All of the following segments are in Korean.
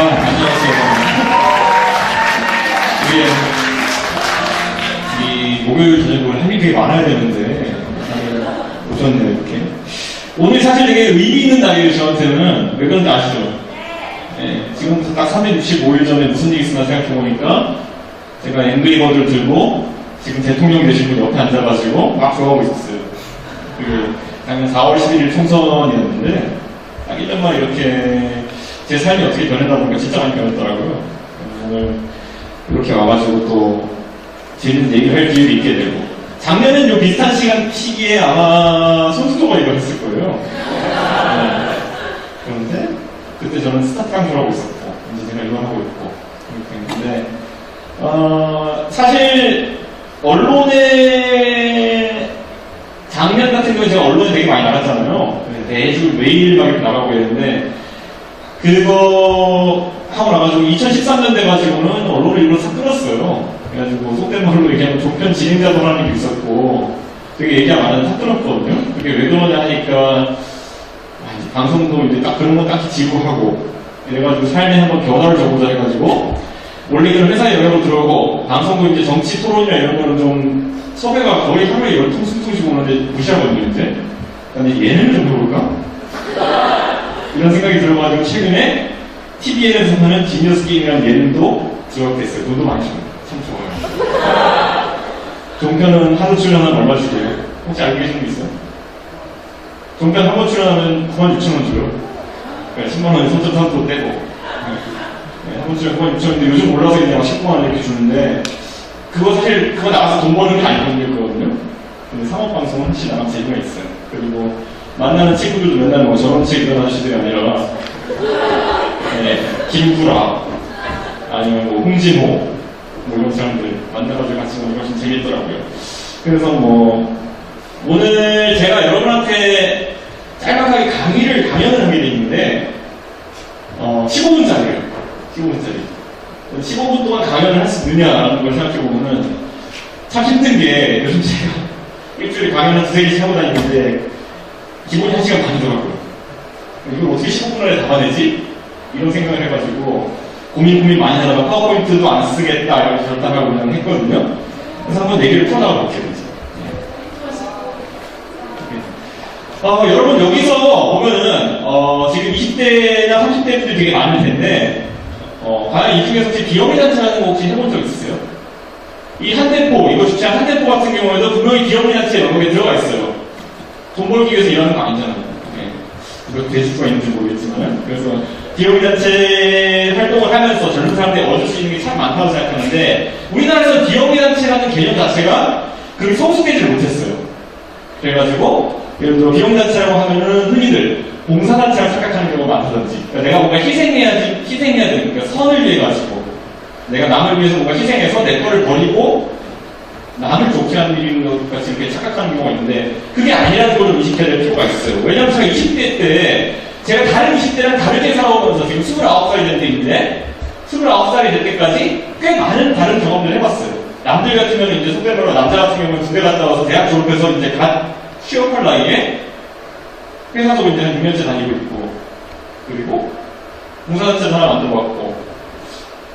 안녕하세요. 이 목요일 저녁을 할 일이 되게 많아야 되는데 오셨네요, 이렇게. 오늘 사실 되게 의미 있는 날이에요, 저한테는. 왜 그런지 아시죠? 네, 지금부터 딱 365일 전에 무슨 일이 있었나 생각해보니까 제가 앵그리버드를 들고 지금 대통령 되신 분 옆에 앉아가지고 막 좋아하고 있었어요. 그 작년 4월 11일 총선이었는데 딱 1년 만에 이렇게 제 삶이 어떻게 변했나 보니까 진짜 많이 변했더라고요. 오늘 이렇게 와가지고 또 재밌는 얘기를 할 기회도 있게 되고, 작년엔 요 비슷한 시기에 아마 손수도가 이거 했을 거예요. 네. 그런데 그때 저는 스타트 강조하고 있었고 이제 제가 이거 하고 있고 이렇게 했는데 사실 언론에 작년 같은 경우에 제가 언론에 되게 많이 나갔잖아요. 매주 매일 막 이렇게 나가고 있는데 그거 하고 나가지고 2013년 돼가지고는 언론을 일부러 싹 끊었어요. 그래가지고 속된 말로 얘기하면 종편 진행자도라는 게 있었고 되게 얘기가 많아서 싹 끊었거든요. 그게 왜 그러냐 하니까 이제 방송도 이제 딱 그런 거 딱히 지루하고 이래가지고 삶에 한번 변화를 줘보자 해가지고 원래 그런 회사에 영향으로 들어오고 방송도 이제 정치 토론이나 이런 거는 좀 섭외가 거의 하루에 10통, 20통씩 오는데 무시하거든요, 이제. 근데 예능을 좀 해볼까? 이런 생각이 들어가지고 최근에 TVN에서 하는 지니어스 게임이라는 예능도 지원됐어요. 돈도 많이 줍니다. 참 좋아요. 종편은 하루 출연하면 얼마 주세요? 혹시 알고 계시는 게 있어요? 종편 한 번 출연하면 96,000원 줘요. 그러니까 10만원에 손톱 떼고. 한 번 출연 96,000원인데 요즘 올라서 이제 막 19만원 이렇게 주는데 그거 사실 그거 나가서 돈 버는 게 아니거든요. 근데 상업방송은 훨씬 나가면 재미가 있어요. 그리고 만나는 친구들도 맨날 뭐 저런 책 이런 아저씨들이 아니라 김구라 아니면 뭐 홍진호 뭐 이런 사람들 만나가지고 같이 보는 게 훨씬 재밌더라고요. 그래서 뭐 오늘 제가 여러분한테 짤막하게 강연을 하게 돼 있는데 15분짜리예요. 15분짜리. 15분 동안 강연을 할 수 있느냐라는 걸 생각해보면 참 힘든 게 요즘 제가 일주일에 강연을 2-3개씩 하고 다니는데 기본이 1시간 반이더라고요. 이걸 어떻게 15분 안에 담아내지? 이런 생각을 해가지고 고민 많이 하다가 파워포인트도 안 쓰겠다 이렇게 결단하고 그냥 했거든요. 그래서 한번 얘기를 풀어나가 볼게요. 여러분 여기서 보면은 지금 20대나 30대들이 되게 많을 텐데 과연 이 중에서 혹시 비영리 단체라는 거 혹시 해본 적 있으세요? 이 한대포, 이거 주최한 한대포 같은 경우에도 분명히 비영리 단체 영역에 들어가 있어요. 돈 벌기 위해서 일하는 거 아니잖아요. 이거 될 수가 있는지 모르겠지만. 그래서 비영리 단체 활동을 하면서 젊은 사람들이 얻을 수 있는 게 참 많다고 생각하는데 우리나라에서 비영리 단체라는 개념 자체가 그렇게 성숙되지 못했어요. 그래가지고 예를 들어 비영리 단체라고 하면은 흔히들 봉사단체를 착각하는 경우가 많다든지 그러니까 내가 뭔가 희생해야 되는 그러니까 선을 위해 가지고 내가 남을 위해서 뭔가 희생해서 내 거를 버리고 남을 좋게 하는 일인 것 같이 이렇게 착각하는 경우가 있는데 그게 아니라는 걸 좀 인식해야 될 필요가 있어요. 왜냐면 제가 20대 때 제가 다른 20대랑 다르게 살아오면서 지금 29살이 된 때인데 29살이 될 때까지 꽤 많은 다른 경험들을 해봤어요. 남들 같으면 이제 속된 말로 남자 같은 경우는 군대 갔다 와서 대학 졸업해서 이제 갓 취업할 나이에 회사도 이제 한 6년째 다니고 있고 그리고 봉사단체도 하나 만들어봤고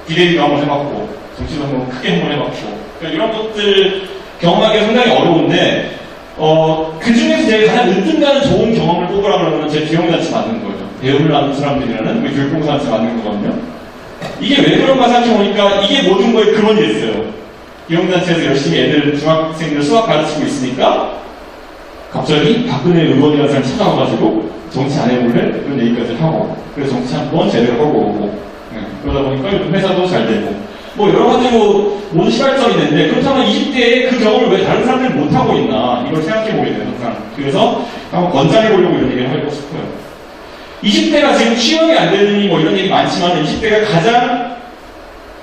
비대위도 한번 해봤고 정치도 한번 크게 한번 해봤고 그러니까 이런 것들 경험하기가 상당히 어려운데 그 중에서 제가 가장 으뜸가는 좋은 경험을 뽑으라 그러면 제 비영리단체 만든 거예요. 배움을 나눈 사람들이라는 우리 교육봉사단체 만든 거거든요. 이게 왜 그런가 생각해보니까 이게 모든 거에 근원이 있어요. 비영리단체에서 열심히 애들 중학생들 수학 가르치고 있으니까 갑자기 박근혜 의원이라는 사람이 찾아와가지고 정치 안 해볼래? 이런 얘기까지 하고 그래서 정치 한번 제대로 하고 오고 그러다 보니까 요즘 회사도 잘 되고 뭐 여러 가지로 모든 시발점이 있는데 그렇다면 20대에 그 경험을 왜 다른 사람들이 못하고 있나 이걸 생각해보게 돼요 항상. 그래서 한번 권장해보려고 이런 얘기를 하고 싶어요. 20대가 지금 취업이 안 되느니 뭐 이런 얘기 많지만 20대가 가장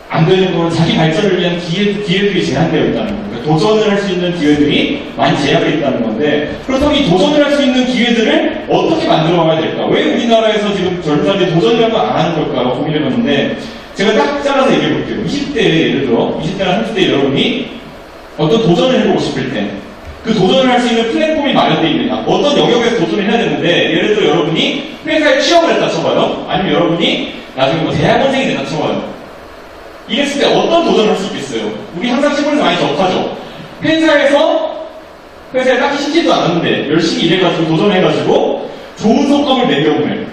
안 되는 건 자기 발전을 위한 기회들이 제한되어 있다는 거예요. 그러니까 도전을 할 수 있는 기회들이 많이 제약되어 있다는 건데 그렇다면 이 도전을 할 수 있는 기회들을 어떻게 만들어 가야 될까? 왜 우리나라에서 지금 젊은 사람들이 도전이라는 걸 안 하는 걸까? 고민해봤는데 제가 딱 잘라서 얘기해 볼게요. 20대 예를 들어 20대나 30대 여러분이 어떤 도전을 해보고 싶을 때 그 도전을 할 수 있는 플랫폼이 마련되어 있느냐 어떤 영역에서 도전을 해야 되는데 예를 들어 여러분이 회사에 취업을 했다 쳐봐요. 아니면 여러분이 나중에 뭐 대학원생이 된다 쳐봐요. 이랬을 때 어떤 도전을 할 수 있겠어요? 우리 항상 신문에서 많이 접하죠. 회사에 딱히 시키지도 않았는데 열심히 일해가지고 도전해가지고 좋은 성과를 낸 경우에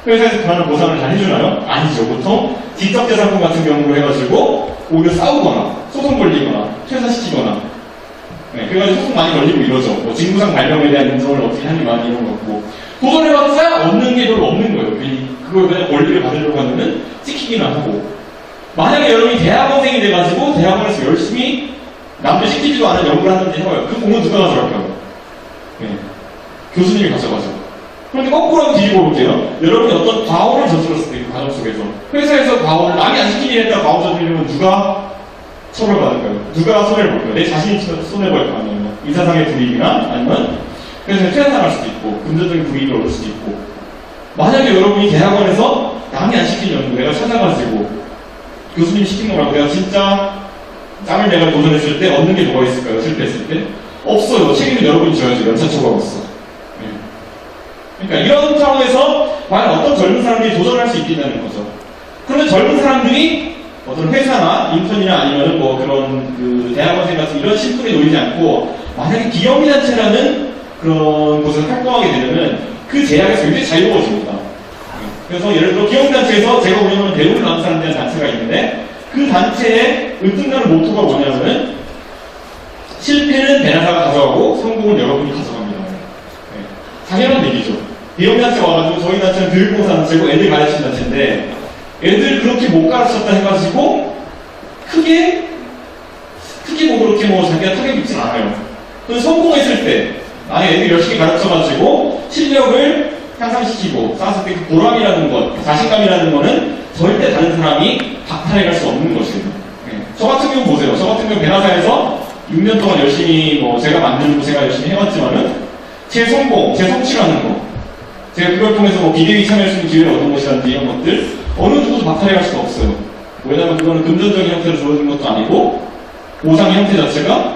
회사에서 그만한 보상을 잘 해주나요? 아니죠. 보통 지적재산권 같은 경우로 해가지고 오히려 싸우거나 소송 걸리거나 퇴사시키거나 그래가지고 소송 많이 걸리고 이러죠. 뭐 직무상 발령에 대한 인정을 어떻게 하니 많이 이런 거 없고 도전해봤자 얻는 게 별로 없는 거예요. 그걸 그냥 원리를 받으려고 하면은 찍히기는 하고 만약에 여러분이 대학원생이 돼가지고 대학원에서 열심히 남들 시키지도 않은 연구를 하는지 해봐요. 그 공은 누가 가져갈까요? 교수님이 가져가죠. 그런데 거꾸로 한번 뒤집어 볼게요. 여러분이 어떤 과오를 저질렀을 때 그 과정 속에서 회사에서 과오를 남이 안 시키게 했다 과오 저지르면 누가 처벌받을까요? 누가 손해를 볼까요? 내 자신이 손해볼 거 아니에요. 인사상의 불이익이나 아니면 회사에 퇴사당할 수도 있고 금전적인 불이익을 얻을 수도 있고 만약에 여러분이 대학원에서 남이 안 시킨 연구 내가 찾아가지고 교수님이 시킨 거라고 내가 진짜 짬을 내가 도전했을 때 얻는 게 뭐가 있을까요? 실패했을 때? 없어요. 책임은 여러분이 져야죠. 연차 초과로서. 그러니까 이런 차원에서 과연 어떤 젊은 사람들이 도전할 수 있겠다는 거죠. 그러면 젊은 사람들이 어떤 회사나 인턴이나 아니면 뭐 그런 그 대학원생 같은 이런 신분에 놓이지 않고 만약에 비영리단체라는 그런 곳에서 활동하게 되면 그 제약에서 굉장히 자유로워집니다. 그래서 예를 들어 비영리단체에서 제가 운영하는 대우를 나눈 사람들이라는 단체가 있는데 그 단체의 으뜸나는 모토가 뭐냐면은 실패는 배나사가 가져가고 성공은 여러분이 가져갑니다. 당연한 얘기죠. 비영리단체가 와가지고 저희 단체는 교육봉사단체고 애들 가르치는 단체인데 애들 그렇게 못 가르쳤다 해가지고 크게 뭐 그렇게 뭐 자기가 타격 입진 않아요. 근데 성공했을 때 나의 애들 열심히 가르쳐가지고 실력을 향상시키고 쌓았을 때 그 보람이라는 것, 자신감이라는 거는 절대 다른 사람이 박탈해갈 수 없는 것이에요. 저 같은 경우 보세요. 저 같은 경우 배나사에서 6년 동안 열심히 뭐 제가 만들고 제가 열심히 해왔지만은 제 성공, 제 성취라는 거 제가 그걸 통해서 뭐 비대위 참여할 수 있는 기회를 얻은 것이라든지 이런 것들 어느 누구도 박탈해갈 수가 없어요. 왜냐하면 그거는 금전적인 형태로 주어진 것도 아니고 보상의 형태 자체가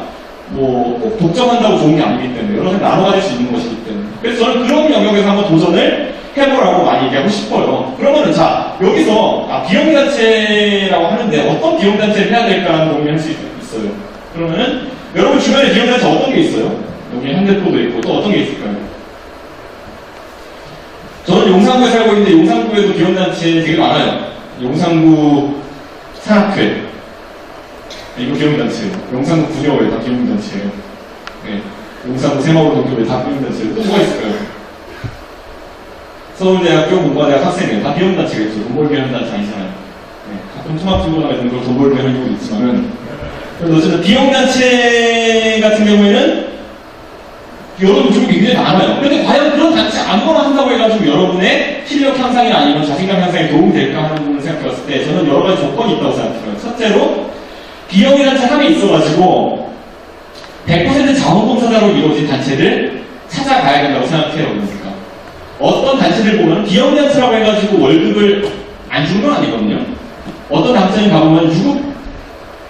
뭐 꼭 독점한다고 좋은 게 아니기 때문에 여러 가지 나눠 가질 수 있는 것이기 때문에 그래서 저는 그런 영역에서 한번 도전을 해보라고 많이 얘기하고 싶어요. 그러면은 자 여기서 비영리단체라고 하는데 어떤 비영리단체를 해야 될까라는 고민을 할 수 있어요. 그러면은 여러분 주변에 비영리단체 어떤 게 있어요? 여기 현대포도 있고 또 어떤 게 있을까요? 저는 용산구에 살고 있는데 용산구에도 비영리단체 되게 많아요. 용산구 산악회 이거 비영리단체예요. 용산구 구녀회 다 비영리단체예요. 용산구 새마을 동교회 다 비영리단체예요. 또 뭐가 있을까요? 서울대학교 문과대학 학생회 다 비영리단체가 있죠. 돈 벌기 하는 단체 아니잖아요. 가끔 통합주거나 이런 걸 돈 벌기 하는 경우도 있지만은 어쨌든 비영리단체 같은 경우에는 여러분 중에 굉장히 많아요. 그런데 과연 그런 단체 아무거나 한다고 해가지고 여러분의 실력 향상이나 아니면 자신감 향상에 도움이 될까 하는 부분을 생각해봤을 때 저는 여러 가지 조건이 있다고 생각해요. 첫째로 비영리단체 함이 있어가지고 100% 자원봉사자로 이루어진 단체를 찾아가야 된다고 생각해요. 그러니까 어떤 단체들 보면 비영리단체라고 해가지고 월급을 안 주는 건 아니거든요. 어떤 단체는 가보면 유급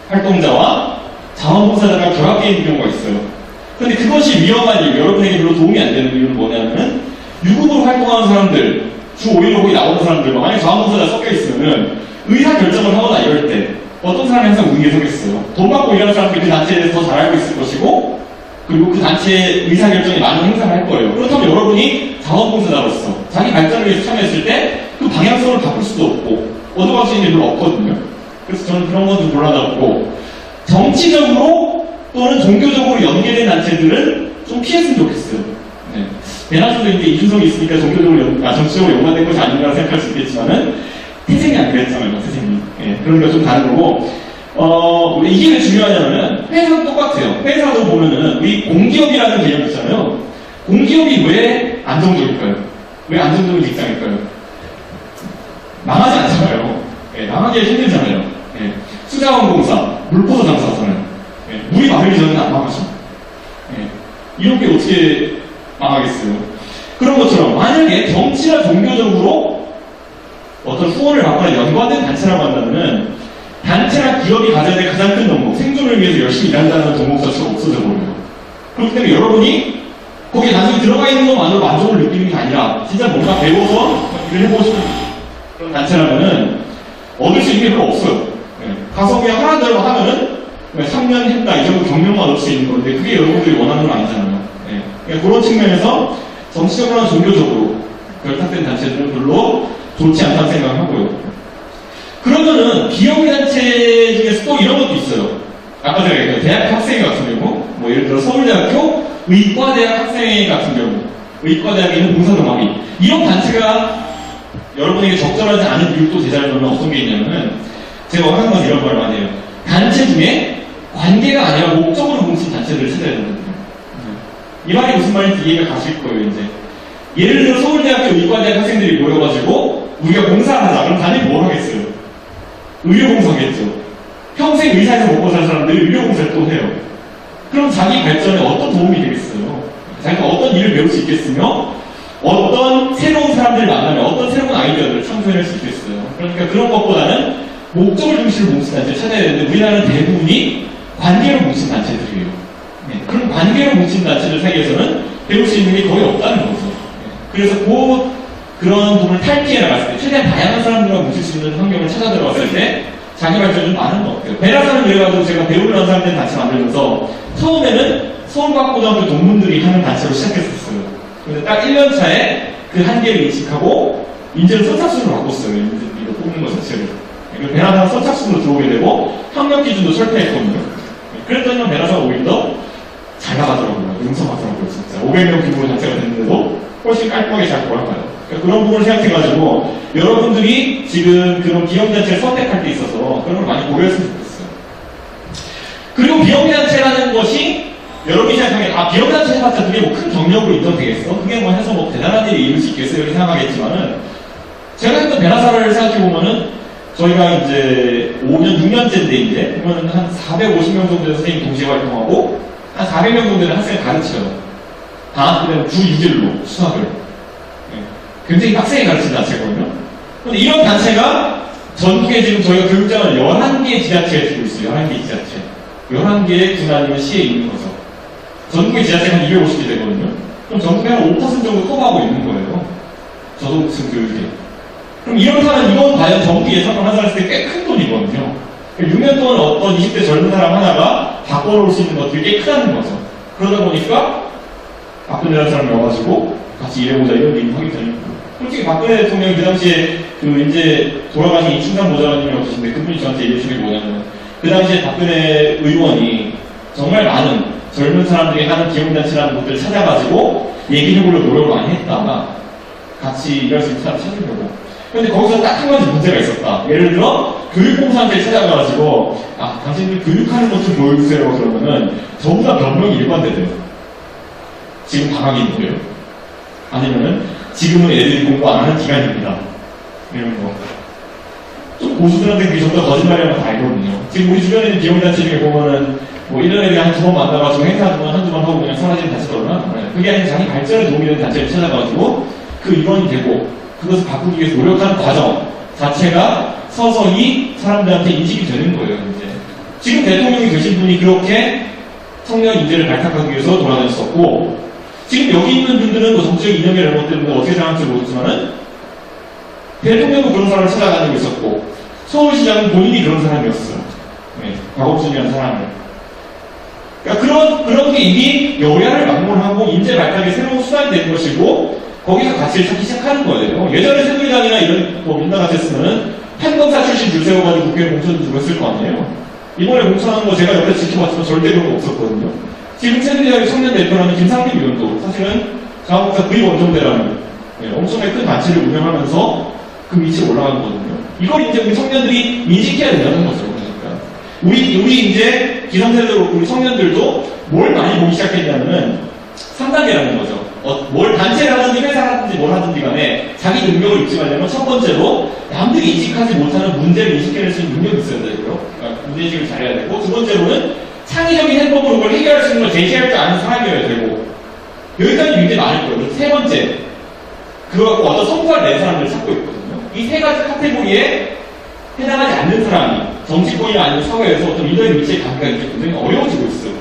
활동자와 자원봉사자가 결합되어 있는 경우가 있어요. 근데 그것이 위험한 이유, 여러분에게 별로 도움이 안 되는 이유는 뭐냐면은 유급으로 활동하는 사람들, 주 5일로 거기 나오는 사람들, 만약에 자원봉사자 섞여 있으면은 의사결정을 하거나 이럴 때 어떤 사람이 항상 우위에 서겠어요. 돈 받고 일하는 사람들이 그 단체에 대해서 더 잘 알고 있을 것이고 그리고 그 단체의 의사결정에 많은 행사를 할 거예요. 그렇다면 여러분이 자원봉사자로서 자기 발전을 위해서 참여했을 때 그 방향성을 바꿀 수도 없고 얻어갈 수 있는 게 별로 없거든요. 그래서 저는 그런 건 좀 곤란하고 정치적으로 또는 종교적으로 연계된 단체들은 좀 피했으면 좋겠어요. 대낮에도 이제 이준석이 있으니까 정치적으로 연관된 것이 아닌가 생각할 수 있겠지만은 태생이 안 그랬잖아요, 태생이. 그런 게 좀 다른 거고, 이게 왜 중요하냐면은 회사도 똑같아요. 회사도 보면은 우리 공기업이라는 개념이 있잖아요. 공기업이 왜 안정적일까요? 왜 안정적인 직장일까요? 망하지 않잖아요. 망하기가 힘들잖아요. 수자원공사, 물포도 장사하잖아요. 물이 마르기 전에는 안 망하죠. 이런 게 어떻게 망하겠어요? 그런 것처럼 만약에 정치나 종교적으로 어떤 후원을 받거나 연관된 단체라고 한다면 단체나 기업이 가져야 될 가장 큰 덕목, 생존을 위해서 열심히 일한다는 덕목 자체가 없어져 버려요. 그렇기 때문에 여러분이 거기에 단순히 들어가 있는 것만으로 만족을 느끼는 게 아니라 진짜 뭔가 배워서 일을 해보고 싶은 그런 단체라면은 얻을 수 있는 게 별로 없어요. 네. 가서 그냥 하라는 대로 하면은 3년 했다 이 정도 경력만 얻을 수 있는 건데 그게 여러분들이 원하는 건 아니잖아요. 네. 그러니까 그런 측면에서 정치적으로나 종교적으로 결탁된 단체들은 별로 좋지 않다는 생각을 하고요. 그러면은 비영리 단체 중에서 또 이런 것도 있어요. 아까 제가 얘기했던 대학 학생 같은 경우, 뭐 예를 들어 서울대학교 의과대학 학생 같은 경우, 의과대학에 있는 봉사동아리 이런 단체가 여러분에게 적절하지 않은 이유 또 제자를 넣으면 어떤 게 있냐면은 제가 하는 건 이런 말 많이 해요. 단체 중에 관계가 아니라 목적으로 뭉친 단체들을 찾아야 된다는 거예요. 이 말이 무슨 말인지 이해가 가실 거예요, 이제. 예를 들어 서울대학교 의과대학 학생들이 모여가지고 우리가 봉사를 하자. 그럼 당연히 뭘 하겠어요? 의료봉사겠죠. 평생 의사에서 먹고 살 사람들이 의료봉사를 또 해요. 그럼 자기 발전에 어떤 도움이 되겠어요? 자기가 어떤 일을 배울 수 있겠으며 어떤 새로운 사람들을 만나면 어떤 새로운 아이디어들을 창조해낼 수 있겠어요. 그러니까 그런 것보다는 목적을 중심으로 뭉친 단체를 찾아야 되는데 우리나라는 대부분이 관계로 뭉친 단체들이에요. 네. 그럼 관계로 뭉친 단체들 사이에서는 배울 수 있는 게 거의 없다는 거죠. 네. 그래서 그런 부분을 탈피해 나갔을 때 최대한 다양한 사람들과 뭉칠 수 있는 환경을 찾아 들어갔을 때 자기 발전이 좀 많은 것 같아요. 베라산을 그래가지고 제가 배우를 한 사람들 단체 만들면서 처음에는 서울과학고등학교 동문들이 하는 단체로 시작했었어요. 근데 딱 1년 차에 그 한계를 인식하고 인재를 선착순으로 바꿨어요. 이거 뽑는 것 자체를. 베라산 선착순으로 들어오게 되고 학력 기준도 설정했거든요. 그랬더니 베라산가 오히려 더 잘 나가더라고요. 융성하더라고요, 진짜. 500명 규모의 단체가 됐는데도 훨씬 깔끔하게 잘 돌아가요. 그러니까 그런 부분을 생각해가지고 여러분들이 지금 그런 비영리단체를 선택할 때 있어서 그런 걸 많이 고려했으면 좋겠어요. 그리고 비영리단체라는 것이 여러분이 생각하기에 비영리단체 해봤자 그게 뭐 큰 경력으로 인정되겠어? 그게 뭐 해서 뭐 대단한 일이 이룰 수 있겠어요? 이렇게 생각하겠지만은 제가 했던 베라사를 생각해보면은 저희가 이제 5년, 6년째인데 이제 그러면 한 450명 정도의 선생님이 동시에 활동하고 한 400명 정도의 학생을 가르쳐요. 방학 때는 주 6일로 수학을. 네. 굉장히 빡세게 가르치는 단체거든요. 근데 이런 단체가 전국에 지금 저희가 교육장을 11개 지자체에 두고 있어요. 11개 지자체. 11개의 군 아니면 시에 있는 거죠. 전국의 지자체가 한 250개 되거든요. 그럼 전국에 한 5% 정도 커버하고 있는 거예요. 저소득층 교육에. 그럼 이렇다면 이건 과연 정부 예산을 환산했을 때 꽤 큰 돈이거든요. 6년 동안 어떤 20대 젊은 사람 하나가 바꿔놓을 수 있는 것들이 꽤 크다는 거죠. 그러다 보니까 박근혜라는 사람이 와가지고 같이 일해보자 이런 얘기 하게 되는 거예요. 솔직히 박근혜 대통령이 그 당시에 이제 돌아가신 이충상 보좌관님이 없으신데 그분이 저한테 얘기해 주신 게 뭐냐면 그 당시에 박근혜 의원이 정말 많은 젊은 사람들이 하는 기업단체라는 것들을 찾아가지고 얘기해보려고 노력을 많이 했다가 같이 일할 수 있는 사람 찾으려고. 근데 거기서 딱 한 가지 문제가 있었다. 예를 들어 교육공사한테 찾아가가지고 당신들 교육하는 것 좀 보여주세요. 그러면은 저보다 몇 명이 일반대돼요. 지금 방학인데요. 아니면은 지금은 애들이 공부 안 하는 기간입니다. 이런 거. 좀 고수들한테 그게 전부 다 거짓말이라는 거 다 알거든요. 지금 우리 주변에 있는 비영리단체 중에 보면은 뭐 1년에 한 2번 만나가지고 행사 한두 번 하고 그냥 사라지는 단체가 얼마나 많아요. 그게 아니라 자기 발전에 도움이 되는 단체를 찾아가지고 그 일원이 되고 그것을 바꾸기 위해서 노력하는 과정 자체가 서서히 사람들한테 인식이 되는 거예요, 이제. 지금 대통령이 되신 분이 그렇게 청년 인재를 발탁하기 위해서 돌아다녔었고, 지금 여기 있는 분들은 뭐 정치적 이념이나 이런 것 때문에 어떻게 생각할지 모르지만은, 대통령도 그런 사람을 찾아다니고 있었고, 서울시장은 본인이 그런 사람이었어요. 네, 박원순이라는 사람을. 그러니까 그런 게 이미 여야를 막론하고 인재 발탁의 새로운 수단이 되는 것이고, 거기서 가치를 찾기 시작하는 거예요. 예전에 새누리당이나 이런 민당 같았으면은 판검사 출신 줄 세워가지고 국회에 공천 주고 했을 거 아니에요. 이번에 공천하는 거 제가 옆에 지켜봤지만 절대 그런 거 없었거든요. 지금 새누리당의 청년 대표라는 김상림 의원도 사실은 자원봉사 V 원정대라는 엄청나게 큰 단체를 운영하면서 그 위치에 올라간 거거든요. 이걸 이제 우리 청년들이 인식해야 된다는 거죠. 그러니까 우리 이제 기성세대 우리 청년들도 뭘 많이 보기 시작했냐면은 3단계라는 거죠. 뭘 단체를 하든지 회사를 하든지 뭘 하든지 간에 자기 능력을 입증하려면 첫 번째로 남들이 인식하지 못하는 문제를 인식해낼 수 있는 능력이 있어야 되고요. 그러니까 문제인식을 잘해야 되고 두 번째로는 창의적인 해법으로 그걸 해결할 수 있는 걸 제시할 줄 아는 사람이어야 되고 여기까지 굉장히 많을 거예요. 세 번째 그거 갖고 어떤 성과를 낸 사람들을 찾고 있거든요. 이 세 가지 카테고리에 해당하지 않는 사람이 정치권이나 아니면 사회에서 어떤 리더의 위치에 가기가 이제 굉장히 어려워지고 있어요.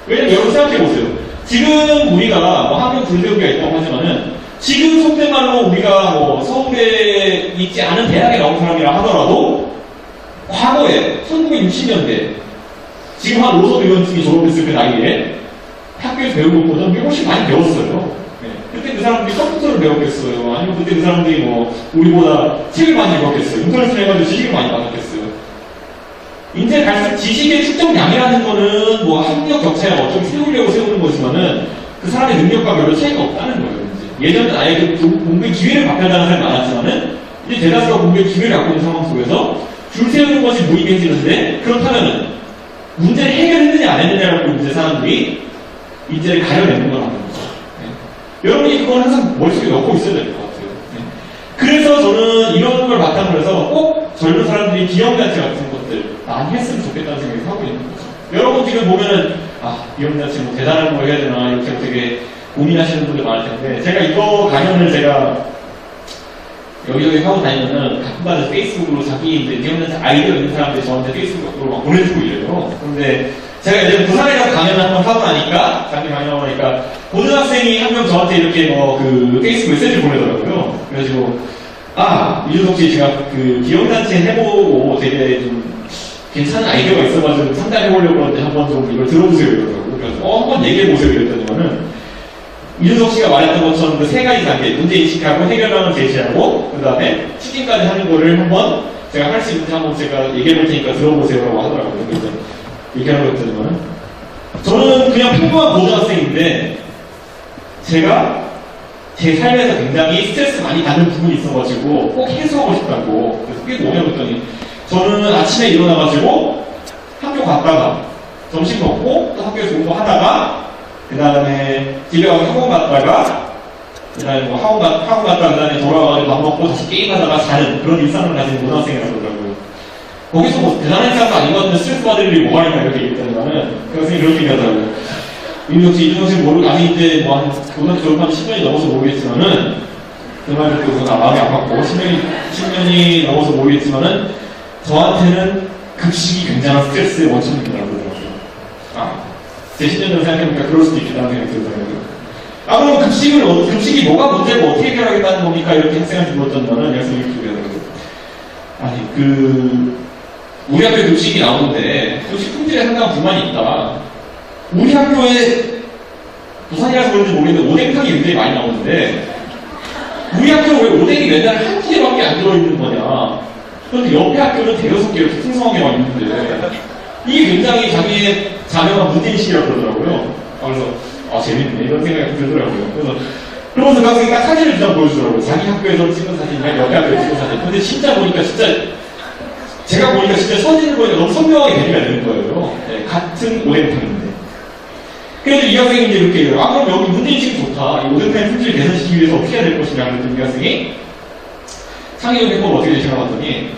왜냐면 여러분 생각해보세요. 지금 우리가 뭐 학교 불대우기가 있다고 하지만은 지금 속된 말로 우리가 뭐 서울에 있지 않은 대학에 나온 사람이라 하더라도 과거에 1960년대 지금 한 오석 의원쯤이 졸업했을 그 나이에 학교에서 배운 것보다 훨씬 많이 배웠어요. 네. 그때 그 사람들이 컴퓨터를 배웠겠어요. 아니면 그때 그 사람들이 뭐 우리보다 책을 많이 읽었겠어요. 인터넷을 해가지고 지식을 많이 받았겠어요. 이제 갈수록 지식의 축적량이라는 거는 뭐 학력 격차에 어떻게 세우려고 세우는 거지만은 그 사람의 능력과 별로 차이가 없다는 거예요. 이제. 예전에는 아예 그 공부의 기회를 받겠다는 사람이 많았지만은 이제 대다수가 공부의 기회를 갖고 있는 상황 속에서 줄 세우는 것이 무의미해지는데 그렇다면은 문제를 해결했느냐 안 했느냐라고 이제 사람들이 인재를 가려내는 거라는 거죠. 네. 여러분이 그건 항상 머릿속에 넣고 있어야 될 것 같아요. 네. 그래서 저는 이런 걸 바탕으로 해서 꼭 젊은 사람들이 기업단체 같은 것들 많이 했으면 좋겠다는 생각을 하고 있는 거죠. 여러분 지금 보면은 기업단체 뭐 대단한 걸 해야 되나 이렇게 되게 고민하시는 분들 많을 텐데 제가 이거 강연을 제가 여기저기 하고 다니면은 가끔가다 페이스북으로 자기 이제 기업단체 아이디어 있는 사람들이 저한테 페이스북으로 막 보내주고 이래요. 그런데 제가 이제 부산에 가서 강연을 한번 하고 나니까, 장기 강연하고 나니까, 고등학생이 한 명 저한테 이렇게 그 페이스북 메시지를 보내더라고요. 그래가지고, 이준석 씨 제가 그 기업단체 해보고 되게 좀 괜찮은 아이디어가 있어가지고 상담해보려고 하는데 한번 좀 이걸 들어보세요 이러더라고요. 그래서 한번 얘기해보세요 이랬더니만은, 이준석 씨가 말했던 것처럼 그 세 가지 단계, 문제인식하고 해결방을 제시하고, 그 다음에 추진까지 하는 거를 한번 제가 할 수 있는지 한번 제가 얘기해볼 테니까 들어보세요라고 하더라고요. 그래서 얘기하고 있더니만 저는 그냥 평범한 고등학생인데 제가 제 삶에서 굉장히 스트레스 많이 받는 부분이 있어가지고 꼭 해소하고 싶다고 그래서 그게 뭐냐고 했더니 저는 아침에 일어나가지고 학교 갔다가 점심 먹고 또 학교에서 공부하다가 그 다음에 집에 가서 학원 갔다가 그 다음에 뭐 학원 갔다가 그 다음에 돌아와가지고 밥 먹고 다시 게임하다가 자는 그런 일상을 가진 고등학생이라고 그러더라고요. 거기서 뭐 대단한 사람도 아닌 것 같은데 스트레스 받을 일이 뭐가 있나 이렇게 얘기했더니만은 그 선생님이 그렇게 얘기하더라고요. 이준석 씨 모르고 아직 이제 뭐 한 고등학교 졸업한 10년이 넘어서 모르겠지만은 그 말 듣고 우선 마음이 아팠고 10년이 넘어서 모르겠지만은 저한테는 급식이 굉장한 스트레스의 원천이라고 그러더라고요. 제 10년 전에 생각해보니까 그럴 수도 있겠다는 생각이 들더라고요. 그럼 급식이 뭐가 문제고 어떻게 해결하겠다는 겁니까? 이렇게 학생한테 물었더니만은 학생이 이렇게 얘기하더라고요. 우리 학교에 급식이 나오는데 급식 품질에 상당한 불만이 있다. 우리 학교에 부산이라서 그런지 모르겠는데 오뎅탕이 굉장히 많이 나오는데 우리 학교는 왜 오뎅이 맨날 한 끼밖에 안 들어있는 거냐. 그런데 옆에 학교는 대여섯 개 이렇게 풍성하게 와 있는데 이게 굉장히 자기의 자명한 문제인식이라고 그러더라고요. 그래서 재밌네 이런 생각이 들더라고요. 그러면서 그 학생이 딱 사진을 좀 보여주더라고요. 자기 학교에서 찍은 사진이랑 옆에 학교에서 찍은 사진. 근데 진짜 보니까 제가 보니까 진짜 사진을 보니까 너무 선명하게 대비가 되는 거예요. 네, 같은 오뎅탕인데. 그래서 이 학생이 이제 이렇게 얘기해요. 그럼 여기 문제인식이 좋다. 이 오뎅탕의 품질을 개선시키기 위해서 어떻게 해야 될 것이냐. 그랬더니 이 학생이 창의적 해법을 어떻게 제시하봤더니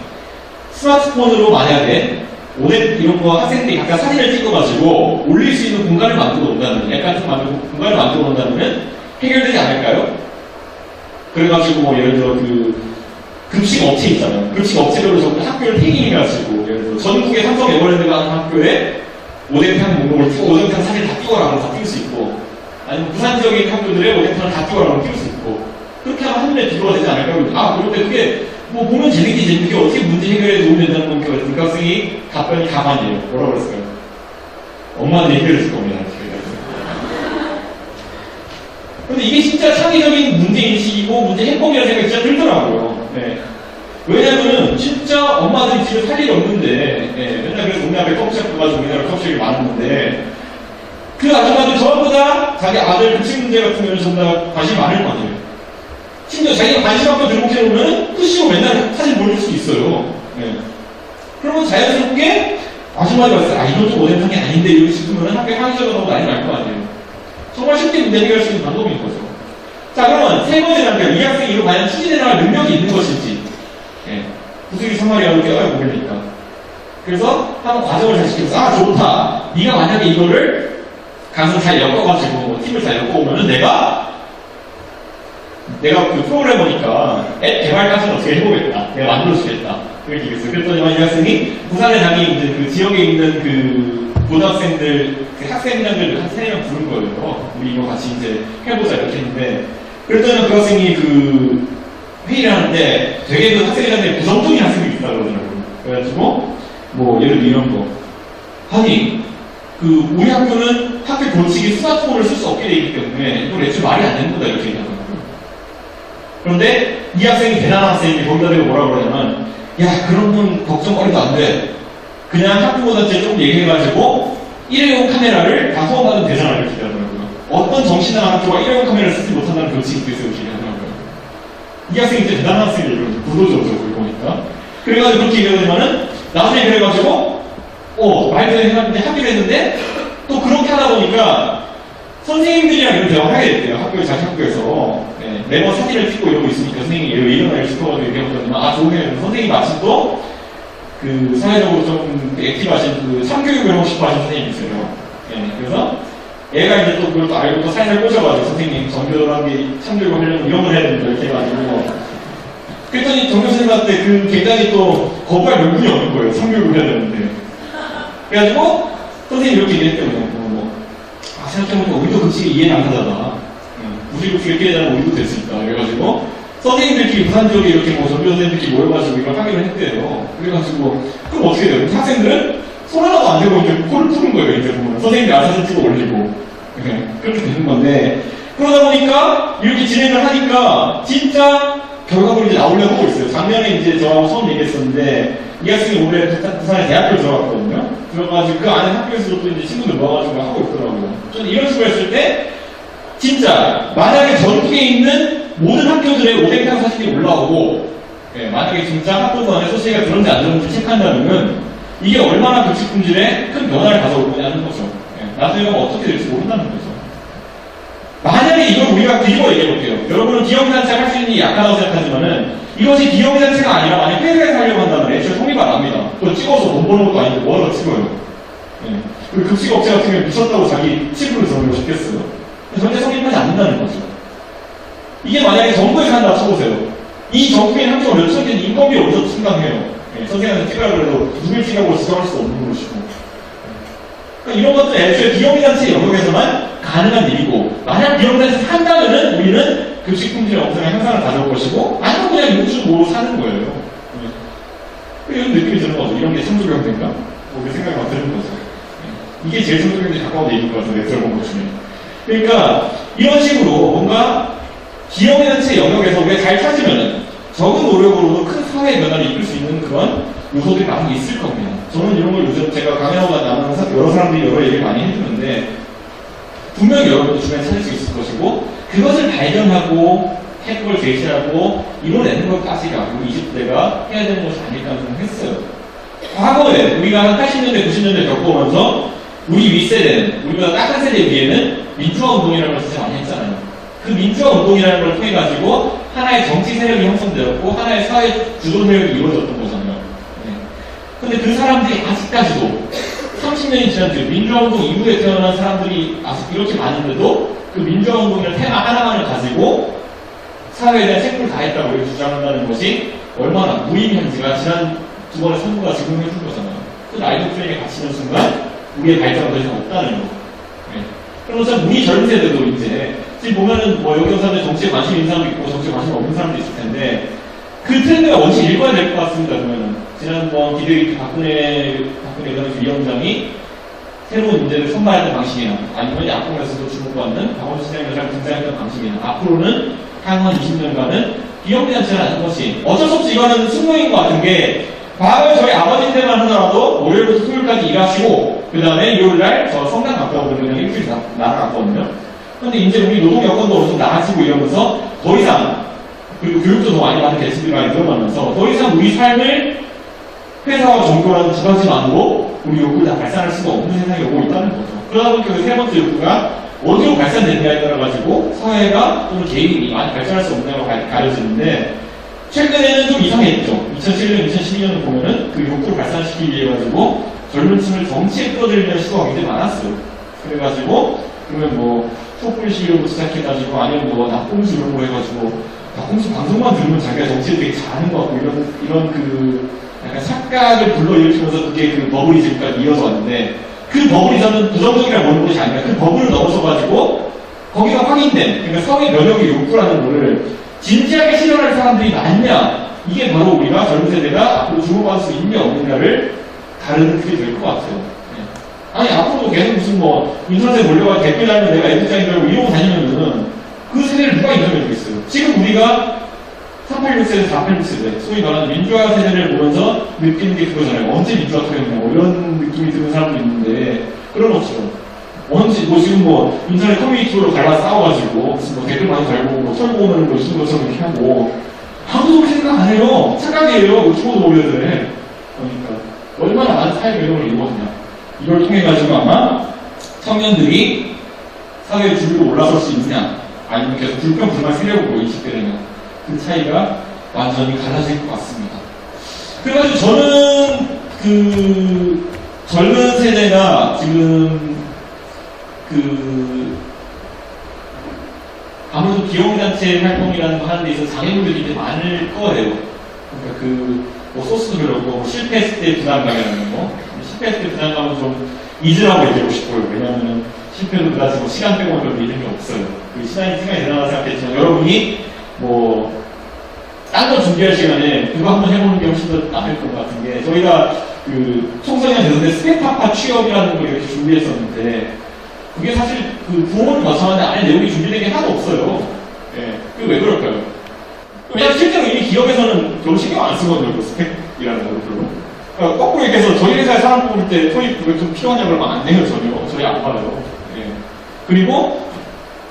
스마트폰으로 만약에 오뎅 이런 거 학생들이 각각 사진을 찍어가지고 올릴 수 있는 공간을 만들어 놓는다면, 앱 같은 거 만들고 공간을 만들어 놓는다면 해결되지 않을까요? 그래가지고 뭐 예를 들어 급식 업체 있잖아요. 급식 업체별로 전부 학교를 태깅해가지고 예를 들어 전국의 삼성 에버랜드가 하는 학교에 오뎅탕 목록을 띄고 오뎅탕 사진 다 띄워라 하면 다 띄울 수 있고 아니면 부산 지역의 학교들의 오뎅탕을 다 띄워라 하면 띄울 수 있고 그렇게 하면 한 눈에 비교가 되지 않을까요? 그런데 그게 뭐 보면 재밌게 어떻게 문제 해결에 도움이 된다는 겁니까? 그 학생이 답변이 가만히에요. 뭐라고 그랬어요? 엄마한테 해결해 줄 겁니다. 근데 이게 진짜 창의적인 문제인식이고 문제 해법이라는 생각이 진짜 들더라고요. 네. 왜냐면은 진짜 엄마들이 집에 살 일이 없는데 맨날 그래서 동네 앞에 커피숍 가가지고 우리나라 커피숍이 많았는데 그 아줌마들 전부 다 자기 아들 급식 문제 같은 경우는 전부 다 관심이 많을 거 아니에요. 심지어 자기가 관심 갖고 등록해놓으면 푸시고 맨날 사진 보여줄 수 있어요. 네. 그러면 자연스럽게 아줌마들이 왔을 때 이건 좀 오뎅탕이 아닌데 이러고 싶으면 학교에 항의자가 너무 난리 날 거 아니에요. 정말 쉽게 문제 해결할 수 있는 방법인 거죠. 자, 그러면 세 번째 단계, 이 학생이 이거 과연 추진해 나갈 능력이 있는 것인지. 구슬이 선말이라고 깨워야 모르니까. 그래서 한번 과정을 잘 시켜서, 좋다. 네가 만약에 이거를 가서 잘 엮어가지고, 팀을 잘 엮어오면은 내가 그 프로그래머니까 앱 개발까지는 어떻게 해보겠다. 내가 만들어주겠다. 그렇게 얘기했어요. 그랬더니 이 학생이 부산에 자기 이제 그 지역에 있는 그 고등학생들, 그 학생들을 한 3명 부른 거예요. 우리 이거 같이 이제 해보자 이렇게 했는데 그랬더니 그 학생이 그 회의를 하는데 되게 그 학생들한테 부정적인 학생들이 있다 그러더라고요. 그래가지고 뭐 예를 들어 이런 거. 아니 그 우리 학교는 학교 교칙이 스마트폰을 쓸 수 없게 돼 있기 때문에 이거 애초에 말이 안 되는 거다 이렇게 얘기하더라고요. 그런데 이 학생이 대단한 학생이 거기다 대고 뭐라 그러냐면 야 그런 건 걱정거리도 안 돼. 그냥 학부모한테 조금 얘기해가지고 일회용 카메라를 다 후원받은 대상을 이렇게 하더라고요. 어떤 정신나간 학교가 일회용 카메라를 쓰지 못한다는 교칙이 있어요 이렇게 하더라고요. 이 학생이 진짜 대단한 학생이에요. 부도저죠 그걸 보니까. 그래가지고 그렇게 얘기하더니만은 나중에 그래가지고 말도 해봤는데 하기로 했는데 또 그렇게 하다 보니까 선생님들이랑 이런 대화를 하게 됐대요. 자기 학교에서. 네, 매번 사진을 찍고 이러고 있으니까 선생님이 일어나기 싶어가지고 얘기해보더니만 좋으면 선생님이 마침 또 그 사회적으로 좀 액티브하신 그 참교육을 하고 싶어 하신 선생님이 있어요. 네, 그래서 얘가 이제 또 그걸 또 알고 또 살살 꽂아가지고 선생님 전교라는 참교육을 하려면 이런 걸 해야 된다 이렇게 해가지고 그랬더니 전교선생님한테 그 굉장히 또 거부할 명분이 없는 거예요. 참교육을 해야 되는데. 그래가지고 선생님이 이렇게 얘기했대요. 생각해보니까 우리도 그치 이해는 안 하잖아. 우리 그치 이렇게 되잖아. 우리도 될 수 있다. 그래가지고 선생님들끼리 부산적으로 이렇게 뭐 전교 선생님들끼리 모여가지고 이걸 하기로 했대요. 그래가지고 그럼 어떻게 돼요? 학생들은 손 하나도 안 대고 이제 코를 푸는 거예요. 이제 보면 선생님이 알아서 사진 찍어 올리고 그렇게 되는 건데 그러다 보니까 이렇게 진행을 하니까 진짜 결과물이 이제 나오려고 하고 있어요. 작년에 이제 저하고 처음 얘기했었는데 이 학생이 올해 부산에 대학교를 들어갔거든요. 들어가지고 그 안에 학교에서도 또 이제 친구들 모아가지고 하고 있더라고요. 저는 이런 식으로 했을 때 진짜 만약에 전국에 있는 모든 학교들의 500장 사진이 올라오고 만약에 진짜 학교 안에 소식이 그런지 안 그런지 체크한다면 이게 얼마나 교칙 품질에 큰 변화를 가져올 거냐는 거죠. 나중에 어떻게 될지 모른다는 거죠. 만약에 이걸 우리가 뒤집어 얘기해볼게요. 여러분은 기업단체가 할 수 있는 게 약하다고 생각하지만은 이것이 기업단체가 아니라 만약 회사에서 하려고 한다면 애초에 성립 안 합니다. 그거 찍어서 돈 버는 것도 아닌데 뭐하러 찍어요. 그리고 급식업체 같은 경우에 미쳤다고 자기 치부를 전하고 싶겠어요. 절대 성립하지 않는다는 거죠. 이게 만약에 정부에서 한다고 쳐보세요. 이 전국에 학교가 몇 천개는 인건비 어디서 충당해요. 선생님한테 찍으라고 해도 누굴 찍으라고 지정할 수 없는 것이고. 그러니까 이런 것들은 애초에 비영리단체 영역에서만 가능한 일이고 만약 비영리단체에서 한다면은 우리는 교직 품질의 엄청난 향상을 가져올 것이고 아니면 그냥 용주 모로 사는 거예요. 이런 느낌이 드는 거죠. 이런 게 창조경제인가? 뭐 생각이 막 드는 거죠. 이게 제일 창조경제에 가까운 얘기인 것 같아요. 들어본 것 중에. 그러니까 이런 식으로 뭔가 기업단체 영역에서 우리가 잘 찾으면은 적은 노력으로도 큰 사회 변화를 이끌 수 있는 그런 요소들이 많이 있을 겁니다. 저는 이런 걸 요즘 제가 강연하고 나면 여러 사람들이 여러 얘기를 많이 해주는데 분명히 여러분도 주변에 찾을 수 있을 것이고 그것을 발견하고 해법을 제시하고 이뤄내는 것까지가 우리 20대가 해야 되는 것이 아닐까 생각했어요. 과거에 우리가 한 80년대, 90년대 겪어오면서 우리 윗세대는 우리보다 딱한 세대 위에는 민주화 운동이라는 걸 진짜 많이 했잖아요. 그 민주화 운동이라는 걸 통해 가지고 하나의 정치 세력이 형성되었고 하나의 사회 주도 세력이 이루어졌던 거잖아요. 근데 그 사람들이 아직까지도 30년이 지난 뒤 민주화 운동 이후에 태어난 사람들이 아직 이렇게 많은데도 그 민주화 운동이라는 테마 하나만을 가지고 사회에 대한 책임을 다했다고 이렇게 주장한다는 것이 얼마나 무의미한지가 지난 두 번의 선거가 증명해 준 거잖아요. 그 라이브 프레임에 갇히는 순간 우리의 발전은 더 이상 없다는 거. 그러면서 우리 젊은 세대도 이제 지금 보면은 뭐 여기 온 사람들 정치에 관심 있는 사람도 있고 정치에 관심 없는 사람도 있을 텐데 그 트렌드가 원칙 읽어야 될 것 같습니다. 그러면은 지난번 비대위 박근혜 위원장이 새로운 문제를 선발하는 방식이나 아니면 야권에서도 주목받는 박원순 시장이 잘 등장했던 방식이나 앞으로는 향후 20년간은 비영리단체라는 것이 어쩔 수 없이 이거는 숙명인 것 같은 게 과거에 저희 아버지 때만 하더라도 월요일부터 토요일까지 일하시고 그 다음에 일요일날 저 성당 갔다 오고 그냥 일주일 날아갔거든요. 근데 이제 우리 노동 여건도 어느 정도 나아지고 이러면서 더 이상 그리고 교육도 더 많이 받는 계층들이 많이 늘어나면서 더 이상 우리 삶을 회사와 종교라는 두 가지만으로 우리 욕구를 다 발산할 수가 없는 세상이 오고 있다는 거죠. 그러다 보니까 그 세 번째 욕구가 어디로 발산되느냐에 따라가지고 사회가 또는 개인이 많이 발전할 수 없느냐고 가려지는데 최근에는 좀 이상했죠. 2007년, 2012년을 보면은 그 욕구를 발산시키기 위해 가지고 젊은 층을 정치에 끌어들이는 시도가 굉장히 많았어요. 그래가지고 그러면 뭐 촛불 시위로 시작해가지고 아니면 뭐 낙공수 이런 거 해가지고 낙공수 방송만 들으면 자기가 정치를 되게 잘하는 것 같고 이런 그 약간 착각을 불러일으키면서 그게 그 버블이즘까지 이어져 왔는데 그 버블이 저는 부정적이라고 보는 것이 아니라 그 버블을 넘어서가지고 거기가 확인된, 그러니까 사회 면역의 욕구라는 거를 진지하게 실현할 사람들이 많냐, 이게 바로 우리가 젊은 세대가 앞으로 주목받을 수 있냐 없느냐를 다루는 그게 될 것 같아요. 아니, 앞으로도 계속 무슨 인터넷에 몰려가 댓글 달면 내가 애국자인 줄 알고 이러고 다니면은 그 세대를 누가 인정해주겠어요? 지금 우리가 386세대, 486세대, 소위 말하는 민주화 세대를 보면서 느끼는 게 그거잖아요. 언제 민주화 터졌냐, 이런 느낌이 드는 사람도 있는데, 그런 없죠. 언제, 지금 인터넷 커뮤니티로 갈라 싸워가지고, 무슨 댓글 많이 달고, 털고 오는 거, 있는 것처럼 이렇게 하고, 아무도 그렇게 생각 안 해요. 착각이에요. 죽어도 모여야 돼. 그러니까, 얼마나 많은 사회 변형을 이루었냐. 이걸 통해가지고 아마 청년들이 사회의 줄로 올라설 수 있냐, 아니면 계속 불평불만 세력으로 인식되느냐, 그 차이가 완전히 갈라질 것 같습니다. 그래가지고 저는 그 젊은 세대가 지금 아무래도 비영리단체 활동이라는 거 하는 데 있어서 장애물들이 이제 많을 거예요. 그러니까 소스도 별로고, 실패했을 때 부담감이라는 거. 실패했을 때 부담감은 좀 잊으라고 얘기하고 싶어요. 왜냐하면 실패도 그다지 시간 빼고는 별로 이름이 없어요. 그 시간이 대단하다고 생각했지만, 여러분이 딴 거 준비할 시간에 그거 한번 해보는 게 훨씬 더 나을 것 같은 게, 저희가 청소년 대선 때 스페타파 취업이라는 걸 이렇게 준비했었는데, 그게 사실 구호를 맞춰봤는데 안에 내용이 준비된 게 하나도 없어요. 예. 그게 왜 그럴까요? 왜냐면 실제로 이미 기업에서는 별로 신경 안 쓰거든요, 그 스펙이라는 걸 별로. 그러니까 거꾸로 얘기해서 저희 회사에 사람 뽑을 때 토익 900 좀 필요하냐고 그러면 안 내요, 전혀. 저희 안 받아요. 예. 그리고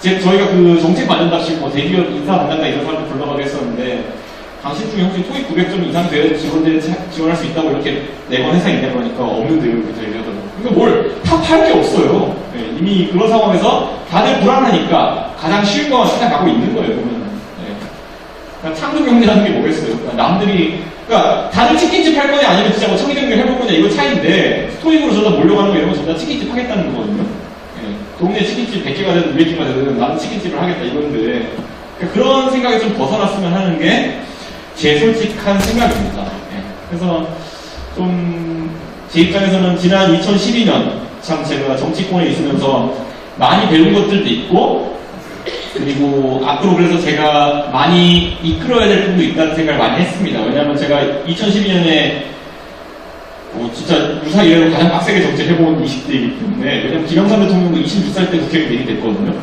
저희가 정책 만든답시고 대기업 인사 만난다 이런 사람들 불러가기로 했었는데, 당신 중에 혹시 토익 900점 이상 돼야 직원들이 지원할 수 있다고 이렇게 내건 회사에 있냐고 하니까 없는데요, 이렇게 얘기하더라고요. 그러니까 뭘 탑할 게 없어요. 네, 이미 그런 상황에서 다들 불안하니까 가장 쉬운 거만 찾아가고 있는 거예요, 보면은. 네. 그러니까 창조경제라는 게 뭐겠어요? 그러니까 다들 치킨집 할 거냐 아니면 진짜 청기경제 해볼 거냐 이거 차이인데, 토익으로 저다 몰려가는 거 이런 거 전부 다 치킨집 하겠다는 거거든요. 네. 동네 치킨집 100개가 되든 200개가 되든 나는 치킨집을 하겠다 이건데, 그러니까 그런 생각이 좀 벗어났으면 하는 게 제 솔직한 생각입니다. 네. 그래서 제 입장에서는 지난 2012년 참 제가 정치권에 있으면서 많이 배운 것들도 있고, 그리고 앞으로 그래서 제가 많이 이끌어야 될 부분도 있다는 생각을 많이 했습니다. 왜냐하면 제가 2012년에 진짜 유사 이래로 가장 빡세게 정치해본 20대이기 때문에, 왜냐면 김영삼 대통령도 26살 때 국회의원이 됐거든요.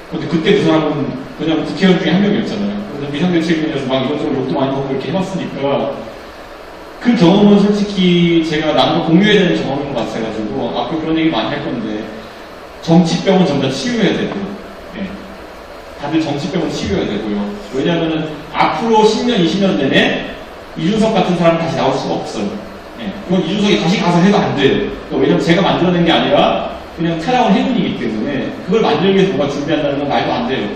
근데 그때 그 사람은 그냥 국회의원 중에 한 명이었잖아요. 그래서 비상대책위원회에서 막 이것저것 욕도 많이 먹고 이렇게 해봤으니까, 그 경험은 솔직히 제가 남과 공유해야 되는 경험인 것 같아가지고 앞으로 그런 얘기 많이 할 건데, 정치병은 전부 다 치유해야 되고요. 네. 다들 정치병은 치유해야 되고요. 왜냐하면 앞으로 10년, 20년 내내 이준석 같은 사람은 다시 나올 수가 없어요. 네. 그건 이준석이 다시 가서 해도 안 돼요. 왜냐하면 제가 만들어낸 게 아니라 그냥 찾아온 행운이기 때문에, 그걸 만들기 위해서 뭔가 준비한다는 건 말도 안 돼요.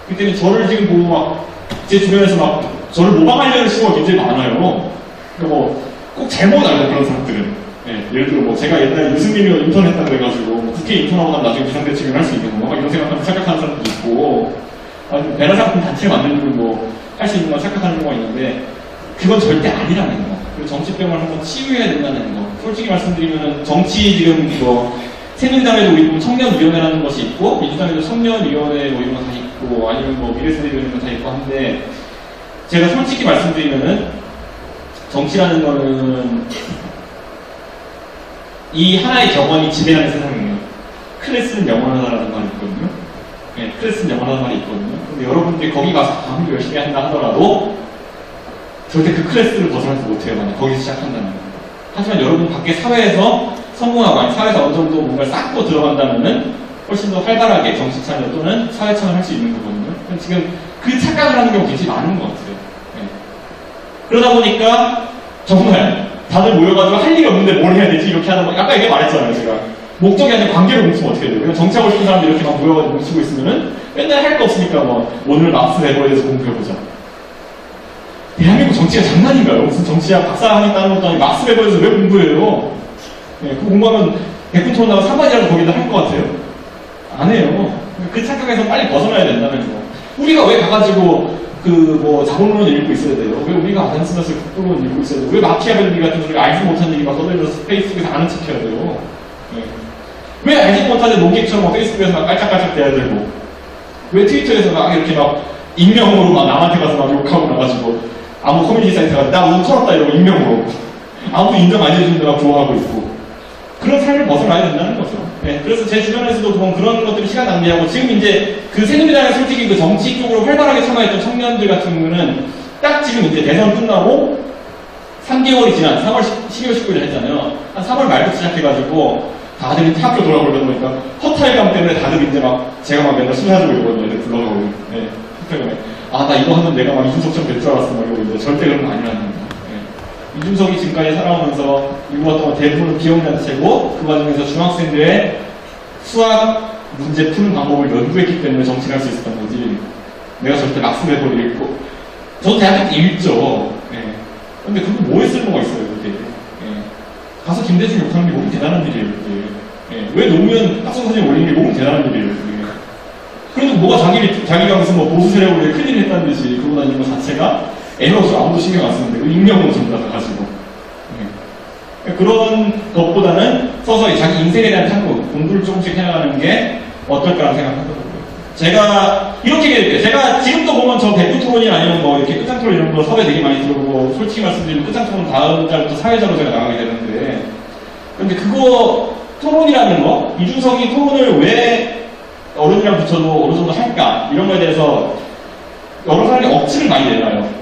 그렇기 때문에 저를 지금 보고 제 주변에서 저를 모방하려는 시도가 굉장히 많아요. 꼭 잘못 알아요, 그런 사람들은. 네, 예를 들어 제가 옛날에 유승민이 인턴했다고 해가지고 국회 인턴하고 나면 나중에 비상대책을 할 수 있는 거, 이런 착각하는 사람도 있고, 아니면 배라상품 단체 만들고 할 수 있는 거 착각하는 경우가 있는데, 그건 절대 아니라는 거. 그리고 정치병을 한번 치유해야 된다는 거. 솔직히 말씀드리면 정치 지금 새누리당에도 우리 청년위원회라는 것이 있고, 민주당에도 청년위원회 이런 거 다 있고, 아니면 미래세대위원회 다 있고 한데, 제가 솔직히 말씀드리면은 정치라는 거는 이 하나의 격언이 지배하는 세상이에요. 클래스는 영원하다라는 말이 있거든요. 네, 클래스는 영원하다는 말이 있거든요. 근데 여러분들이 거기 가서 아무리 열심히 한다 하더라도 절대 그 클래스를 벗어나지 못해요. 만약 거기서 시작한다는 거. 하지만 여러분 밖에 사회에서 성공하고, 아니 사회에서 어느 정도 뭔가를 쌓고 들어간다면은 훨씬 더 활발하게 정치 참여 또는 사회 참여를 할 수 있는 거거든요. 지금 그 착각을 하는 경우가 굉장히 많은 것 같아요. 네. 그러다 보니까 정말 다들 모여가지고 할 일이 없는데 뭘 해야 되지 이렇게 하는 거, 아까 이게 말했잖아요. 제가 목적이 아니라 관계를 뭉치면 어떻게 돼요? 그냥 정치하고 싶은 사람들이 이렇게 막 모여가지고 뭉치고 있으면은 맨날 할 거 없으니까 오늘 막스 레버에 대해서 공부해보자. 대한민국 정치가 장난인가요? 무슨 정치학 박사 하겠다는 것도 아니고 막스 레버에서 왜 공부해요? 네, 그 공부하면 100분 토론하고 3반이라도 거기다 할 것 같아요? 안 해요. 그 착각에서 빨리 벗어나야 된다는 거. 우리가 왜 가가지고 자본론을 읽고 있어야 돼요? 왜 우리가 아담 스미스 국부론을 읽고 있어야 돼요? 왜 마키아벨리 같은 소리가 알지 못한 얘기 막 떠들면서 페이스북에서 아는 척 해야 돼요? 네. 왜 알지 못하는 농객처럼 페이스북에서 막 깔짝깔짝 대야 되고, 왜 트위터에서 막 이렇게 막 익명으로 막 남한테 가서 막 욕하고 나가지고 아무 커뮤니티 사이트 가서 나 오늘 털었다 이러고 익명으로 아무도 인정 안 해주는데 막 좋아하고 있고 그런 삶을 벗어나야 된다는 거죠. 네, 그래서 제 주변에서도 보면 그런 것들이 시간 낭비하고 지금 이제 그 새누리당에 솔직히 그 정치 쪽으로 활발하게 참여했던 청년들 같은 경우는 딱 지금 이제 대선 끝나고 3개월이 지난 3월 12월 19일 했잖아요. 한 3월 말부터 시작해가지고 다들 이제 학교 돌아보려다 보니까 허탈감 때문에 다들 이제 막 제가 막 맨날 술 사주고 이러거든요. 애들 불러가고 네, 허탈감에 아 나 이거 하면 내가 막 이준석처럼 될 줄 알았어 막 이러고 있는데 절대 그런 거 아니라는 거예요. 이준석이 지금까지 살아오면서 이루었던 대부분 비용단체고 그 과정에서 중학생들의 수학 문제 푸는 방법을 연구했기 때문에 정치를 할 수 있었던 거지. 내가 절대 막스베버를 읽고 저도 대학교 때 읽죠. 예. 근데 그거 뭐에 쓸모가 있어요 그때. 예. 가서 김대중 욕하는 게 몸이 대단한 일이에요 그때. 예. 왜 노무현 학생사진 올리는 게 몸이 대단한 일이에요 그때. 그래도 뭐가 자기가 무슨 뭐 보수 세력으로 큰일 했다는 듯이 그러고 다니는 것 자체가 애로서 아무도 신경 안 쓰는데 그 익명으로 전부 다 가지고 그런 것보다는 서서히 자기 인생에 대한 탐구 공부를 조금씩 해나가는 게 어떨까라는 생각하더라고요. 제가 이렇게 얘기해요. 제가 지금도 보면 저 대표 토론이 아니면 뭐 이렇게 끝장 토론 이런 거 섭외 되게 많이 들어보고 솔직히 말씀드리면 끝장 토론 다음 달부터 사회자로 제가 나가게 되는데 근데 그거 토론이라는 거 이준석이 토론을 왜 어른이랑 붙여도 어느 정도 할까 이런 거에 대해서 여러 사람이 억지를 많이 내놔요.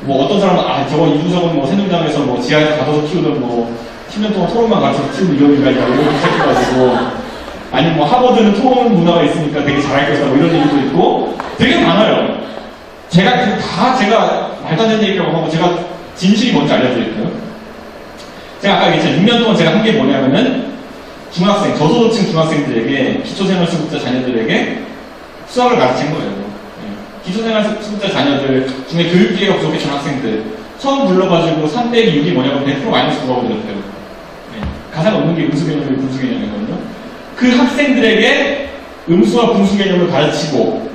뭐 어떤 사람은 저거 이준석은 뭐 새누리당에서 뭐 지하에서 가둬서 키우던 뭐 10년 동안 토론만 가르쳐서 키우는 이론인가 이런 시작해가지고 아니면 뭐 하버드는 토론 문화가 있으니까 되게 잘할 것이다 뭐 이런 얘기도 있고 되게 많아요. 제가 제가 말도 안 되는 얘기라고 하고 제가 진실이 뭔지 알려드릴까요? 제가 아까 얘기했잖아요. 6년 동안 제가 한 게 뭐냐면은 중학생, 저소득층 중학생들에게 기초생활수급자 자녀들에게 수학을 가르친 거예요. 기초생활수급자 자녀들 중에 교육기회가 부족했던 학생들 처음 불러가지고 3빼기 6이 뭐냐고 100% 마이너스 9라고 드렸대요. 가장 없는 게 음수 개념이고 분수 개념이거든요. 그 학생들에게 음수와 분수 개념을 가르치고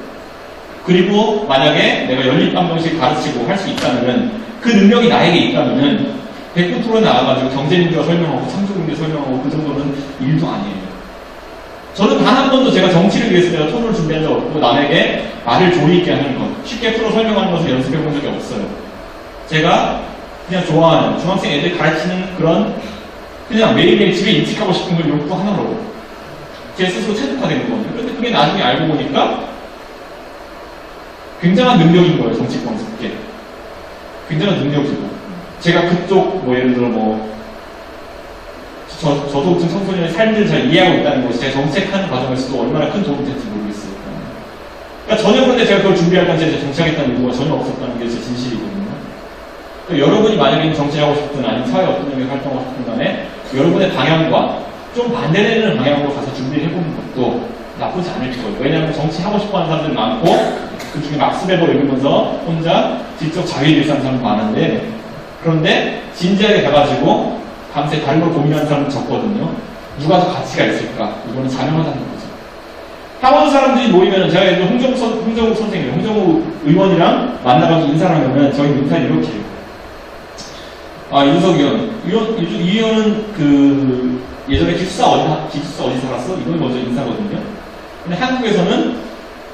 그리고 만약에 내가 연립방정식 가르치고 할 수 있다면 그 능력이 나에게 있다면 100%로 나와가지고 경제민주화 설명하고 창조경제 설명하고 그 정도는 일도 아니에요. 저는 단 한 번도 제가 정치를 위해서 내가 토론을 준비한 적 없고 남에게 말을 조리 있게 하는 것, 쉽게 풀어 설명하는 것을 연습해 본 적이 없어요. 제가 그냥 좋아하는 중학생 애들 가르치는 그런 그냥 매일매일 집에 인식하고 싶은 걸 욕구 하나로 제 스스로 체득화된 거거든요. 그런데 그게 나중에 알고 보니까 굉장한 능력인 거예요. 정치권 습게 굉장한 능력이고 제가 그쪽 뭐 예를 들어 뭐 저소득층 청소년의 삶을 잘 이해하고 있다는 것이 제가 정책하는 과정에서도 얼마나 큰 도움이 될지 모르겠어요. 그러니까 전혀 그런데 제가 그걸 준비할 당시에 정치하겠다는 의도가 전혀 없었다는 게 제 진실이거든요. 그러니까 여러분이 만약에 정치하고 싶든 아니면 사회 어떤 영역에 활동하고 싶든 간에 여러분의 방향과 좀 반대되는 방향으로 가서 준비를 해보는 것도 나쁘지 않을 거예요. 왜냐하면 정치하고 싶어 하는 사람들 많고 그 중에 막스베버 읽으면서 혼자 지적 자위를 일삼는 사람 많은데 그런데 진지하게 가가지고 밤새 다른 걸 고민하는 사람은 적거든요. 누가 더 가치가 있을까? 이거는 자명하다는 거죠. 하원 사람들이 모이면 제가 예를 들어 홍정욱 선생님, 홍정욱 의원이랑 만나가지고 인사를 하면 저희 인사를 이렇게 해요. 이준석 의원. 이 의원은 그 예전에 기숙사 어디 살았어? 이건 먼저 인사거든요. 근데 한국에서는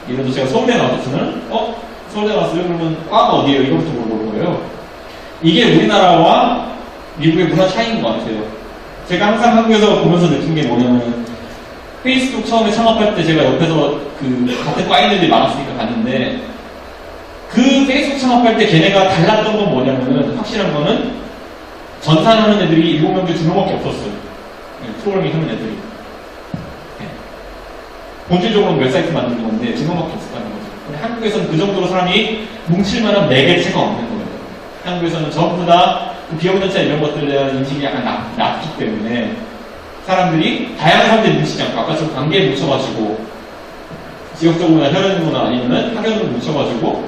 예를 들어 제가 서울대 나왔으면 서울대 나왔어요? 그러면 과가 어디예요? 이거부터 물어볼 거예요. 이게 우리나라와 미국의 문화 차이인 것 같아요. 제가 항상 한국에서 보면서 느낀 게 뭐냐면 페이스북 처음에 창업할 때 제가 옆에서 그 같은 과인들이 많았으니까 봤는데 그 페이스북 창업할 때 걔네가 달랐던 건 뭐냐면은 확실한 거는 전산하는 애들이 7명 중에 2명밖에 없었어요. 프로그래밍 하는 애들이. 본질적으로는 웹사이트 만드는 건데 2명밖에 없었다는 거죠. 근데 한국에서는 그 정도로 사람이 뭉칠 만한 매개체가 없는 거예요. 한국에서는 전부 다 그 비영단체 이런 것들에 대한 인식이 약간 낮기 때문에 사람들이 다양한 사람들이 뭉치지 않고 아까처럼 관계에 뭉쳐가지고 지역적으로나 혈연으로나 아니면은 학연으로 뭉쳐가지고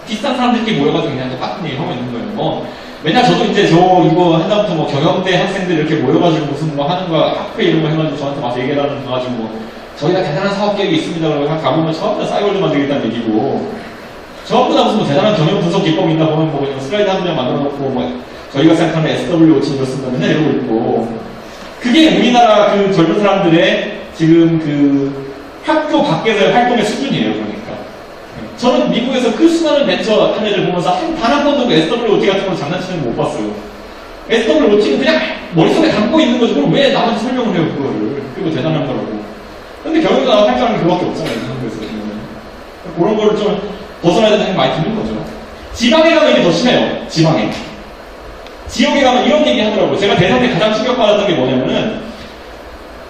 비슷한 사람들끼리 모여가지고 그냥 똑같은 얘기 하고 있는 거예요. 맨날 저도 이제 이거 한다부터 뭐 경영대 학생들 이렇게 모여가지고 무슨 뭐 하는 거야 학회 이런 거 해가지고 저한테 와서 얘기해달라고 해가지고 저희가 대단한 사업 계획이 있습니다. 그러고 가보면 처음부터 싸이월드 만들겠다는 얘기고 전부 다 무슨 뭐 대단한 경영 분석 기법이 있나 보면 뭐 그냥 슬라이드 한 장 만들어 놓고 뭐 저희가 생각하는 SW5치 이거 쓴다 맨날 이러고 있고 그게 우리나라 그 젊은 사람들의 지금 그 학교 밖에서의 활동의 수준이에요, 그러니까. 저는 미국에서 그 수많은 벤처 한 애들 보면서 단 한 번도 SWOT 같은 걸 장난치는 거 못 봤어요. SWOT는 그냥 머릿속에 담고 있는 거지, 그럼 왜 남한테 설명을 해요, 그거를. 그리고 대단한 거라고. 근데 결국에 나와 할 줄 아는 그거밖에 없잖아요, 한국에서. 그런 거를 좀 벗어나야 된다는 게 많이 드는 거죠. 지방에 가면 이게 더 심해요, 지방에. 지역에 가면 이런 얘기 하더라고요. 제가 대선 때 가장 충격받았던 게 뭐냐면은,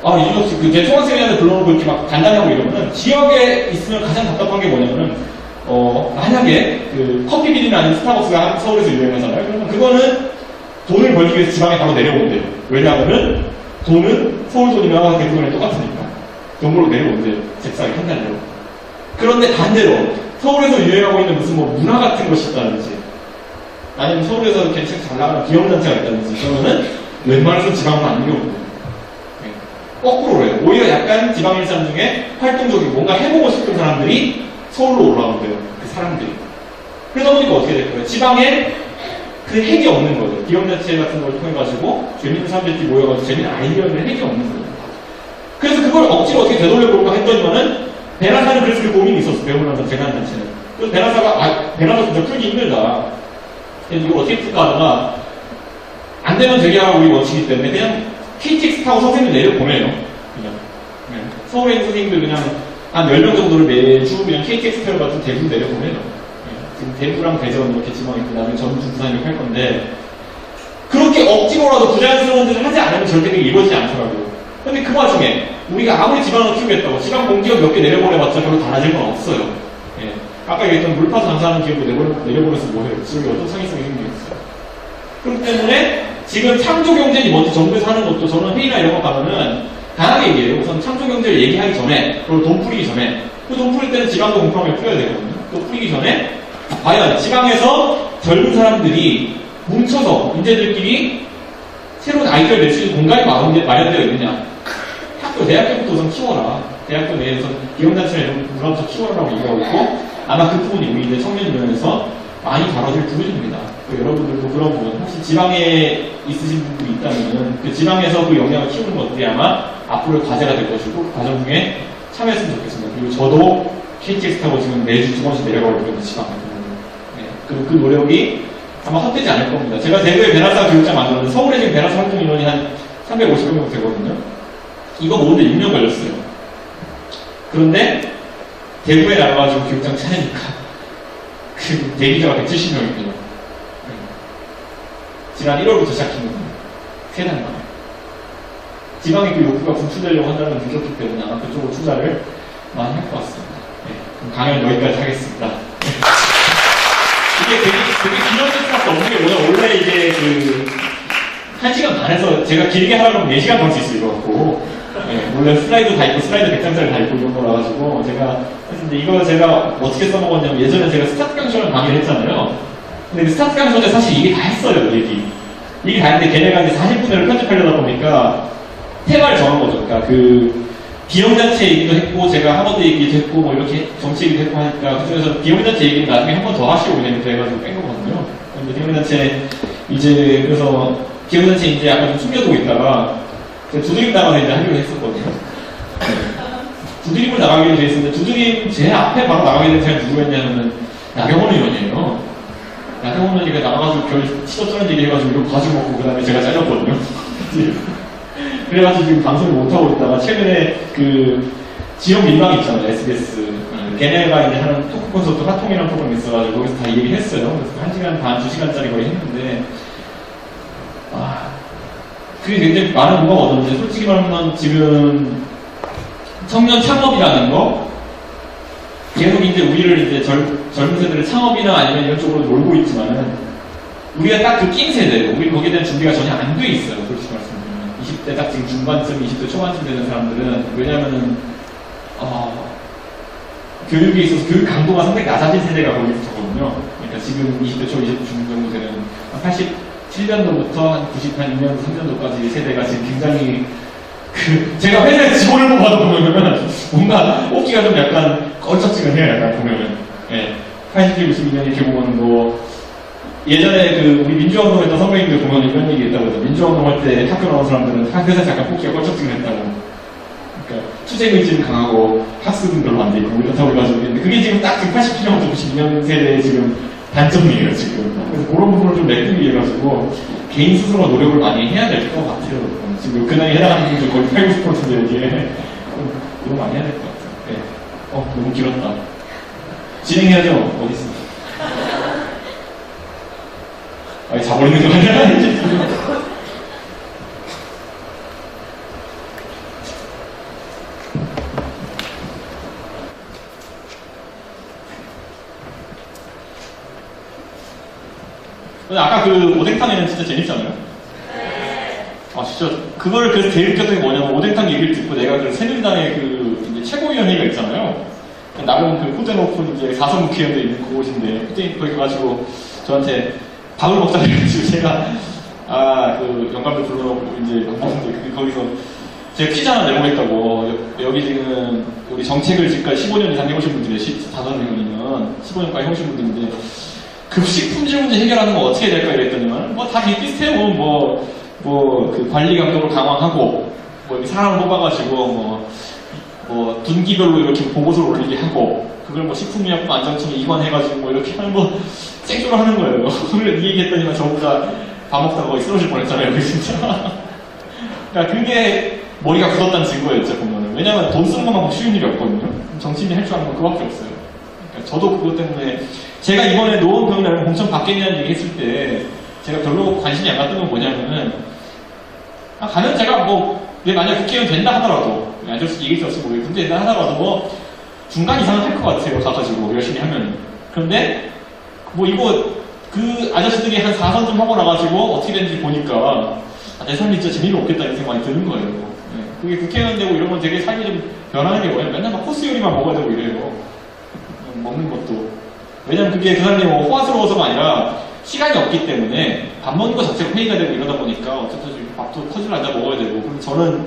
이준석 씨, 제 총학생회한테 불러놓고 이렇게 막 간단히 하고 이러면은, 지역에 있으면 가장 답답한 게 뭐냐면은, 만약에 그 커피 비리나 아니면 스타벅스가 서울에서 유행하잖아요. 그러면 그거는 돈을 벌기 위해서 지방에 바로 내려온대요. 왜냐하면은 돈은 서울 돈이랑 대부분이 똑같으니까. 돈 벌러 내려온대요. 잽싸게 한 달로. 그런데 반대로 서울에서 유행하고 있는 무슨 뭐 문화 같은 것이 있다든지 아니면 서울에서 괜찮게 잘 나가는 기업단체가 있다든지 그러면은 웬만해서 지방으로 안 내려온대요. 거꾸로 해요. 오히려 약간 지방인 사람 중에 활동적이고 뭔가 해보고 싶은 사람들이 서울로 올라온대요. 그 사람들이. 그러다 보니까 어떻게 될까요? 지방에 그 핵이 없는 거죠. 기업단체 같은 걸 통해가지고 재밌는 사람들끼리 모여가지고 재밌는 아이디어를 핵이 없는 거예요. 그래서 그걸 억지로 어떻게 되돌려볼까 했더니만은 베나사는 그래서 그 고민이 있었어요. 배우면서 재난단체는. 그래서 베나사가 베나사 진짜 풀기 힘들다. 이거 어떻게 풀까 하다가 안 되면 재계하고 우리 원칙이기 때문에 그냥 KTX 타고 선생님을 내려보내요. 그냥. 서울에 있는 선생님들 그냥 한 10명 정도를 매주 그냥 KTX 태워가지고 대구 내려보내요. 지금 대구랑 대전 이렇게 지방에 있고 나중에 전주 부산 이렇게 할 건데 그렇게 억지로라도 부자연스러운 짓을 하지 않으면 절대 그게 이루어지지 않더라고요. 근데 그 와중에 우리가 아무리 지방을 키우겠다고 지방 공기업 몇 개 내려보내봤자 별로 달라질 건 없어요. 예. 아까 얘기했던 물파도 장사하는 기업도 내려보내서 뭐해요? 지역에 어떤 창의성이 생기겠어요. 그렇기 때문에 지금 창조경제니 뭔지 정부에서 하는 것도 저는 회의나 이런 거 가면은 강하게 얘기해요. 우선 창조경제를 얘기하기 전에 그리고 돈 뿌리기 전에 그 돈 뿌릴 때는 지방도 공평하게 뿌려야 되거든요. 또 뿌리기 전에 과연 지방에서 젊은 사람들이 뭉쳐서 인재들끼리 새로운 아이디어를 낼 수 있는 공간이 마련되어 있느냐. 학교, 대학교부터 우선 키워라. 대학교 내에서 기업단체나 이런 문화부터 키워라라고 얘기하고 있고 아마 그 부분이 우리 이제 청년위원회에서 많이 다뤄질 부분입니다. 여러분들도 그런 부분, 혹시 지방에 있으신 분들이 있다면 그 지방에서 그 역량을 키우는 것들이 아마 앞으로 과제가 될 것이고 그 과정 중에 참여했으면 좋겠습니다. 그리고 저도 KTX 타고 지금 매주 2번씩 내려가고 있거든요, 지방 같은 경우는. 네. 그 노력이 아마 헛되지 않을 겁니다. 제가 대구에 베나사 교육장 만들었는데 서울에 지금 베나사 활동 인원이 한 350명 정도 되거든요. 이거 모으는데 6년 걸렸어요. 그런데 대구에 나가가지고 교육장 차리니까 그 대기자가 170명이거든요. 지난 1월부터 시작했거든요. 3달 만에. 지방의 그 욕구가 분출되려고 한다는 걸 느꼈기 때문에 아마 그쪽으로 투자를 많이 할 것 같습니다. 네. 그럼 강연 여기까지 하겠습니다. 이게 되게 길어질 수밖에 없는 게 뭐냐. 원래 이제 그 1시간 반에서 제가 길게 하려고 하면 4시간 걸 수 있어요, 이거 갖고. 네, 원래 슬라이드 다 있고, 슬라이드 100장짜리 다 있고, 이런 거라가지고, 제가, 근데 이거 제가 어떻게 써먹었냐면, 예전에 제가 스타트 강쇼를 강의를 했잖아요. 근데 그 스타트 강쇼 때 사실 이게 다 했어요, 얘기. 이게 다 했는데, 걔네가 이제 40분을 편집하려다 보니까, 테마를 정한 거죠. 그러니까 그, 비영단체 얘기도 했고, 제가 하버드 얘기도 했고, 뭐 이렇게 정치 얘기도 했고 하니까, 그중에서 비영단체 얘기는 나중에 한 번 더 하시고, 그냥 해가지고 뺀 거거든요. 근데 비영단체, 이제, 그래서, 비영단체 이제 약간 좀 숨겨두고 있다가, 두드림 나가서 이제 하기로 했었거든요. 두드림을 나가기로 돼 있었는데, 두드림 제 앞에 바로 나가게 된 사람이 누구였냐면, 나경원 의원이에요. 나경원 의원이가 나가가지고 별 치솟쩌는 얘기 해가지고 이거 가지고 먹고, 그 다음에 제가 잘렸거든요. 그래가지고 지금 방송을 못하고 있다가, 최근에 그, 지역 민망 있잖아요, SBS. 걔네가 이제 하는 토크 콘서트 핫통이라는 프로그램이 있어가지고, 거기서 다 얘기를 했어요. 그래서 1시간 반, 2시간짜리 거의 했는데, 그게 굉장히 많은 뭐가 얻었는데, 솔직히 말하면 지금 청년 창업이라는 거, 계속 이제 우리를 이제 젊은 세대를 창업이나 아니면 이런 쪽으로 몰고 있지만은, 우리가 딱 그 낀 세대, 우리 거기에 대한 준비가 전혀 안 돼 있어요, 솔직히 말씀드리면. 20대 딱 지금 중반쯤, 20대 초반쯤 되는 사람들은, 왜냐면은, 교육에 있어서 교육 강도가 상당히 낮아진 세대가 거기 있었거든요. 그러니까 지금 20대 초, 20대 중 정도 되는, 87년도부터 한 92년, 3년도까지 세대가 지금 굉장히 제가 회사에 직원을 뽑아도 보면은 뭔가 뽑기가 좀 약간 껄쩍지근해요, 약간 보면은. 예. 80, 92년 이렇게 보면 뭐 예전에 그 우리 민주화운동 했던 선배님들 보면 이런 얘기 했다고 해요. 민주화운동 할 때 학교 나온 사람들은 회사에서 약간 뽑기가 껄쩍지근했다고. 그러니까 투쟁 의지는 강하고 학습은 별로 안 돼 있고 이렇다고 해가지고 근데 그게 지금 딱 80년부터 92년 세대의 지금 단점이에요 지금. 그래서 그런 부분을 좀 메꾸기 위해 가지고 개인 스스로 노력을 많이 해야 될 것 같아요. 지금 그 나이에 해당하는 분들 거의 80, 90%인데 노력 많이 해야 될 것 같아요. 네. 너무 길었다. 진행해야죠. 어디 있어? 아니 자버리는 거 아니야? 근데 아까 그 오뎅탕에는 진짜 재밌잖아요? 네. 아, 진짜, 그거를 그래서 제일 웃겼던 게 뭐냐면, 오뎅탕 얘기를 듣고 내가 그 새누리당의 그, 이제 최고위원회가 있잖아요? 나름 그 후대높은 이제 4선 국회의원들이 있는 그곳인데, 그때 거기 가가지고 저한테 밥을 먹자 그래가지고 제가, 그 영감들 불러놓고 이제 밥 먹는데, 거기서 제가 퀴즈 하나 내보겠다고, 여기 지금 우리 정책을 지금까지 15년 이상 해오신 분들이 15명이면 15년까지 해오신 분들인데, 급식 품질 문제 해결하는 거 어떻게 될까 이랬더니만 뭐 다 비슷해요. 그 관리 감독을 강화하고 뭐 사람을 뽑아가지고 뭐 분기별로 이렇게 보고서를 올리게 하고 그걸 뭐 식품의약품 안전청에 입원해가지고 뭐 이렇게 하는 거 쌩조를 하는 거예요. 그걸 이 얘기했더니만 전부 다 밥 먹다가 거의 쓰러질 뻔했잖아요. 진짜. 그러니까 그게 머리가 굳었다는 증거였죠 보면은. 왜냐면 돈 쓰는 것만큼 쉬운 일이 없거든요. 정치인이 할 줄 아는 건 그거밖에 없어요. 그러니까 저도 그것 때문에 제가 이번에 노원병이라는 공천 받겠냐는 얘기 했을 때 제가 별로 관심이 안 갔던 건 뭐냐면은 가면 제가 만약 국회의원 된다 하더라도 안철수 얘기했을지 모르겠는데 된다 하더라도 뭐 중간 이상은 할 것 같아요. 가가지고 열심히 하면. 그런데 이거 그 아저씨들이 한 4선 좀 하고 나가지고 어떻게 되는지 보니까 내 삶이 진짜 재미가 없겠다는 생각이 많이 드는 거예요. 네. 그게 국회의원 되고 이런 건 되게 삶이 좀 변하는 게 뭐냐면 맨날 막 코스 요리만 먹어야 되고 이래요. 먹는 것도. 왜냐면 그게 그 사람이 호화스러워서가 아니라 시간이 없기 때문에 밥 먹는 것 자체가 회의가 되고 이러다 보니까 어쨌든 밥도 퍼즐 앉아 먹어야 되고 그럼 저는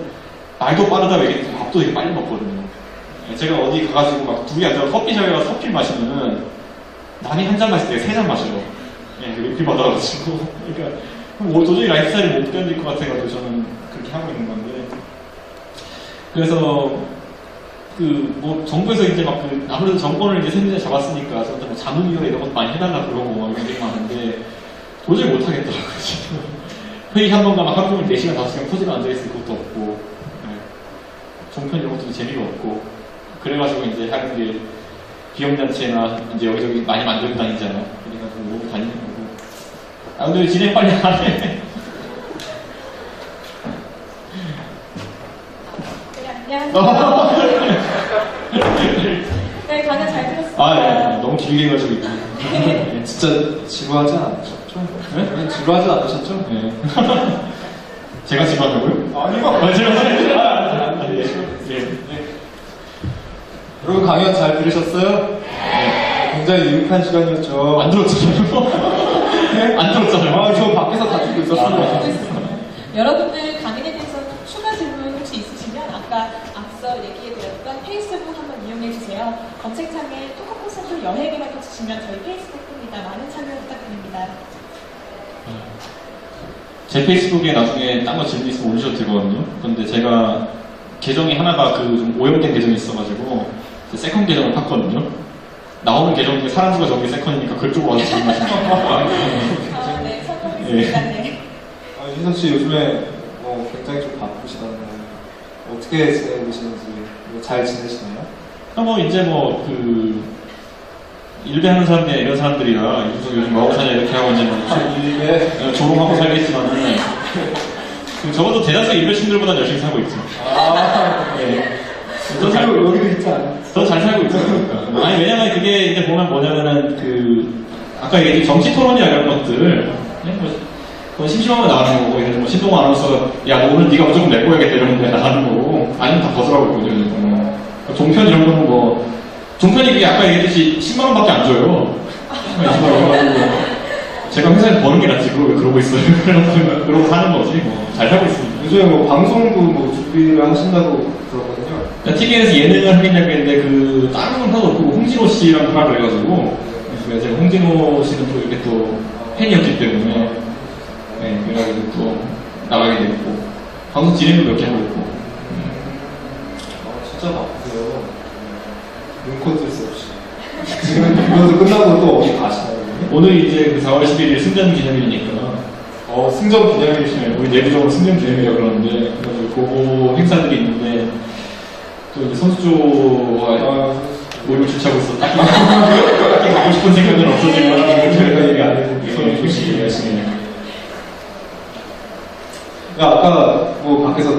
말도 빠르다고 얘기해서 밥도 되게 빨리 먹거든요. 제가 어디 가가지고 막 둘이 앉아서 커피숍에 가서 커피 마시면은 남이 한 잔 마실 때 3잔 마셔요. 리필 받아가지고. 그러니까 도저히 라이프스타일이 못 견딜 것 같아가지고 저는 그렇게 하고 있는 건데. 그래서 정부에서 이제 아무래도 정권을 이제 새누리당이 잡았으니까, 저한테 자문위원회 이런 것도 많이 해달라 그러고, 이런 게 많은데, 도저히 못하겠더라고요, 지금. 회의 한 번 가면 하루 종일 4시간, 5시간 포즈가 앉아있을 것도 없고, 종편 이런 것도 재미가 없고, 그래가지고 이제 하는 게 비영단체나 이제 여기저기 많이 만들고 다니잖아요. 그래가지고 모으고 다니는 거고. 근데 진행 빨리 안 해. 안녕하세요. 네, 강연 잘 들었습니다. 너무 길게 해가지고. 진짜 지루하지 않으셨죠? 네? 지루하지 않으셨죠? 네. 제가 지루하다고요? 아니요. 여러분 강연 잘 들으셨어요? 네. 굉장히 유익한 시간이었죠. 안 들었잖아요. 안 들었잖아요. 저 밖에서 다 듣고 있었어요. 여러분들 강연에 대해서 추가 질문 혹시 있으시면 아까 앞서 얘기해드렸던 페이스북 한번 이용해주세요. 검색창에 토크콘센트 여행이라고 치시면 저희 페이스북입니다. 많은 참여 부탁드립니다. 제 페이스북에 나중에 딴 거 질문 있으면 올리셔도 되거든요. 근데 제가 계정이 하나가 좀 오염된 계정이 있어가지고 세컨 계정을 팠거든요. 나오는 계정 중에 사람 수가 적은 게 세컨이니까 그쪽으로 와서 질문하시면 네, 성공했습니다. 네. 윤석 씨 요즘에 굉장히 좀 바쁘시다는데 어떻게 지내고 계시는지 잘 지내시나요? 이제 일배하는 사람들 이런 사람들이라 윤석 요즘 뭐하고 사냐 이렇게 하고 이제 일배 조롱하고 살겠지만은 적어도 대다수 일배층들보다 열심히 살고 있죠. 네. 여기도 있지 않아요? 더 잘 살고 있죠. 아니 왜냐면 그게 이제 보면 뭐냐면은 아까 얘기 정치 토론이나 이런 것들 심심하면 나가는 거고, 예를 들어 신동호 아나운서 야 너 오늘 네가 무조건 메꿔야겠다 이러는데 나가는 거고, 아니면 다 벗으라고 있거든요. 종편 이런 거는 종편이 그게 아까 얘기했듯이 10만 원밖에 안 줘요. 20만 원. 제가 회사에서 버는 게 낫지 왜 그러고 있어요. 그러고 사는 거지. 잘 살고 있습니다. 요즘에 방송도 준비를 하신다고 들었거든요. TVN에서 예능을 하겠냐고 했는데 다른 건 하나도 없고 홍진호 씨랑 하라 그래가지고 제가 홍진호 씨는 또 이렇게 또 팬이었기 때문에 그래가지고 또 나가게 됐고 방송 진행도 몇 개 하고 있고 진짜 바쁘세요. 눈코 뜰 수 없이. 지금 이거 끝나고 또 어디 가시나요? 오늘 이제 그 4월 11일 승전 기념일이니까 승전 기념일이시네요. 우리 내부적으로 승전 기념일이라고 그러는데 그래서 그거 행사들이 있는데 또 이제 선수조와 모임을 주최하고 있어 딱히 가고 싶은 생각은 없어지만 저희가 얘기 안 했는데 솔직히 열심히 아까 뭐 밖에서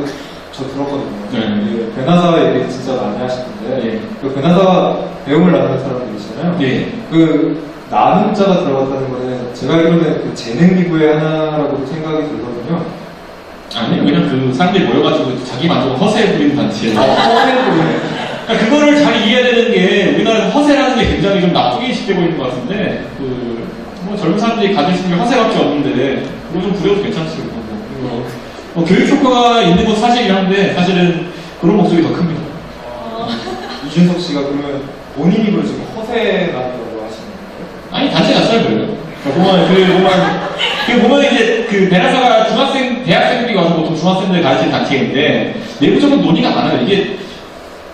저 들었거든요. 네. 그 베나사 얘기 진짜 많이 하시는데 네. 그 베나사 배움을 나누는 사람들이잖아요. 네. 그 나눔자가 들어갔다는 거는 제가 알기로는 그 재능 기부의 하나라고 생각이 들거든요. 아니요 그냥 그 사람들이 모여가지고 자기 만족을 허세에 부리는 단체예요. 그러니까 그거를 잘 이해해야 되는 게 우리나라에서 허세라는 게 굉장히 좀 나쁘게 인식되고 있는 것 같은데 뭐 젊은 사람들이 가질 수 있는 게 허세밖에 없는데 그거 좀 부려도 괜찮지 그리고 뭐 교육 효과가 있는 건 사실이긴 한데 사실은 그런 목적이 더 큽니다. 이준석 씨가 그러면 본인이 그 지금 허세라고 하시는 거예요? 아니 단체 자체가 그래요. 그러니까 보면 이제 그 베나사가 대학생들이 와서 보통 중학생들 가르치는 단체인데 내부적인 논의가 많아요. 이게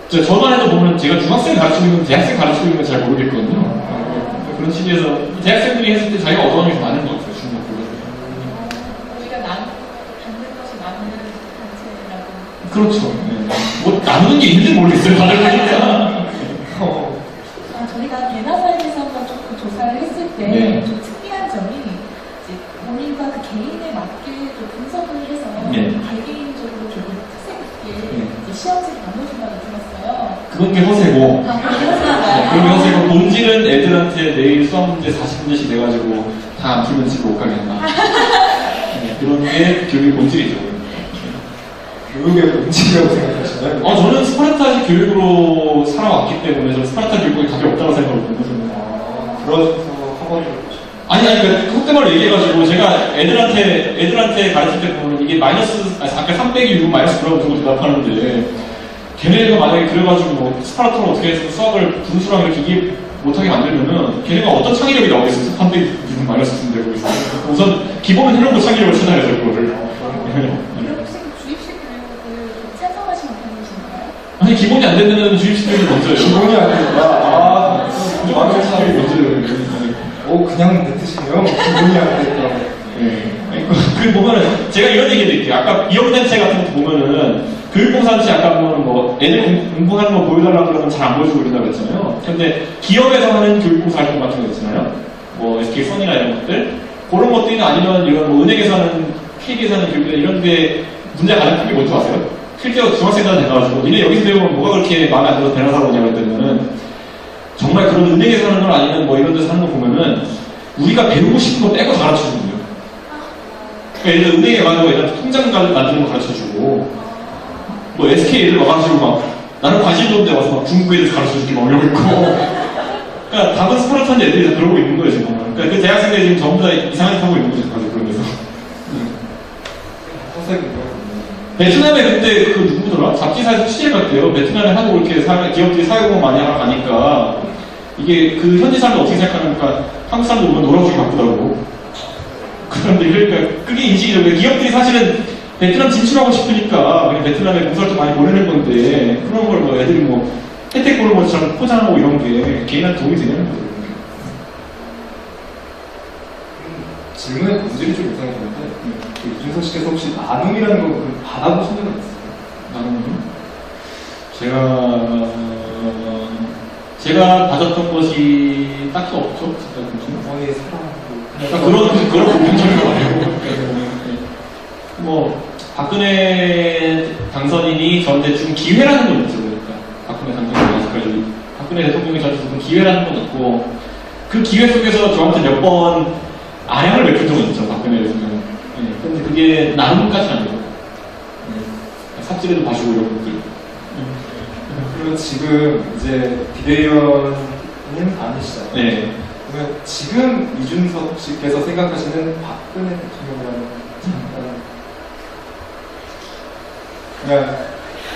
저만 해도 보면 제가 중학생 가르치고 있는 대학생 가르치고 있는 건 잘 모르겠거든요. 그런 취지에서 대학생들이 했을 때 자기가 얻어가는 게 많은 것 같아요. 중국 보면. 우리가 나누는 것도 받는 것이 많은 단체라고. 그렇죠. 네. 뭐 나누는 게 있는지 모르겠어요. 다들 보니까. 저희가 베나사에 대해서 한번 조금 조사를 했을 때 네. 좀 특이한 점이 이제 본인과 그 개인에 맞게 좀 분석을 해서 네. 개개인적으로 조금 특색 있게 네. 이제 시험지를 나눠준다고 들었어요. 그런 게 허세고. 그렇게 그런 게 하시나봐요. 허세고 본질은 애들한테 내일 수학 문제 40문제씩 내가지고 다 안 풀면 집에 못 가게 한다. 네, 그런 게 교육의 본질이죠. 교육의 본질이라고 생각하시나요? 저는 스파르타식 교육으로 살아왔기 때문에 저는 스파르타 교육에 답이 없다고 생각하거든요. 그러셔서 학원을 아니, 그 속대말로 얘기해가지고 제가 애들한테 가르칠 때 보면 이게 아까 3 빼기 6은 마이너스 9라고 두고 대답하는데 걔네가 만약에 그래가지고 뭐 스파르타로 어떻게 해서 수학을 분수랑 이렇게 이해 못하게 만들면은 걔네가 어떤 창의력이 나오겠어요? 3 빼기 6은 마이너스 9는 되고 있어요. 우선 기본은 해놓고 창의력을 찾아야죠, 그거를. 그럼 혹시 주입식 교육을 찬성하시는 편이신가요? 아니, 기본이 안 되면은 주입식 교육이 먼저예요. 기본이 안 된다. 완전 사람이 먼저예요. 그냥 뱉으시네요. 기본이 안 됐다. 네. 그 보면은 제가 이런 얘기 드릴게요. 아까 비영단체 같은 거 보면은 교육봉사단체 아까 보면 뭐 애들 공부하는 거 보여달라고 그러면 잘 안 보여주고 이런다고 했잖아요. 근데 기업에서 하는 교육봉사 활동 같은 거 있잖아요. 뭐 SK 선이나 이런 것들 그런 것들이나 아니면 이런 뭐 은행에서 하는 KB에서 하는 교육들 이런 데 문제가 가장 큰 게 뭔지 아세요? 실제로 중학생들한테 가가지고 니네 여기서 배우면 뭐가 그렇게 마음에 안 들어서 대낮 사러 오냐고 했더니는 정말 그런 은행에서 하는 건 아니면 뭐 이런 데서 하는 거 보면은 우리가 배우고 싶은 거 빼고 다 가르쳐주는 거예요. 그러니까 예를 들어 은행에 가서 애들한테 통장 만드는 거 가르쳐주고 뭐 SK 애들 와가지고 막 나는 관심도 없는데 와서 막 중국 애들 가르쳐줄게 막 이러고 있고 그러니까 답은 스파르타인데 애들이 다 그러고 있는 거예요 지금. 그러니까 그 대학생들이 지금 전부 다 이상하게 타고 있는 거죠. 그런 데서. 허세군요. 베트남에 그때 그 누구더라? 잡지사에서 취재를 갔대요. 베트남에 한국 이렇게 기업들이 사회공헌 많이 하러 가니까 이게 그 현지 사람들 어떻게 생각하니까 한국 사람들 보면 놀아주기 바쁘다고. 그런데 그러니까 그게 인식이죠. 기업들이 사실은 베트남 진출하고 싶으니까 그냥 베트남에 공사를 많이 보내는 건데 그런 걸 뭐 애들이 뭐 혜택 보는 것처럼 포장하고 이런 게 개인한테 도움이 되냐는 거죠. 질문의 본질이 좀 이상했는데 이준석 씨께서 혹시 나눔이라는 걸 받아보신 적은 있어요? 나눔이요? 제가 받았던 것이 딱히 없죠. 어머니의 사랑 그런 공통점이 많아요. 뭐 박근혜 당선인이 전 대충 기회라는 건 있죠. 그러니까 박근혜 당선인이 아직까지 박근혜 대통령이 저한테 기회라는 건 있고 그 기회 속에서 저한테 몇 번 아량을 베푼 적은 있죠. 박근혜 대통령. 그런데 그게 나눔까지는 아니고 삽질에도 봐주고 이런 것들. 그리고 지금 이제 비대위원은 아니시잖아요. 네. 그러면 지금 이준석 씨께서 생각하시는 박근혜 대통령이라는 그냥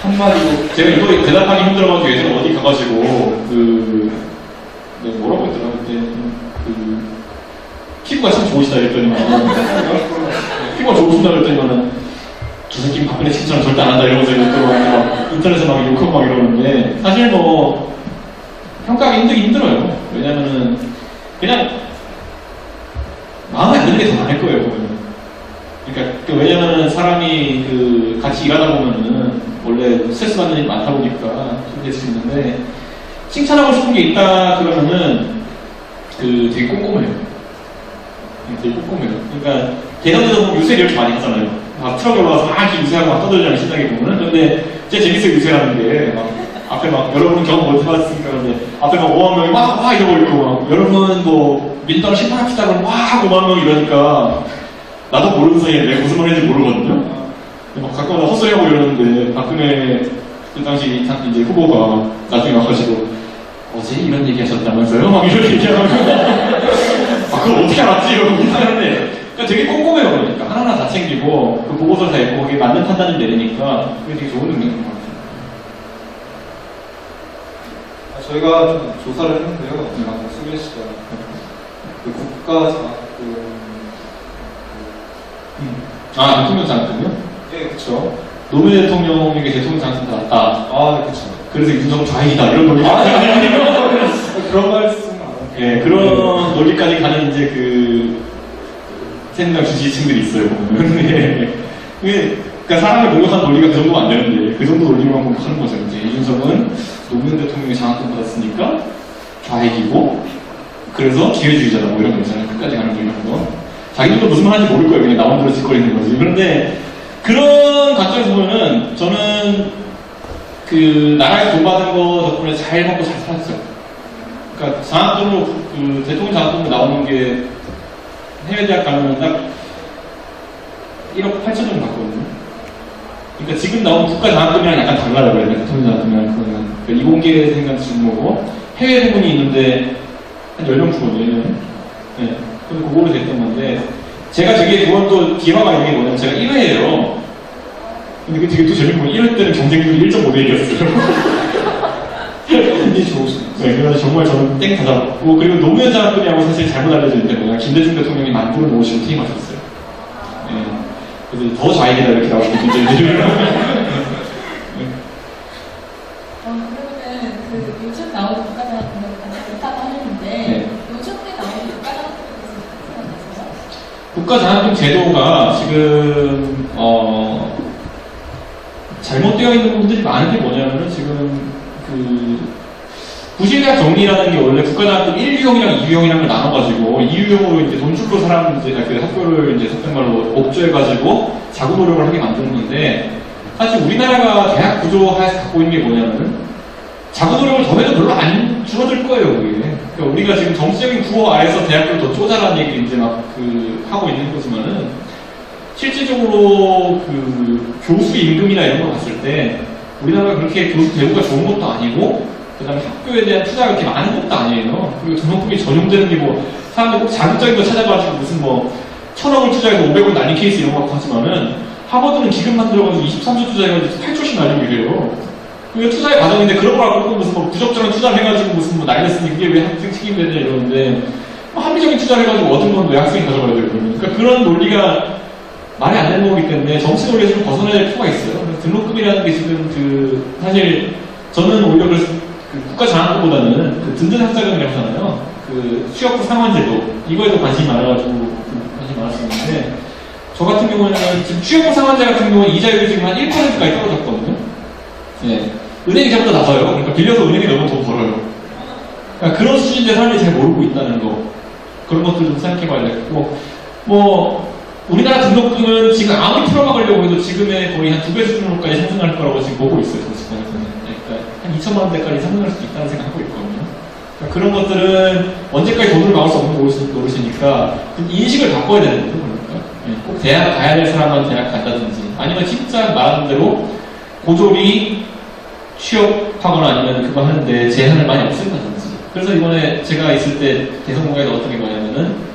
한마디로 제가 이거 대답하기 힘들어가지고 예전에 어디 가가지고 뭐라고 했더라 그때 피부가 참 좋으시다 그랬더니만 피부가 좋으신다 그랬더니만은 저 새끼 박근혜 칭찬 절대 안 한다 이러면서 막 인터넷에 막 욕하고 막 이러는데 사실 뭐 평가하기 힘들어요. 왜냐면은 그냥 마음에 안 드는 게 더 많을 거예요, 보면. 그러니까 왜냐면은 사람이 그 같이 일하다 보면은 원래 스트레스 받는 일이 많다 보니까 그렇게 수 있는데 칭찬하고 싶은 게 있다 그러면은 그 되게 꼼꼼해요. 되게 꼼꼼해요. 그러니까 대전에서 보면 유세 이렇게 많이 하잖아요. 막 트럭에 올라와서 막 이렇게 유세하고 막 떠들잖아요, 신나게 보면은. 근데 진짜 재밌어요, 유세라는 게. 막 앞에 막 여러분 경험 못 해봤으니까 근데 앞에 막 5만 명이 막 이러고 있고 막 여러분 뭐 민주당 심판합시다 그러면 막 5만 명 이러니까 나도 모르는 사이에 내가 무슨 말인지 모르거든요. 막 가끔 헛소리하고 이러는데 박근혜 그 당시 이제 후보가 나중에 와가지고 어제 이런 얘기 하셨다면서요? 막 이렇게 얘기하고 아 그걸 어떻게 알았지? 이러고 하는데 그러니까 되게 꼼꼼해요. 그러니까 하나하나 다 챙기고 그 보고서 다 읽고 거기에 맞는 판단을 내리니까 그게 되게 좋은 능력인 것 같아요. 저희가 좀 조사를 했는데요. 아까 수빈 씨가 그 국가 대통령 장학금요? 예, 그쵸. 노무현 대통령에게 대통령 장학금 받았다. 아, 그쵸. 그래서 윤석열 좌익이다 이런 논리. 그런 말씀 안 하고. 예, 그런 논리까지 가는 이제 그 새누리당 지지층들이 있어요. 보면. 예. 그러니까 사람을 공격한 논리가 그 정도면 안 되는데 그 정도 논리로만 공격하는 거죠. 이제 이준석은 노무현 대통령이 장학금 받았으니까 좌익이고 그래서 기회주의자다 뭐 이런 거 있잖아요. 끝까지 가는 거 이런 거. 자기들도 무슨 말 하는지 모를 거예요. 그냥 나온 대로 짓거리는 거지. 그런데 그런 관점에서 보면은 저는 그 나라에서 돈 받은 거 덕분에 잘 먹고 잘 살았어요. 그러니까 장학금으로 그 대통령 장학금으로 나오는 게 해외 대학 가면 딱 1억 8천 정도 받거든요. 그러니까 지금 나온 국가 장학금이랑 약간 달라요. 그래요. 대통령 장학금이랑 그거는. 그러니까 이공계 생각 주는 거고 해외 부분이 있는데 한 10명 주거든요. 네. 근데 그거로 됐던 건데 제가 되게 그건 기화가 있는 게 뭐냐면 제가 1회예요. 근데 그 되게 또 재밌는 건 1회 때는 경쟁률이 1.5대 1이었어요. 운이 좋으시네요. 네, 그래서 정말 저는 땡 다 잡았고 그리고 노무현 장학금이라고 사실 잘못 알려져 있는데 뭐냐 김대중 대통령이 만두를 모시고 퇴임하셨어요. 네. 그래서 더 좌익이다 이렇게 나오고 김대중 그러면은 그 요즘 나오는 국가장학금을 일단 하려는데 네. 요즘에 나오는 국가장학금에 대해서 생각하세요? 국가장학금 제도가 지금 잘못되어 있는 부분들이 많은 게 뭐냐면은 지금 그 부실대학 정리라는 게 원래 국가장학금 1유형이랑 2유형이라는 걸 나눠가지고 2유형으로 이제 돈 줄로 사람 이제 그 학교를 이제 속된 말로 옥조해가지고 자구 노력을 하게 만드는 건데 사실 우리나라가 대학 구조에서 갖고 있는 게 뭐냐면은 자구 노력을 더 해도 별로 안 줄어들 거예요, 그게. 그러니까 우리가 지금 정치적인 구호 아래서 대학교를 더 쪼자라는 얘기를 이제 막 하고 있는 거지만은 실질적으로 그 교수 임금이나 이런 거 봤을 때 우리나라가 그렇게 교수 대우가 좋은 것도 아니고 그 다음에 학교에 대한 투자가 그렇게 많은 것도 아니에요. 그리고 등록금이 전용되는 게 뭐 사람들 꼭 자극적인 거 찾아가지고 무슨 뭐 1,000억을 투자해서 500원 날린 케이스 이런 거 갖고 하지만은 하버드는 기금 만들어가지고 23조 투자해가지고 8조씩 날리고 이래요. 그게 투자의 과정인데 그런 걸 갖고 무슨 뭐 부적절한 투자를 해가지고 무슨 뭐 날렸으니 그게 왜 학생 책임되냐 이러는데 뭐 합리적인 투자를 해가지고 얻은 건 왜 학생이 가져가야 돼요. 그러니까 그런 논리가 말이 안 되는 거기 때문에 정치 논리에서 좀 벗어나야 될 필요가 있어요. 등록금이라는 게 지금 그 사실 저는 오히려 그 국가 장학금보다는 그 든든 학자금이라고 하잖아요. 그 취업부 상환제도 이거에도 관심이 많아가지고 관심이 많았었는데 저 같은 경우는 지금 취업부 상환제 같은 경우는 이자율이 지금 한 1%까지 떨어졌거든요. 네. 은행이 저보다 낮아요. 그러니까 빌려서 은행이 너무 돈 벌어요. 그러니까 그런 수준인데 사람들이 잘 모르고 있다는 거 그런 것들 좀 생각해봐야 되겠고 뭐 우리나라 등록금은 지금 아무리 풀어막으려고 해도 지금의 거의 한 2배 수준으로까지 상승할 거라고 지금 보고 있어요. 정치권에서는. 그러니까 한 2천만 원대까지 상승할 수도 있다는 생각하고 있거든요. 그러니까 그런 것들은 언제까지 돈을 막을 수 없는 노릇이니까 인식을 바꿔야 되는 거죠. 그러니까. 꼭 대학 가야 될 사람만 대학 간다든지 아니면 진짜 말하는 대로 고졸이 취업하거나 아니면 그거 하는데 제한을 많이 없앤다든지. 그래서 이번에 제가 있을 때 대선 공약에 넣었던 게 뭐냐면은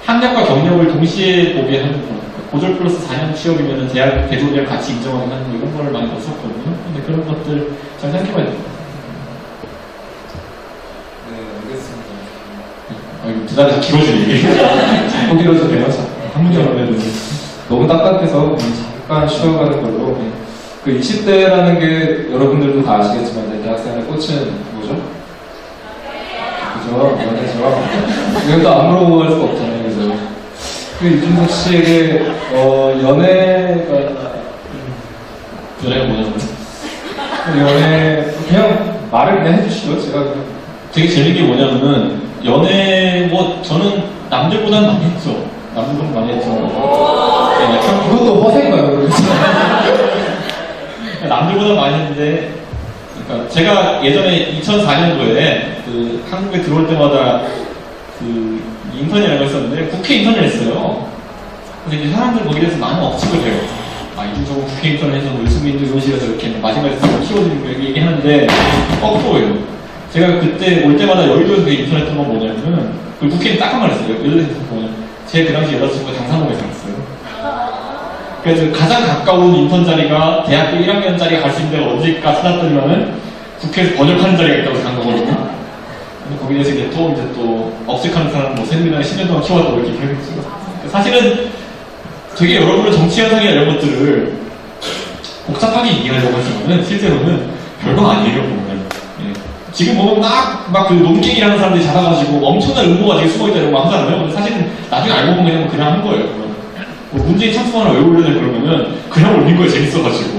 학력과 경력을 동시에 보게 하는 거. 고졸 플러스 4년 취업이면 대학 대졸이랑 같이 인정하게 하는 거 이런 거를 많이 넣었었거든요. 근데 그런 것들 잘 생각해봐야 됩니다. 네, 알겠습니다. 이거 대단히 길어지네. 자꾸 길어지네요. 한 문제로 해도 너무 딱딱해서 그냥 잠깐 쉬어가는 걸로. 그 20대라는 게 여러분들도 다 아시겠지만 이제 대학생의 꽃은 뭐죠? 그죠? 연애죠. 이건 또 안 물어볼 수가 없잖아요. 그죠? 그 이준석 씨에게 연애가 뭐냐면 연애 그냥 말을 그냥 해주시죠. 제가 그냥 되게 재밌는 게 뭐냐면은 연애 뭐 저는 남들보다는 많이 했죠. 남들보다 많이 했죠. 네, 참 그것도 허세인가요? 그러면? 남들보다 많이 했는데, 그러니까 제가 예전에 2004년도에 그 한국에 들어올 때마다 그 인턴이라는 걸 했었는데 국회 인턴을 했어요. 근데 이제 사람들 거기에 대해서 많은 억측을 해요. 아, 이준석은 국회 인턴을 해서 뭐 유승민도 이런 식으로 이렇게 마지막에 키워드리고 얘기하는데 거꾸로예요. 제가 그때 올 때마다 여의도에서 인턴 했던 건 뭐냐면은 그 국회의원 딱 한 말 했어요. 여의도에서 뭐냐면 제 그 당시 여자친구가 장산호에 살았어요. 그래서 가장 가까운 인턴 자리가 대학교 1학년짜리가 갈 수 있는 데가 어디일까 찾았더니만은 국회에서 번역하는 자리가 있다고 간 거거든요. 근데 거기에 대해서 이제 또 억측하는 사람 뭐 새누리당에 10년 동안 키워왔다고 이렇게 얘기했죠. 사실은 되게 여러분은 정치 현상이나 이런 것들을 복잡하게 이해하려고 하시면은 실제로는 별거 아니에요, 보면. 예. 지금 보면 막 그 논객이 하는 사람들이 작아가지고 엄청난 음모가 되게 숨어있다 이런 거 하잖아요. 근데 사실은 나중에 알고 보면 그냥 한 거예요. 뭐 문재인 찬송 하나 왜 올려야 그러면은 그냥 올린 거예요, 재밌어가지고.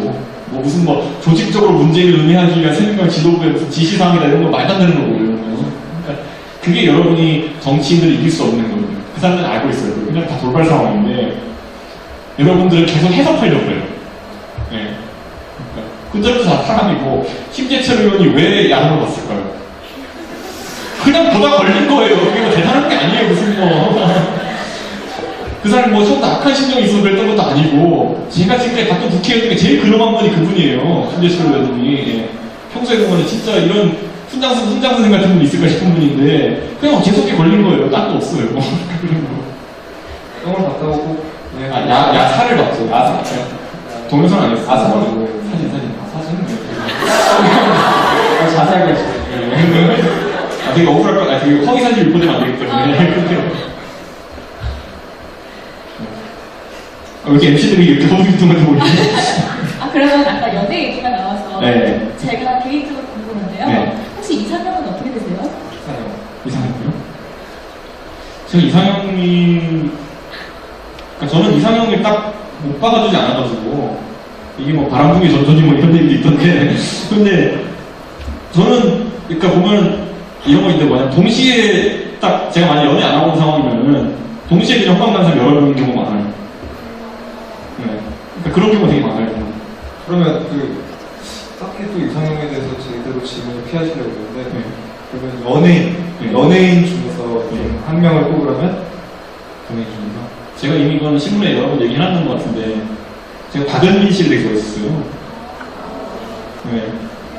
뭐 무슨 뭐 조직적으로 문재인을 의미하기 위한 새누리당 지도부의 무슨 지시사항이다 이런 거 말도 안 되는 거고요. 그러니까 그게 여러분이 정치인들을 이길 수 없는 거예요. 그 사람들은 알고 있어요. 그냥 다 돌발 상황인데 여러분들은 계속 해석하려고 해요. 네. 그러니까 다 사람이고 심재철 의원이 왜 야당을 갔을까요? 그냥 보다 걸린 거예요. 그게 뭐 대단한 게 아니에요. 무슨 뭐. 그 사람이 뭐 좀 악한 심정이 있어서 그랬던 것도 아니고 제가 지금까지 봤던 국회의원 중에 제일 근엄한 분이 그분이에요. 심재철 의원님이. 예. 평소에 보면 진짜 이런 훈장 선생 같은 분이 있을까 싶은 분인데 그냥 재수없게 걸린 거예요. 딴 거 없어요. 똥을 갔다 오고 야사를 봤죠. 야사. 동영상 아니었어요. 야사. 사진. 자세하게 되게 억울할 것 같아요. 되게 허위 사진 유포되면 안 되기 때문에. 왜 이렇게 MC들이 이렇게 허위통한테 보이지? 그러면 아까 연애 얘기가 나와서 네. 제가 개인적으로 궁금한데요. 네. 혹시 이상형은 어떻게 되세요? 이상형이요? 제가 이상형이, 그러니까 저는 이상형을 딱 못 박아주지 않아가지고, 이게 뭐 바람둥이 전전이 뭐 이런 얘기도 있던데, 근데 저는, 그러니까 보면 이런 거 있는데 뭐냐, 동시에 딱 제가 만약 연애 안 하고 온 상황이면은, 동시에 그냥 호감 가는 사람 여러 명인 경우가 많아요. 네. 그러니까 그런 경우가 되게 많아요. 그러면 딱히 또 이상형에 대해서 제대로 질문을 피하시려고 그러는데 그러면 연예인 중에서 한 명을 꼽으라면? 연예인 중에서? 제가 이미 이건 신문에 여러 번 얘기해놨던 것 같은데 제가 박연민 씨를 되게 좋아했었어요. 네.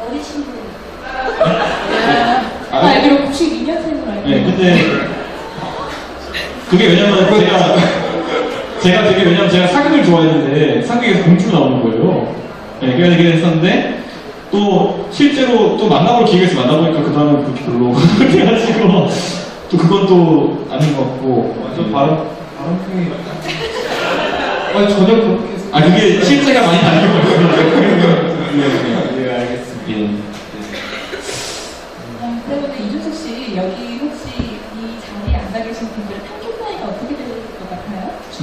어리신 분. 알기로 92년생으로 알고 네, 근데 그게 왜냐면 제가 사극을 좋아했는데 사극에서 공주로 나오는 거예요. 네, 그래서 얘기를 했었는데 또 실제로 또 만나볼 기회가 있어 만나보니까 그 다음은 그렇게 별로 그래가지고 또 그건 또 아닌 것 같고 완전 바람풍이 전혀 그렇게 그게 실제가 많이 다른 거예요. 예, 알겠습니다. 그러면 이준석 씨 여기 혹시 이 자리에 앉아 계신 분들 평균 나이가 어떻게 될 것 같아요? 24.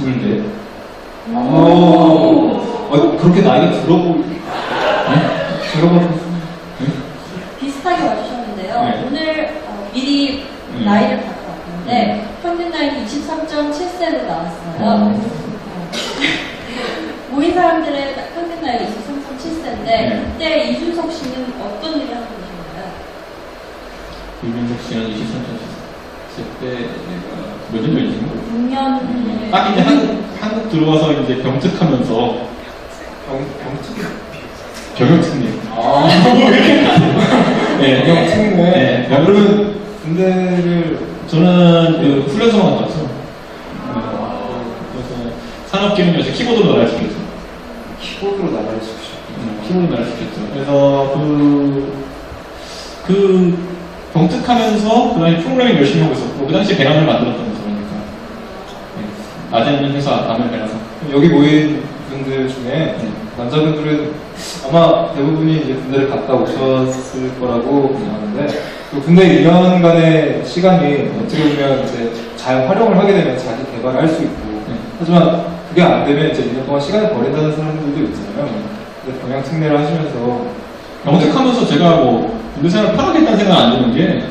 그렇게 나이가 들어보고 비슷하게 와주셨는데요. 네. 오늘 미리 나이를 갖고 왔는데 평균 나이는 23.7세로 나왔어요. 모인 사람들의 평균 나이가 23.7세인데 네. 그때 이준석 씨는 어떤 일을 하고 계셨나요? 유명석 씨는 23세 때 내가 몇 년 전이지? 6년 딱 이제 한국 들어와서 이제 병특하면서 병특이 경영특님. 네, 병특이네. 네. 그러면 군대를 저는 그 훈련소만 갔죠. 그래서 산업기능에서 키보드로 날아시켰죠. 키보드로 나가를 시키죠. 키보드 날아시켰죠. 그래서 그 병특하면서 그 당시 프로그래밍 열심히 하고 있었고 그 당시 배란을 만들었던 거죠. 그러니까. 네. 낮에는 회사, 밤에 배란사. 여기 모인 분들 중에 남자분들은 아마 대부분이 이제 군대를 갔다 오셨을 거라고 생각하는데 또 군대 2년간의 시간이 어떻게 보면 이제 잘 활용을 하게 되면 자기 개발을 할 수 있고 하지만 그게 안 되면 이제 2년 동안 시간을 버린다는 사람들도 있잖아요. 근데 병양 특례를 하시면서 병직하면서 제가 뭐 군대 생활 편하게 했다는 생각은 안 드는 게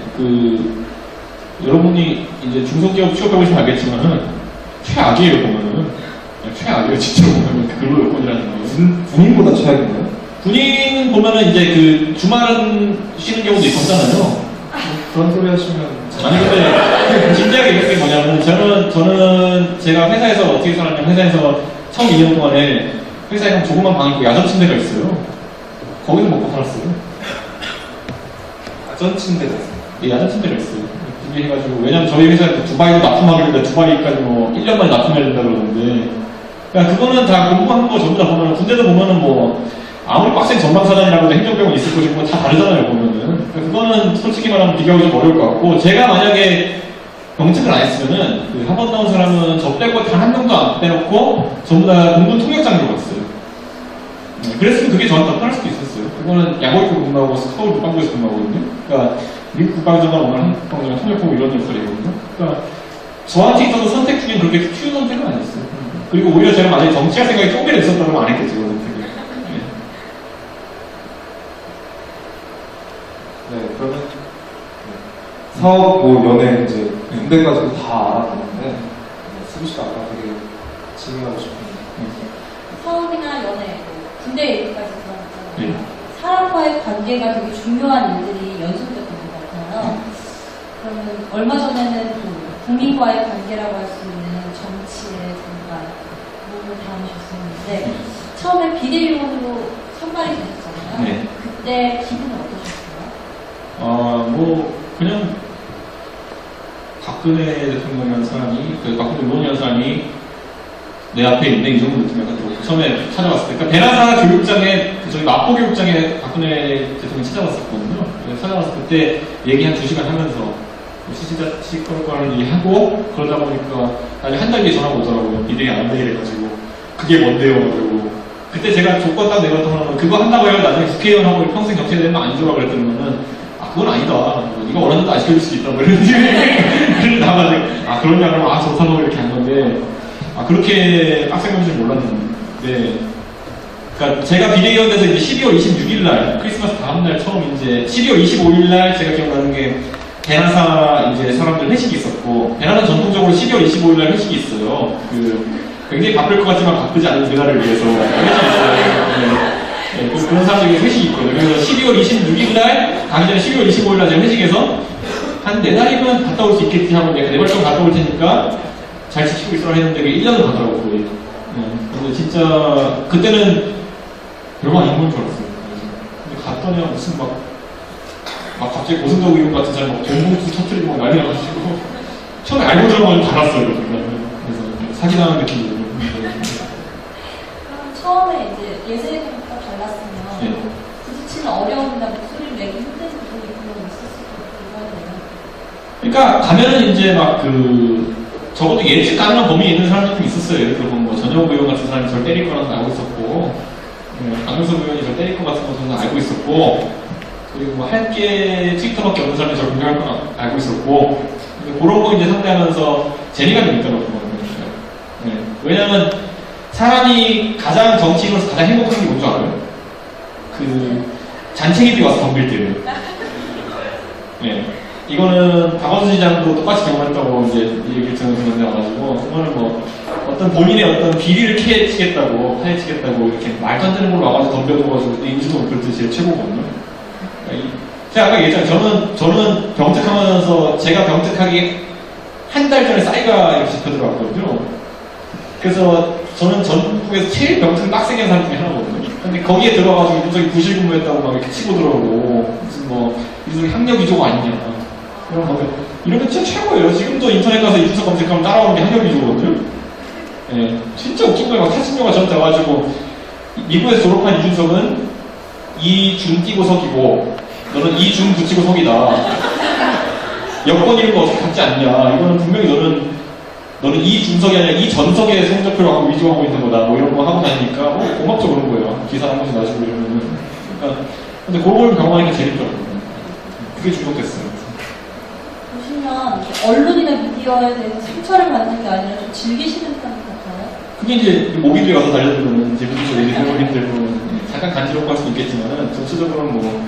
여러분이 이제 중소기업 취업해보시면 알겠지만은 최악이에요 보면은 최악이에요 진짜로 보면은 그 근로 여건이라는 거. 군인보다 최악인가요? 군인 보면은 이제 그 주말은 쉬는 경우도 있었잖아요. 그런 소리 하시면 아니 근데 진지하게 얘기하는 게 뭐냐면 저는 제가 회사에서 어떻게 살았냐면 회사에서 처음 2년 동안에 회사에 한 조그만 방 있고 야전 침대가 있어요. 거기서 먹고 살았어요. 야전 침대가 있어요. 예, 야전 침대가 있어요. 그게 해가지고 왜냐면 저희 회사에 두바이도 납품하길래 두바이까지 뭐 1년 만에 납품해야 된다 그러는데 그러니까 그거는 다 공부하는 거 전부 다 보면은 군대도 보면은 뭐 아무리 빡센 전방사단이라고 해도 행정병은 있을 것이고 다 다르잖아요 보면은. 그러니까 그거는 솔직히 말하면 비교하기 좀 어려울 것 같고 제가 만약에 병특을 안 했으면은 그 학원 나온 사람은 저 빼고 단 한 명도 안 빼놓고 전부 다 공군 통역장으로 갔어요. 그랬으면 그게 저한테 더 편할 수도 있었어요. 그거는 야구학교 근무하고 서울 국방부에서 근무하거든요. 그러니까 미국 국방장관 오늘 한국 국방장관 통역하고 이런 역할이거든요. 그러니까 저한테 있어서 선택 중에 그렇게 쉬운 선택은 아니었어요. 그리고 오히려 제가 만약에 정치할 생각이 조금이라도 있었다면 안 했겠죠, 그 선택을. 네, 그러면 사업, 뭐 연애 이제 군대까지도 다 알아봤는데 수비 씨가 아까 되게 질문하고 싶은데 사업이나 연애, 군대 얘기까지 들어봤잖아요. 네. 사람과의 관계가 되게 중요한 일들이 연속됐던 것 같아요. 그러면 얼마 전에는 또 국민과의 관계라고 할 수 있는 정치에 잠깐 몸을 담으셨었는데 처음에 비대위원으로 선발이 되셨잖아요. 네. 그때 기분은 어떠셨어요? 뭐 그냥 박근혜 대통령이라는 사람이 박근혜 의원이라는 사람이 내 앞에 있네 이 정도 느낌이 약간 들었고 처음에 찾아왔을 때 그러니까 베나사 교육장에 저희 마포 교육장에 박근혜 대통령이 찾아왔었거든요. 그래서 찾아왔을 때 얘기 한 2시간 하면서 시시거리거리 얘기하고 그러다 보니까 나중에 한 달 뒤에 전화가 오더라고요. 비대위 안 되게 돼가지고 그게 뭔데요? 그러고 그때 제가 조건 딱 내봤던 거는 그거 한다고 해요. 나중에 국회의원하고 평생 정치에 되면 아니죠 그랬더니만은 그건 아니다. 네가 원하는 대로 안 시켜줄 수 있다. 그래서 나가지고 그러냐 그러면 좋다고 이렇게 한 건데 그렇게 빡센 건지 몰랐는데 그러니까 제가 비대위원 돼서 이제 12월 26일 날 크리스마스 다음 날 처음 이제 12월 25일 날 제가 기억나는 게 베나사 이제 사람들 회식이 있었고 베나사는 전통적으로 12월 25일 날 회식이 있어요. 굉장히 바쁠 것 같지만 바쁘지 않은 그날을 위해서 회식이 있어요. 그런 사람들이 회식이 있거든요. 그래서 12월 26일 날 가기 전에 12월 25일 날 제가 회식에서 한 4달이면 갔다 올 수 있겠지 하고 내가 4달 동안 갔다 올 테니까 잘 지키고 있으라 했는데 그게 1년을 가더라고요. 거의. 근데 진짜 그때는 별거 아닌 건 줄 알았어요. 근데 갔더니 무슨 막 갑자기 고승적 의원 같은 사람이 막 돈봉투 터뜨리고 막 난리 나가지고 처음에 알고 들어가면 달았어요. 그래서 사기당한 느낌이에요. 그럼 처음에 이제 예전부터 달랐으면 네. 부딪히는 어려움이나 목소리를 내기 힘든 부분이 분명히 있었을 것 같아요. 그러니까 가면은 이제 막 적어도 예측 가능한 범위에 있는 사람들이 좀 있었어요. 예를 들어 뭐 전현무 의원 같은 사람이 저를 때릴 거라는 걸 알고 있었고, 강용석 의원이 저를 때릴 것 같은 거 저는 알고 있었고, 그리고 뭐 할 게 트위터밖에 없는 사람이 저를 공격할 건 알고 있었고, 그런 거 이제 상대하면서 재미가 좀 있더라고요. 왜냐면 사람이 가장 정치인으로서 가장 행복한 게 뭔지 알아요? 잔챙이들이 와서 덤빌 때예요. 네. 이거는 박원순 시장도 똑같이 경험했다고 이제 얘기를 들었는데 와가지고 그거는 뭐 어떤 본인의 어떤 비리를 파헤치겠다고 이렇게 말도 안 되는 걸로 와가지고 덤벼들어가지고 인지도 못 그럴 때 제일 최고거든요. 그러니까 제가 아까 얘기했잖아요. 저는 병특하면서 제가 병특하기 한 달 전에 싸이가 이렇게 잡혀 들어왔거든요. 그래서 저는 전국에서 제일 병특을 빡세게 한 사람 중에 하나거든요. 근데 거기에 들어가가지고 무슨 부실 근무했다고 막 이렇게 치고 들어오고 무슨 무슨 학력 위조가 아니냐. 이런 게 진짜 최고예요. 지금도 인터넷 가서 이준석 검색하면 따라오는 게 학력 위조거든요. 예, 진짜 웃긴 거예요. 막 사진녀가 저한테 와가지고 미국에서 졸업한 이준석은 이준 띄고 석이고 너는 이준 붙이고 석이다. 여권 이런 거 어떻게 갖지 않냐. 이거는 분명히 너는 너는 이 중석이 아니라 이 전석의 성적표를 갖고 위조하고 있는 거다. 뭐 이런 거 하고 다니니까 고맙죠 그런 거예요. 기사 한 번씩 놔주고 이러면은. 그러니까 근데 그런 걸 경험하니까 재밌더라고요. 그게 중독됐어요. 보시면 언론이나 미디어에 대해서 상처를 받는 게 아니라 좀 즐기시는 편 같아요. 그게 이제 모기들이 와서 달려들면 재밌죠. 얘기 해버리들 잠깐 간지럽고 할 수 있겠지만 전체적으로는 뭐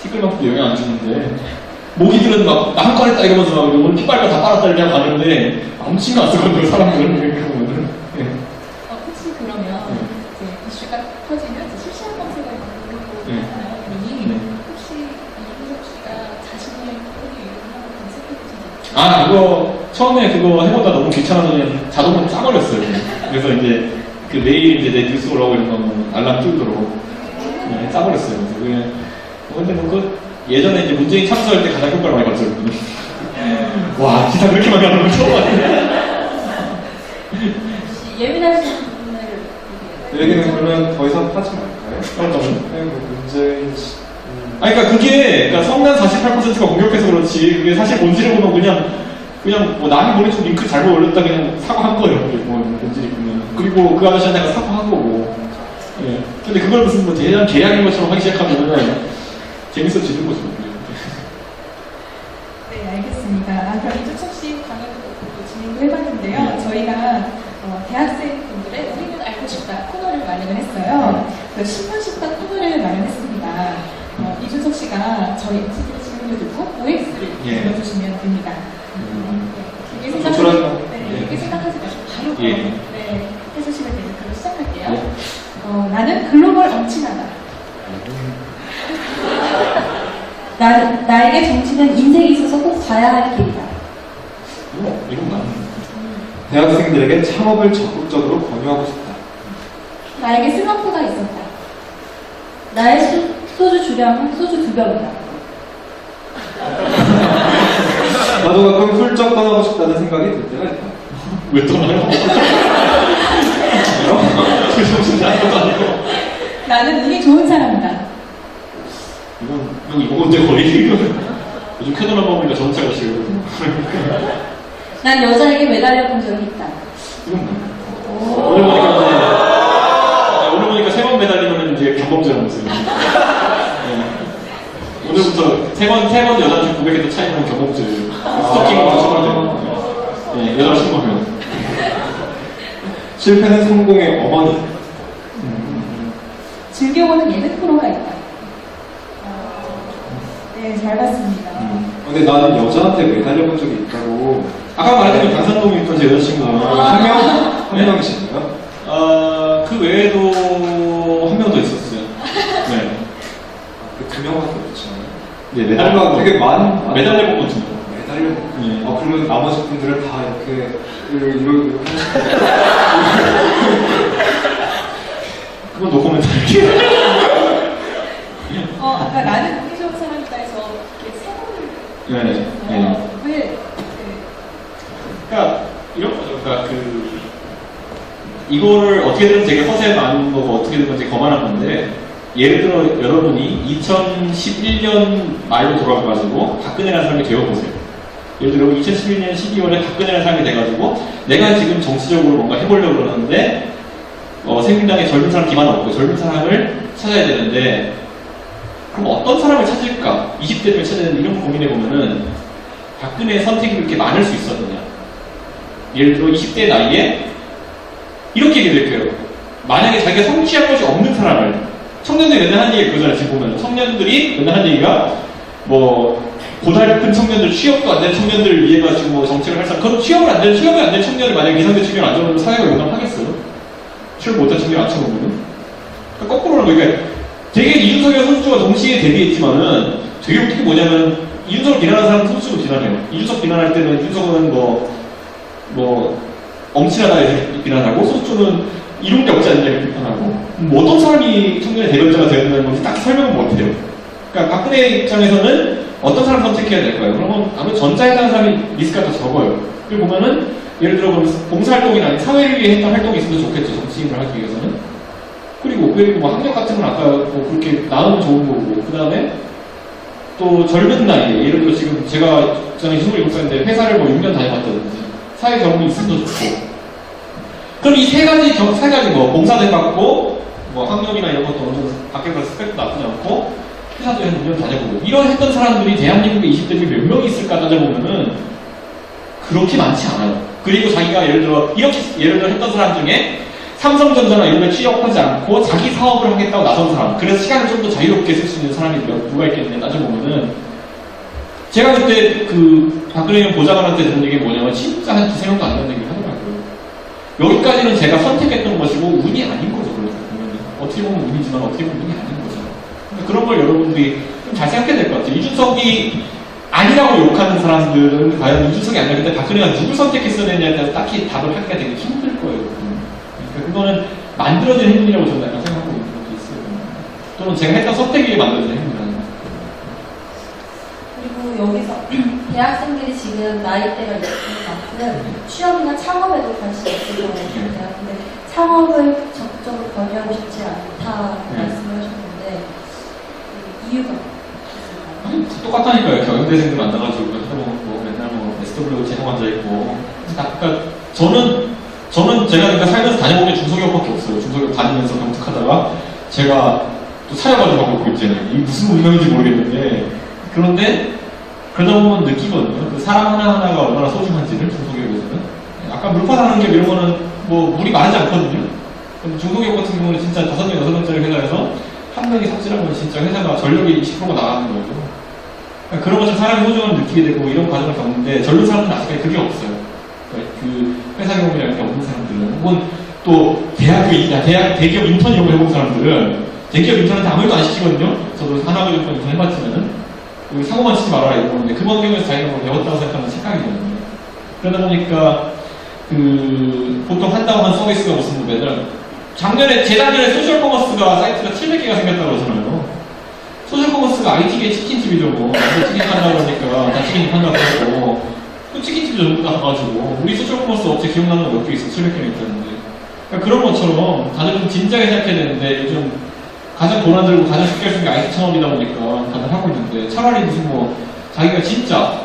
티끌만큼도 영향 안 주는데 모기들은 막 나 한 건 했다 이러면서 막 오늘 핏발과 다 빨았다 이렇게 하고 가는데 아무 신경 안 쓰거든요 사람들은 이렇게 보면은. 예. 혹시 그러면 이제 이슈가 터지면 이제 실시간 검색을 하고 네. 하나님이 네. 혹시 이준석 씨가 자신의 코드 이용하고 검색해보신 적 아 그거 처음에 그거 해보다 너무 귀찮아서 그냥 자동으로 짜버렸어요. 그래서 이제 그 매일 이제 내 뉴스 올라오고 이런 거는 알람 뜨도록 네, 짜버렸어요. 그래서 그냥 근데 뭐 그 예전에 이제 문재인 참수할 때 가장 효과를 많이 봤죠. 와 기사 그렇게 많이 하는 거 처음 봤네. 혹시 예민하신 부분을 얘기는 그러면 더 이상 하지 말까요? 어떤 네, 뭐 문재인 씨. 아니, 그러니까 그게, 그러니까 성난 48%가 공격해서 그렇지, 그게 사실 본질을 보면 그냥 뭐 남이 보내준 링크 잘못 올렸다 그냥 사과한 거예요. 그게 뭐 본질이 보면. 그리고 그 아저씨한테 내가 사과한 거고. 예. 근데 그걸 무슨 뭐 대단한 계약인 것처럼 하기 시작하면은 재밌어지는 거죠. 네, 알겠습니다. 그럼 이준석 씨 강의도 진행을 해봤는데요. 저희가 대학생분들의 우리는 알고 싶다 코너를 마련을 했어요. 그 10분 10분 코너를 마련했습니다. 이준석 씨가 저희 MC들의 질문을 듣고 OX를 예. 불러주시면 됩니다. 길게 조촐하죠. 길게 생각하지 마시고 바로 예. 네, 해주시면 되니까 그럼 시작할게요. 예. 나는 글로벌 엄친하다. 나에게 정치는 인생에 있어서 꼭 가야 할 길이다. 이건 나는. 대학생들에게 창업을 적극적으로 권유하고 싶다. 나에게 슬럼프가 있었다. 나의 소주 주량은 소주 2병이다. 나도 가끔 훌쩍 떠나고 싶다는 생각이 들 때가 있다. 왜 떠나요? 그 정신 안 떠나니까. 나는 운이 좋은 사람이다. 이건 근데 거의 요즘 캐논 보니까 전체가 지금. 난 여자에게 매달려 본 적이 있다. 이건 오늘 보니까 3번 매달리면 이제 경범죄라면서요. 네. 오늘부터 3번 여자한테 고백해도 차이는 경범죄예요. 스토킹으로 처벌돼요. 네, 여자가 신고하면. 실패는 성공의 어머니. 즐겨보는 예능 프로가 있다. 네, 잘 봤습니다. 근데 나는 여자한테 매달려 본 적이 있다고. 아까 말했던 강산동에 있던 제 여자친구가 한 명이신가요? 그 외에도 한 명 더 있었어요. 네. 그 2명밖에 없지 않아요? 네, 매달려. 되게 매달려 본 거죠. 매달려. 네. 그러면 나머지 분들은 다 이렇게 이러고 그건 노코멘트할게요. 아까 나는 운이 좋은 사람이다 해서 이렇게 세 번을 네. 네. 왜 그러니까 이런 거죠. 그러니까 이거를 어떻게든 되게 허세 많은 거고 어떻게든 되게 거만한 건데 예를 들어 여러분이 2011년 말로 돌아가가지고 박근혜라는 사람이 되어보세요. 예를 들어 2011년 12월에 박근혜라는 사람이 돼가지고 내가 지금 정치적으로 뭔가 해보려고 그러는데 새누리당에 젊은 사람 기반 없고 젊은 사람을 찾아야 되는데 그럼 어떤 사람을 찾을까? 20대를 찾아야 되는데 이런 거 고민해보면은 박근혜의 선택이 그렇게 많을 수 있었느냐? 예를 들어 20대 나이에 이렇게 얘기할게요. 만약에 자기가 성취할 것이 없는 사람을 청년들이 맨날 하는 얘기 그거잖아요. 지금 보면 청년들이 맨날 하는 얘기가 뭐 고달픈 청년들, 취업도 안 된 청년들을 위해 가지고 뭐 정책을 할 사람 그럼 취업이 안 된 청년을 만약에 미상대 측면 안 잡으면 사회가 용납하겠어요? 취업 못한 청년 안 쳐놓으면? 그러니까 거꾸로는 그러니까 되게 이준석이랑 손수가 동시에 데뷔했지만은 되게 웃긴 게 뭐냐면 이준석을 비난하는 사람은 손수도 비난해요. 이준석 비난할 때는 이준석은 뭐 엄친하다 이렇게 비난하고 손수는 이런 게 없지 않냐 이렇게 비판하고 뭐 어떤 사람이 청년의 대변자가 되어야 되는 건지 딱 설명은 못해요. 그러니까 박근혜 입장에서는 어떤 사람 선택해야 될까요? 그러면 아무래도 전자에 해당하는 사람이 리스크가 더 적어요. 그리고 보면은 예를 들어 봉사활동이나 사회를 위해 했던 활동이 있으면 좋겠죠. 정치인을 하기 위해서는. 그리고 뭐 학력 같은 건 아까 뭐 그렇게 나누면 좋은 거고 그 다음에 또 젊은 나이에 예를 들어 지금 제가 저는 27살인데 회사를 뭐 6년 다녀봤다든지 사회 경험이 있으면 좋고. 그럼 이 세 가지 뭐 봉사도 해봤고 뭐 학력이나 이런 것도 어느 정도 밖에서 스펙도 나쁘지 않고 회사도 한 2년 다녀보고 이런 했던 사람들이 대한민국의 20대 중에 몇 명이 있을까 따져보면은 그렇게 많지 않아요. 그리고 자기가 예를 들어 했던 사람 중에 삼성전자나 이런 데 취업하지 않고 자기 사업을 하겠다고 나선 사람, 그래서 시간을 좀 더 자유롭게 쓸 수 있는 사람이 누가 있겠냐 따져보면은 제가 그때 그 박근혜 의원 보좌관한테 들은 얘기가 뭐냐면 진짜 한 2-3명도 안 된다는 얘기를 하더라고요. 여기까지는 제가 선택했던 것이고 운이 아닌 거죠. 그래서 보면은 어떻게 보면 운이지만 어떻게 보면 운이 아닌 거죠. 그러니까 그런 걸 여러분들이 좀 잘 생각해야 될 것 같아요. 이준석이 아니라고 욕하는 사람들은 과연 이준석이 아니라 근데 박근혜가 누굴 선택했어야 되냐에 따라서 딱히 답을 하기가 되게 힘들 거예요. 그러니까 그거는 만들어진 행동이라고 저는 약간 생각하고 있는 것도 있어요. 또는 제가 했던 선택에 만들어진 행동이라는 거. 그리고 여기서 대학생들이 지금 나이대가 있는 만큼 취업이나 창업에도 관심이 있을 것 같아요. 근데 창업을 적극적으로 권유하고 싶지 않다 말씀을 하셨는데 이유가 아니, 똑같다니까요. 경영대생들 만나가지고 뭐 맨날 뭐 SW 재능 앉아있고. 그러니까 저는 제가 그러니까 살면서 다녀본 게 중소기업밖에 없어요. 중소기업 다니면서 경특하다가 제가 또 찾아가지고 바꾸고 있잖아요. 이게 무슨 운명인지 모르겠는데 그런데 그러다 보면 느끼거든요. 그 사람 하나하나가 얼마나 소중한지를 중소기업에서는. 아까 물파 사는 게 이런 거는 뭐 물이 많지 않거든요. 중소기업 같은 경우는 진짜 5명, 6명짜리 회사에서 한 명이 삽질하면 진짜 회사가 전력이 20%가 나가는 거죠. 그러니까 그런 것처럼 사람의 소중함을 느끼게 되고 이런 과정을 겪는데 젊은 사람들은 아직까지 그게 없어요. 그러니까 그 회사 경험이라는 게 없는 사람들은 혹은 또 대기업 인턴 이런 거 해본 사람들은 대기업 인턴한테 아무 일도 안 시키거든요. 저도 하나그룹 인턴 해봤지만은 우리 사고만 치지 말아라 이런 건데 그 환경에서 자기가 뭐 배웠다고 생각하는 착각이거든요. 그러다 보니까 그 보통 한다고 한 서비스가 무슨 뭐 매달 재작년에 소셜커머스가 사이트가 700개가 생겼다고 그러잖아요. 소셜커머스가 IT계 치킨집이죠 뭐. 치킨 판다고 그러니까 다 치킨 판다고 하고 또 치킨집도 전부 다 가가지고 우리 소셜커머스 업체 기억나는 거 몇 개 있어. 700개나 있다는데. 그러니까 그런 것처럼 다들 좀 진지하게 생각해야 되는데 요즘 가장 돈 안 들고 가장 쉽게 할 수 있는 게 IT 창업이다 보니까 다들 하고 있는데 차라리 무슨 뭐 자기가 진짜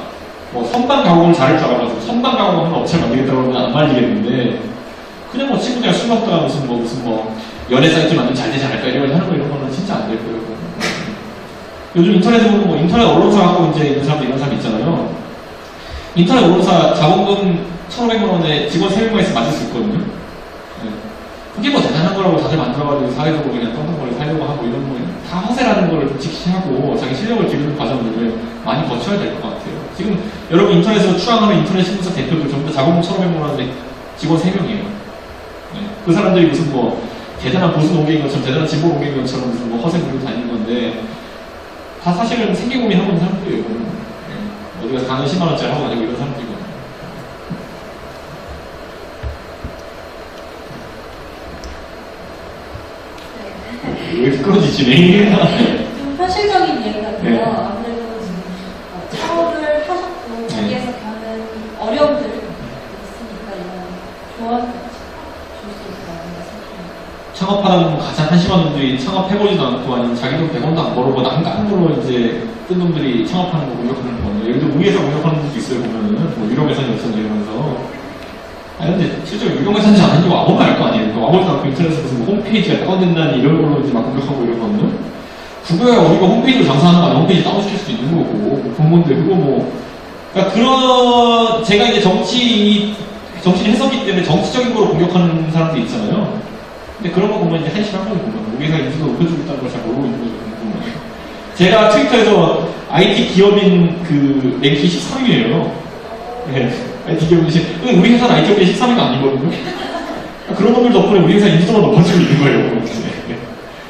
뭐 선반 가공을 잘할 줄 알아가지고 선반 가공 하는 업체를 만들겠다고 그러면 안 말리겠는데 그냥 뭐 친구들이랑 술 먹다가 무슨 뭐 연애 사이트 만들면 잘 되지 않을까 이런 하는 거 이런 거는 진짜 안 될 거예요. 요즘 인터넷에 보면 뭐 인터넷 언론사 하고 이제 이런 사람 있잖아요. 인터넷 언론사 자본금 1,500만 원에 직원 3명만 있으면 맞을 수 있거든요. 네. 그게 뭐 대단한 거라고 다들 만들어가지고 사회적으로 그냥 똥똥거리 살려고 하고 이런 거 다 허세라는 걸 직시하고 자기 실력을 기르는 과정들을 많이 거쳐야 될 것 같아요. 지금 여러분 인터넷에서 추앙하는 인터넷 신문사 대표들 전부 다 자본금 1,500만 원에 직원 3명이에요. 네. 그 사람들이 무슨 뭐 대단한 보수 농계인 것처럼 대단한 진보 농계인 것처럼 무슨 뭐 허세 부리고 다니는 건데 다 사실은 생계 고민하고 있는 사람들이에요. 네. 어디가 강의 10만 원짜리 하고 다니고 이런 사람들이거든요. 왜 이렇게 끌어지지? 좀 현실적인 얘기 같아요. 네. 아무래도 창업을 하셨고 거기에서 겪는 어려움들이 있으니까 이런 조언 줄 수 있어요. 창업하다 보면 가장 한심한 놈들이 창업해보지도 않고 아니면 자기도 100원도 안 벌어보고 난감으로 이제 뜬 놈들이 창업하는 거 공격하는 거거든요. 예를 들어 우리회사 공격하는 분도 있어요. 보면은 뭐 유료회사는 없었네 이러면서 아니 근데 실제로 유료회사인지 아닌지 아무나 알 거 아니에요. 아무도 않고 인터넷에서 무슨 홈페이지가 다운된다니 이런 걸로 이제 막 공격하고 이러거든요. 그거야 우리가 홈페이지로 장사하는 거 아니면 홈페이지 다운시킬 수도 있는 거고 본건데 그거 뭐 그러니까 그런 제가 이제 정치인 했었기 때문에 정치적인 거로 공격하는 사람도 있잖아요. 근데 그런 거 보면 이제 한심한 거죠. 보면 우리가 인지도 높여주고 있다는 걸 잘 모르고 있는 거죠. 보면. 제가 트위터에서 IT 기업인 그 랭킹 13위예요. 네. IT 기업인 우리 회사는 IT 기업인 13위가 아니거든요. 그런 놈들 덕분에 우리 회사 인지도가 높아지고 있는 거예요.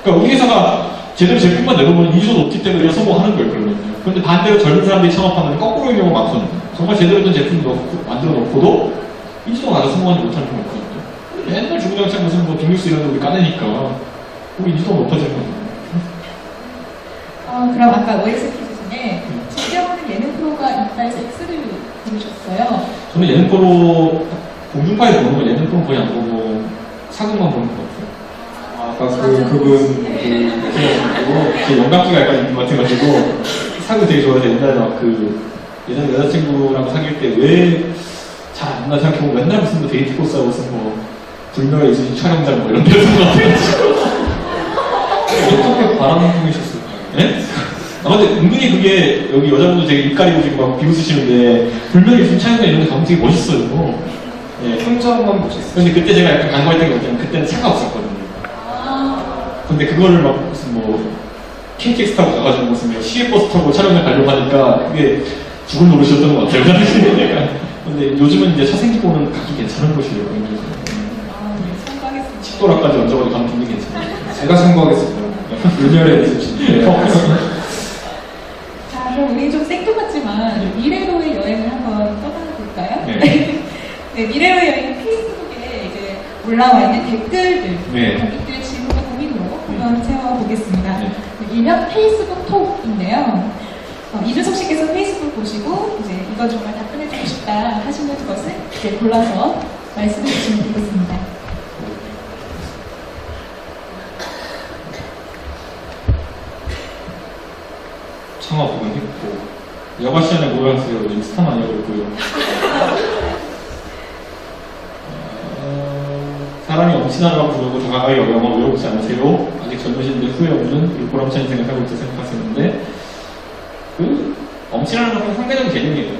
그러니까 우리 회사가 제대로 제품만 내놓으면 인지도 높기 때문에 우리가 성공하는 거예요. 그러면요. 그런데 반대로 젊은 사람들이 창업하면 거꾸로의 경우가 많거든요. 정말 제대로 된 제품 만들어 놓고도 인지도가 낮아 성공하지 못하는 경우가 있거든요. 맨날 주구장창 무슨 뭐 빅뉴스 이런 데 우리 까내니까 우리 인지도가 높아지는 거죠. 그럼 아까 OX 퀴즈 중에 즐겨보는 예능 프로가 있다 해서 X를 고르셨어요. 저는 예능 프로 공중파에서 보는 거 예능 프로 거의 안 보고 사극만 보는 것 같아요. 아까 그분 제 영감기가 약간 있는 것 같아가지고 사극 되게 좋아해서 옛날에 막 예전에 여자친구랑 사귈 때 왜 잘 안 나 생각해보면 맨날 무슨 뭐 데이트 코스하고 무슨 뭐 불멸의 이순신 촬영장 뭐 이런 데서 같아가지고 어떻게 바람둥이셨을까요? 네? 아 근데 은근히 그게 여기 여자분들 되게 입 가리고 지금 막 비웃으시는데 불멸의 이순신 촬영장 이런 데 가면 되게 멋있어요. 예. 혼자만 보셨어요? 근데 그때 제가 약간 간과했던 게 뭐냐면 그때는 차가 없었거든요. 근데 그거를 막 무슨 뭐 KTX 타고 가가지고 무슨 시외버스 타고 촬영을 가려고 하니까 그게 죽을 노릇이었던 것 같아요. 근데 요즘은 이제 차 생기고 오면 가기 괜찮은 곳이에요. 참고하겠습니다. 식도락까지 얹어가지고 가면 굉장히 괜찮아요. 제가 선거하겠습니다. 불멸의 이순신. 자, 그럼 우리 좀 생뚱맞지만 미래로의 여행을 한번 떠나볼까요? 네. 네, 미래로의 여행 페이스북에 이제 올라와 있는 댓글들, 네. 댓글 질문과 고민으로 한번 채워보겠습니다. 네. 일명 페이스북 톡인데요. 이준석 씨께서 페이스북 보시고 이제 이건 정말 답변해주고 싶다 하시는 것을 이제 골라서 말씀해 주시면 되겠습니다. 창업 부분 했고 여가 시간에 뭘 하세요? 인스타 많이 하고 있고요. 사람이 엄친아라고 부르고 다가가기 어려워 외롭지 않으세요? 아직 젊으신데 후회 없는 그리고 보람찬 인생을 살고 있다 생각하시는데 그 엄친아라는 건 상대적인 개념이에요.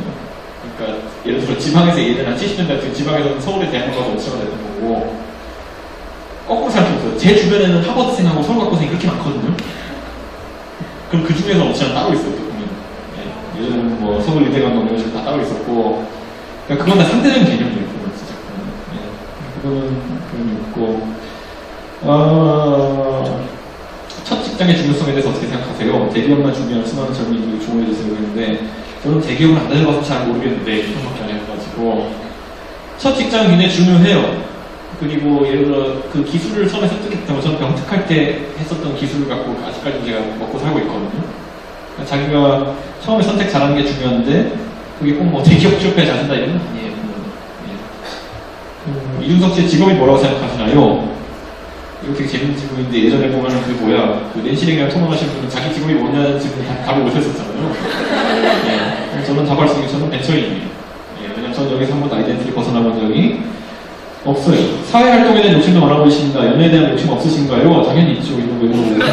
그러니까 예를 들어 지방에서 예전에 한 70년대 같은 지방에서는 서울에 대학원 가서 엄친아가 됐던 거고 거꾸로 생각해보세요. 제 주변에는 하버드생하고 서울과학고생이 그렇게 많거든요. 그럼 그 중에서 엄친아는 따로 있어요. 보면 예, 예전에는 뭐 서울 의대관 뭐 이런 식으로 다 따로 있었고 그러니까 그건 다 상대적인 개념이에요. 그건 진짜 그거는 있고 첫 직장의 중요성에 대해서 어떻게 생각하세요? 대기업만 준비하는 수많은 젊은이들이 조언해주세요 했는데 저는 대기업을 안 다녀봐서 잘 모르겠는데 그것밖에 안 해가지고 첫 직장은 굉장히 중요해요. 그리고 예를 들어 그 기술을 처음에 습득했다면 저는 병특할 때 했었던 기술을 갖고 아직까지 제가 먹고 살고 있거든요. 그러니까 자기가 처음에 선택 잘하는 게 중요한데 그게 꼭 뭐 대기업 취업해야 잘한다 이런 건 아니에요. 이준석 씨의 직업이 뭐라고 생각하시나요? 이거 되게 재밌는 질문인데 예전에 보면은 그 뭐야 그 낸시랭이랑 통화하신 분은 자기 직업이 뭐냐는 질문 답을 못했었잖아요. 예, 저는 답할 수 있는 게 저는 벤처인이에요. 예, 왜냐면 저는 여기서 한 번도 아이덴티티 벗어나본 적이 없어요. 사회활동에 대한 욕심도 많아 보이십니다. 연애에 대한 욕심 없으신가요? 당연히 있죠. 이런 거 이런 거.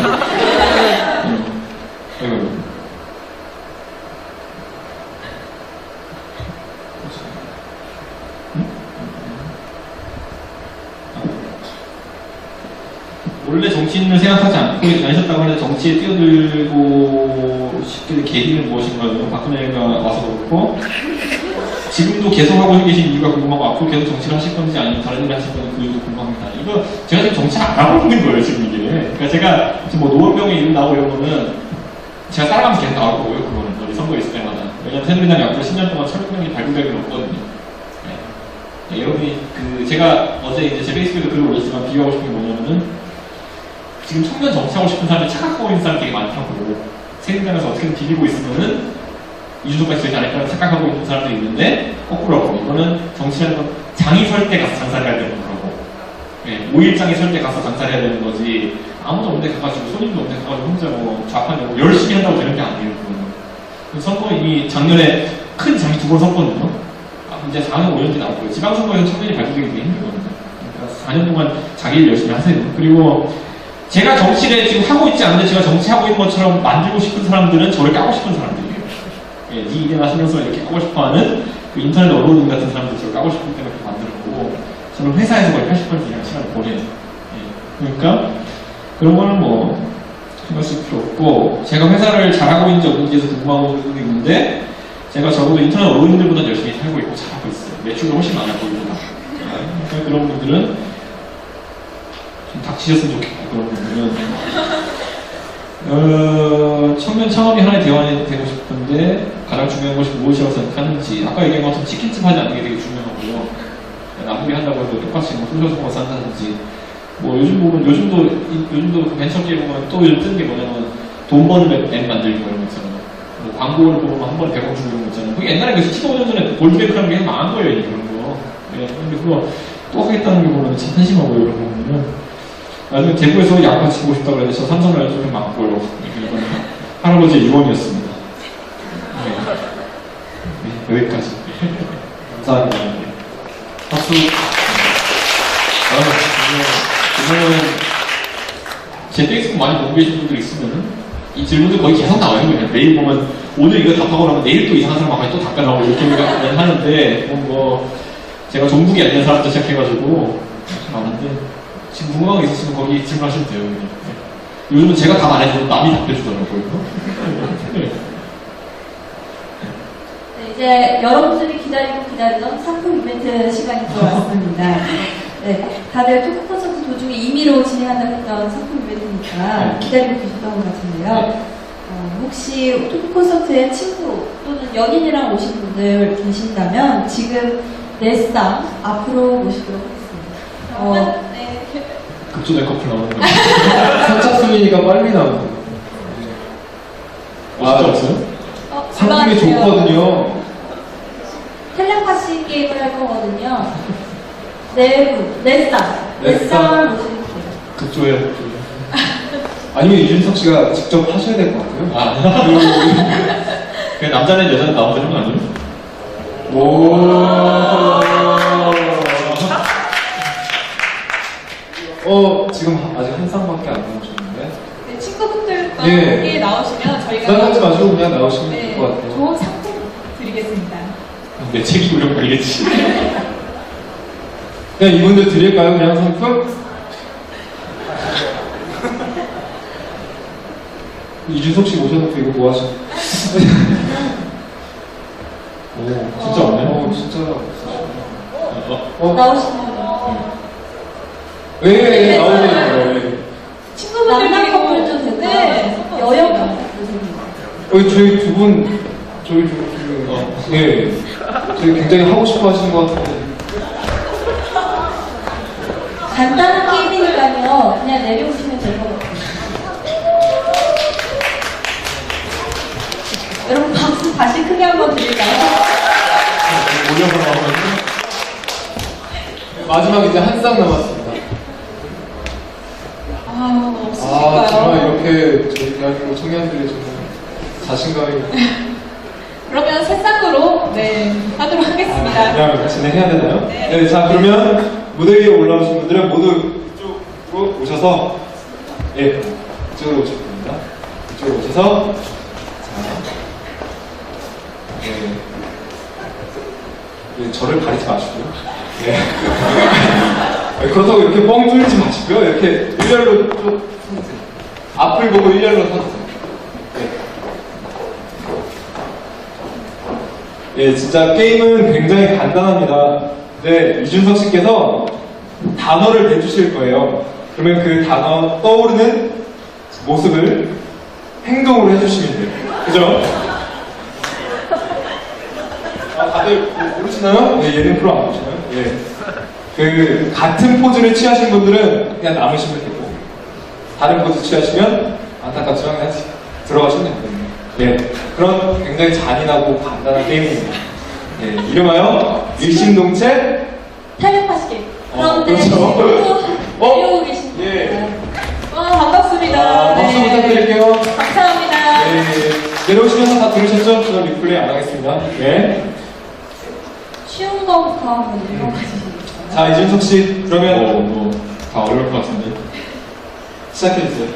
아이고. 원래 정치인을 생각하지 않고 다니셨다고 하는데 정치에 뛰어들고 싶게 된 계기는 무엇인가요? 박근혜가 와서 그렇고 지금도 계속 하고 계신 이유가 궁금하고 앞으로 계속 정치를 하실 건지 아니면 다른 일을 하실 건지 그 이유도 궁금합니다. 이거 제가 지금 정치를 안 하고 있는 거예요 지금 이게. 그러니까 제가 지금 뭐 노원병에 이름 나오고 이런 거는 제가 따라가면서 계속 나올 거고요. 그거는 어디 선거 있을 때마다. 왜냐면 새누리당이 앞으로 10년 동안 철학명이 발굴될 일은 없거든요. 네, 여러분이 그 제가 어제 이제 제 페이스북에 글을 올렸지만 비교하고 싶은 게 뭐냐면은 지금 청년 정치하고 싶은 사람이 착각하고 있는 사람이 되게 많다고. 새누리당에서 어떻게든 비비고 있으면은 이준석같이 되지 않을까라는 착각하고 있는 사람들이 있는데 거꾸로라고. 이거는 정치라는 건 장이 설 때 가서 장사를 해야 되는 거라고. 네, 5일장이 설 때 가서 장사를 해야 되는 거지 아무도 없는데 가가지고 손님도 없는데 가가지고 혼자 뭐 좌판이고 열심히 한다고 되는 게 아니에요. 그거는. 선거 이미 작년에 큰 장이 2번 섰거든요. 이제 4년 5년 뒤 남고요. 지방선거에서 청년이 발굴되기 되게 힘들거든요. 그러니까 4년 동안 자기 일 열심히 하세요. 그리고 제가 정치를 지금 하고 있지 않는데 제가 정치하고 있는 것처럼 만들고 싶은 사람들은 저를 까고 싶은 사람들이에요. 예, 네 일이나 신경 써 이렇게 까고 싶어하는 그 인터넷 언론인 같은 사람들 저를 까고 싶기 때문에 그렇게 만드는 거고 저는 회사에서 거의 80% 이상 시간을 보내요. 예, 그러니까 그런 거는 뭐 신경 쓸 필요 없고 제가 회사를 잘하고 있는지 없는지에서 궁금한 부분이 있는데 제가 적어도 인터넷 언론인들보다 열심히 살고 있고 잘하고 있어요. 매출도 훨씬 많아 보이고 그러니까 그런 분들은 좀 닥치셨으면 좋겠고 그런 분들은 청년 창업이 하나의 대안이 되고 싶은데 가장 중요한 것이 무엇이라고 생각하는지 아까 얘기한 것처럼 치킨집 하지 않는 게 되게 중요하고요. 나쁘게 한다고 해서 똑같이 뭐 술 먹어서 한다든지 뭐 요즘도 그 벤처기에 보면 또 요즘 뜨는 게 뭐냐면 돈 버는 앱 만들기 뭐 이런 거 있잖아요. 뭐 광고를 보면 한 번에 100원 주고 이런 거 있잖아요. 그게 옛날에 그 15년 전에 골드뱅크라는 게 망한 거예요. 그런 거. 네, 근데 그거 또 하겠다는 게 보면 참 한심하고요. 이런 거 보면 나중에 대구에서 양파 치고 싶다고 해서 저 삼성을 좀 맞고요. 이건 할아버지의 유언이었습니다. 네. 네, 여기까지. 감사합니다. 박수. 그러면 제 페이스북 많이 보고 계신 분들 있으면은 이 질문들 거의 계속 나와요. 그냥 매일 보면 오늘 이거 답하고 나면 내일 또 이상한 사람 앞에 또 답변 나오고 이렇게 하는데 뭐 제가 종북이 아닌 사람도 시작해가지고 많은데 지금 궁금한 거 있으시면 거기 질문하시면 돼요. 그냥. 요즘은 제가 답 안 해줘도 남이 답해주더라고요. 네, 이제 여러분들이 기다리던 상품 이벤트 시간이 돌아왔습니다. 네, 다들 토크 콘서트 도중에 임의로 진행한다고 했던 상품 이벤트니까 기다리고 계셨던 것 같은데요. 혹시 토크 콘서트에 친구 또는 연인이랑 오신 분들 계신다면 지금 네 쌍 앞으로 모시도록 하겠습니다. 네. 급조된 커플 나오는 거. 선착순이니까 빨리 나오고. 진짜 없어요? 상품이 올라와주세요. 좋거든요. 텔레파시 게임을 할 거거든요. 네 쌍을 모시겠습니다. 급조해요. 아니면 이준석 씨가 직접 하셔야 될 것 같아요. 아, 그냥 남자는 여자는 나온 거 아니에요? 지금 아직 한 쌍밖에 안 나오셨는데. 네, 친구분들과 예. 함께 나오시면 저희가 부담하지 마시고 그냥 나오시면 될 네, 것 같아요. 좋은 상품 드리겠습니다. 내 책이 우려 걸리겠지. 그냥 이분들 드릴까요? 그냥 상품? 이준석 씨 오셔놓고 이거 뭐 하시죠? 오, 진짜 없네. 진짜. 나오시면 왜 나오세요? 친구분들 남남 커플도 되고 네, 여영 커플도 됩니다. 저희 두 분, 저희 지금, 예. 저희 굉장히 하고 싶어 하시는 것 같은데. 간단한 게임이니까요. 그냥 내려오시면 될 것 같아요. 여러분 박수 다시 크게 한번 드릴까요? 올려서 나오면 마지막 이제 한 쌍 남았습니다. 없으실까요? 정말 이렇게 저희 대한민국 청년들이 정말 자신감이. 그러면 새 쌍으로 네, 하도록 하겠습니다. 그냥 진행해야 되나요? 네. 자, 그러면 무대 위에 올라오신 분들은 모두 이쪽으로 오셔서, 예, 이쪽으로 오실 겁니다. 이쪽으로 오셔서, 자, 예, 저를 가리지 마시고요. 예. 그렇다고 이렇게 뻥 뚫리지 마시고요. 이렇게 일렬로 쭉 서주세요. 앞을 보고 일렬로 서주세요. 예, 진짜 게임은 굉장히 간단합니다. 네, 이준석 씨께서 단어를 내주실 거예요. 그러면 그 단어 떠오르는 모습을 행동으로 해주시면 돼요. 그죠? 다들 모르시나요? 네, 예능 프로 안 보시나요? 예. 그 같은 포즈를 취하신 분들은 그냥 남으시면 되고 다른 포즈 취하시면 안타깝지만 그냥 들어가시면 됩니다. 예. 그런 굉장히 잔인하고 간단한 게임입니다. 예. 이름하여 일심동체 텔레파시 게임. 그런데 그렇죠. 내려오고 계십니다. 예. 반갑습니다. 박수 네. 부탁드릴게요. 감사합니다. 네. 내려오시면서 다 들으셨죠? 저 리플레이 안 하겠습니다. 예. 쉬운 거부터 한번 읽어봐 주시겠어요? 자, 이준석 씨, 그러면 다 어려울 것 같은데. 시작해주세요.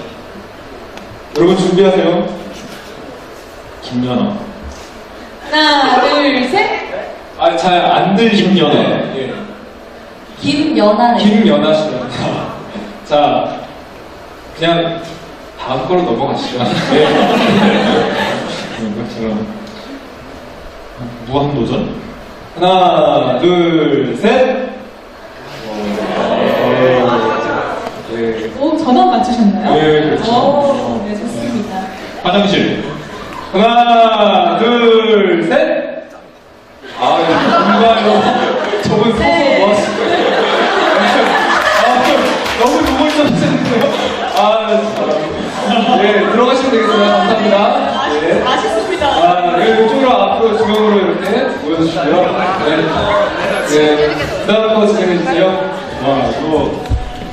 여러분 준비하세요. 김연아. 하나, 둘, 셋. 아, 잘 안 들리시면 김연아. 예. 김연아네. 김연아 씨입니다. 자, 그냥 다음 걸로 넘어가시죠. 네. 그것처럼 무한도전? 하나, 둘, 셋. 네. 오, 전원 맞추셨나요? 네, 그렇죠. 오, 네, 좋습니다. 화장실. 하나, 둘, 셋. 아, 뭔가요? 저분 서서 네. 뭐 하시는 거예요? 너무 노골적이셨는데요? 네, 들어가시면 되겠습니다. 감사합니다. 네. 맛있습니다. 네, 이쪽으로 앞으로 중앙으로 이렇게 모여주시고요. 네, 그 다음 거 진행해주세요.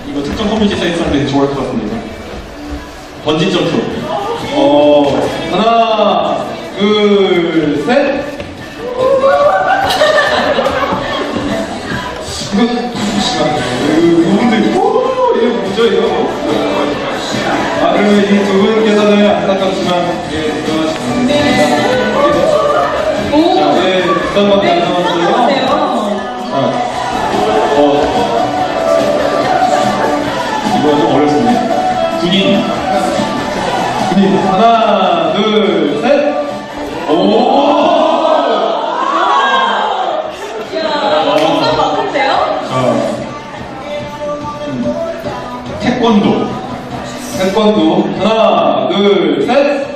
이거 특정 커뮤니티 사이트 사람들이 좋아할 것 같은데. 번지 점프. 하나, 둘, 셋. 그러면 이 두 분께서는 안타깝지만 들어가시겠습니다. 오! 자, 어떤 번안 네, 남았어요? 하세요. 이거 좀 어렵습니다. 군인. 하나, 둘, 셋. 이야, 정말 많은데요? 태권도. 태권도. 하나, 둘, 셋.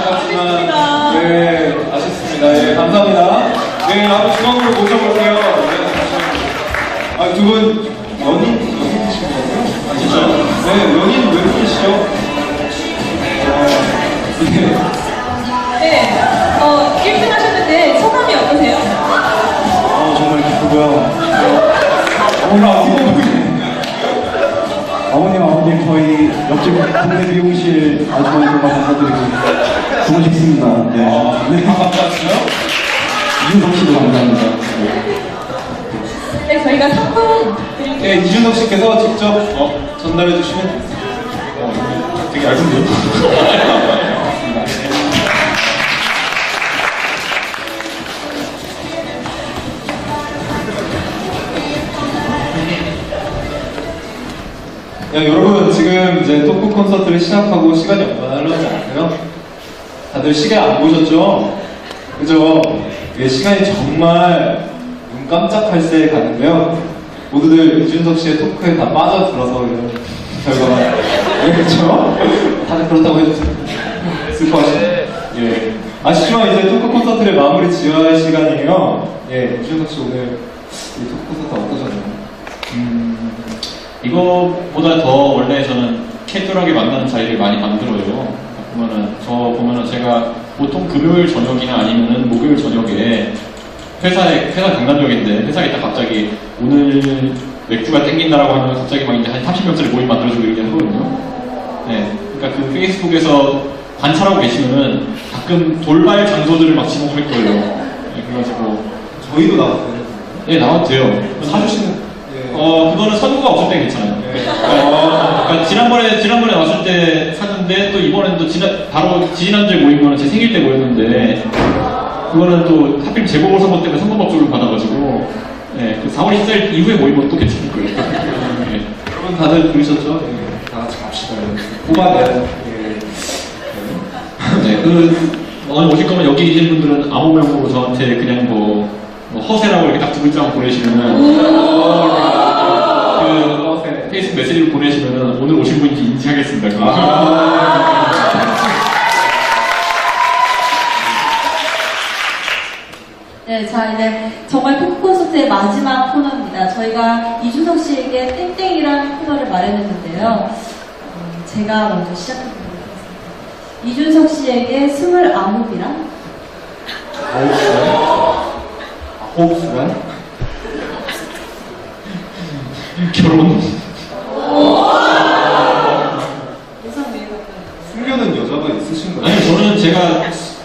아쉽지만, 네, 아쉽습니다. 예, 감사합니다. 네, 한번 중앙으로 모셔볼게요. 네, 아, 두 분, 연인이신 거예요? 아, 진짜요? 네, 연인 웬분이시죠? 네, 1등 하셨는데 소감이 어떠세요? 정말 기쁘고요. 오늘 아프고 어머님, 아버님, 저희 옆집 동네 미용실 아주머니 정말 감사드리고 보고 싶습니다. 네. 반갑습니다. 이준석 씨도 감사합니다. 네, 저희가 상품 드릴게요. 네, 이준석 씨께서 직접 전달해 주시면 되게 얇은데요? 야, 여러분, 지금 이제 토크 콘서트를 시작하고 시간이 얼마나 흘렀지 않아요? 다들 시간 안 보셨죠? 그죠? 예, 시간이 정말 눈 깜짝할 새에 가는데요. 모두들 이준석 씨의 토크에 다 빠져들어서 이런 결과가. 예, 그쵸? 다들 그렇다고 해주세요. 슬퍼하시네. 예. 아쉽지만 이제 토크 콘서트를 마무리 지어야 할 시간이에요. 예, 이준석 씨 오늘 이 토크 콘서트 어떠셨나요? 이거보다 더 원래 저는 캐주얼하게 만나는 자리를 많이 만들어요. 보면은 제가 보통 금요일 저녁이나 아니면은 목요일 저녁에 회사 강남역인데 회사에 있다 갑자기 오늘 맥주가 땡긴다라고 하면 갑자기 막 이제 한 30명짜리 모임 만들어주고 이렇게 하거든요. 네. 그러니까 그 페이스북에서 관찰하고 계시면은 가끔 돌발 장소들을 막 지목할 거예요. 네, 그래가지고 저희도 나왔어요. 예, 나와도 돼요. 사주시는. 그거는 선거가 없을 때 괜찮아요. 그러니까 지난번에 왔을 때 샀는데 또 이번엔 또 바로 지난주에 모인 거는 제 생일 때 모였는데 그거는 또 하필 재보궐선거 때문에 선거법조를 받아가지고 네, 그 4월 14일 이후에 모인 건 또 괜찮을 거예요. 네. 여러분 다들 들으셨죠? 예, 다 같이 갑시다. 뽑아내요. 예. 네, 오늘 오실 거면 여기 계신 분들은 아무 명으로 저한테 그냥 뭐 허세라고 이렇게 딱 두 글자만 보내시면은 페이스북 메시지를 보내시면은 오늘 오신 분인지 인지하겠습니다. 네, 자, 이제 정말 토크 콘서트의 마지막 코너입니다. 저희가 이준석 씨에게 땡땡이란 코너를 마련했는데요. 제가 먼저 시작해보도록 하겠습니다. 이준석 씨에게 29이란? 호흡수란? 결혼. 숨겨둔 여자가 있으신 거예요? 아니 저는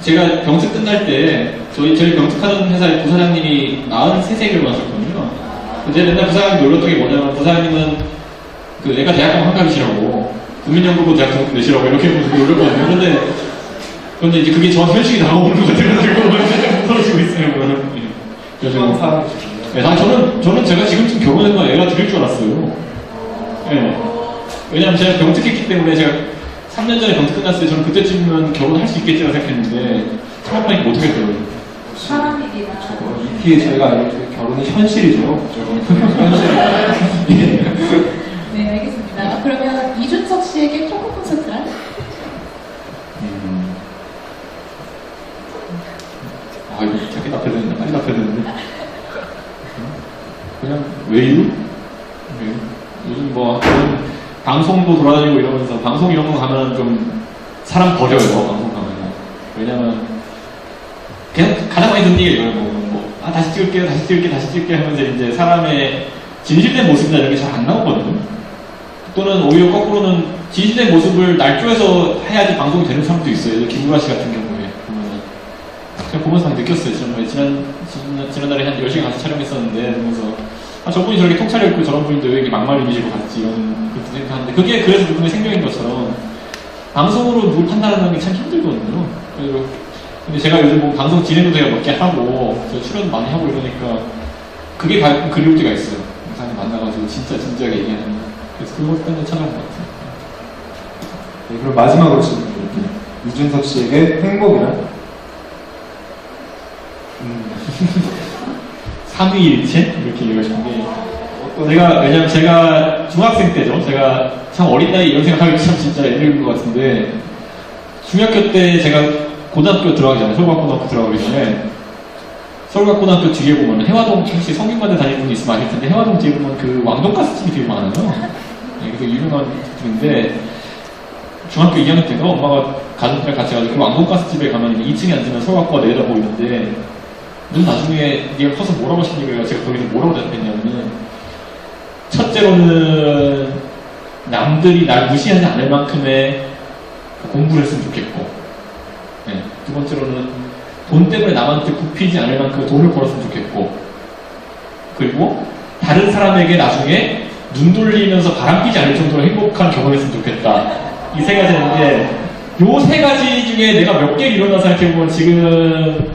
제가 병특 끝날 때 저희 병특하던 회사의 부사장님이 43세 결혼하셨거든요. 제가 맨날 부사장님 놀렸던 게 뭐냐면 부사장님은 그 애가 대학교 환갑이시라고 국민연금으로 대학 등록 내시라고 이렇게 놀렸거든요. 그런데 이제 그게 저한테 현실이 나오는 것 같아가지고 무서워지고 있어요. 그거는. 그래서 네, 저는 제가 지금쯤 결혼해서 애가 들릴 줄 알았어요. 네. 왜냐면 제가 병특했기 때문에 제가 3년 전에 병특 끝났을 때 저는 그때쯤이면 결혼할 수 있겠지라고 생각했는데 생각보니 못하겠더라고요. 사람이기나. 이게 저희가 알고 있는 결혼이 현실이죠. 현실. 네, 알겠습니다. 그러면 이준석 씨에게 토크 콘서트란? 이거 자기 답해야 되는데, 빨리 답해야 되는데. 그냥, 외유? 네. 요즘 그런 방송도 돌아다니고 이러면서, 방송 이런 거 가면 좀, 사람 버려요, 방송 가면. 왜냐면, 그냥 가장 많이 듣는 얘기가 이거예요. 다시 찍을게 하면서 이제 사람의 진실된 모습이나 이런 게 잘 안 나오거든요. 또는 오히려 거꾸로는 진실된 모습을 날조해서 해야지 방송이 되는 사람도 있어요. 김구라 씨 같은 경우에. 제가 보면서 느꼈어요. 지난달에 한 10시간 가서 촬영했었는데, 그러면서, 아, 저분이 저렇게 통 차려입고 저런 분인데 왜 이렇게 막말 이미지로 갔지 이런 그렇게 생각하는데 그게 그래서 그분의 생명인 것처럼 방송으로 누굴 판단하는 게 참 힘들거든요. 그리고 근데 제가 요즘 뭐 방송 진행도 제가 몇 개 하고 저 출연도 많이 하고 이러니까 그게 가끔 그리울 때가 있어요. 사람 만나가지고 진짜 진지하게 얘기하는. 그래서 그것 때문에 찾아온 것 같아요. 네, 그럼 마지막으로 질문 드릴게요. 이준석 씨에게 행복이란? 3위일체? 이렇게 얘기하고 싶은데 왜냐면 제가 중학생 때죠. 제가 참 어린 나이 이런 생각하기 참 진짜 애들인 것 같은데 중학교 때 제가 고등학교 들어가기 전에 서울과학고등학교 들어가기 전에 서울과학고등학교 뒤에 보면 해화동 혹시 성균관대 다니는 분이 있으면 아실 텐데 해화동 뒤에 보면 그 왕돈가스집이 되게 많아요. 네, 되게 유명한 집인데 중학교 2학년 때가 엄마가 가족들이랑 같이 가서 그 왕돈가스집에 가면 2층에 앉으면 서울과학고가 내려다 보이는데 넌 나중에 네가 커서 뭘 하고 싶니? 그래서 제가 거기서 뭐라고 대답했냐면 첫째로는 남들이 날 무시하지 않을 만큼의 공부를 했으면 좋겠고 네. 두 번째로는 돈 때문에 남한테 굽히지 않을 만큼 돈을 벌었으면 좋겠고 그리고 다른 사람에게 나중에 눈 돌리면서 바람피지 않을 정도로 행복한 경험을 했으면 좋겠다. 이 세 가지인데 요 세 가지 중에 내가 몇 개를 이뤘나 생각해보면 지금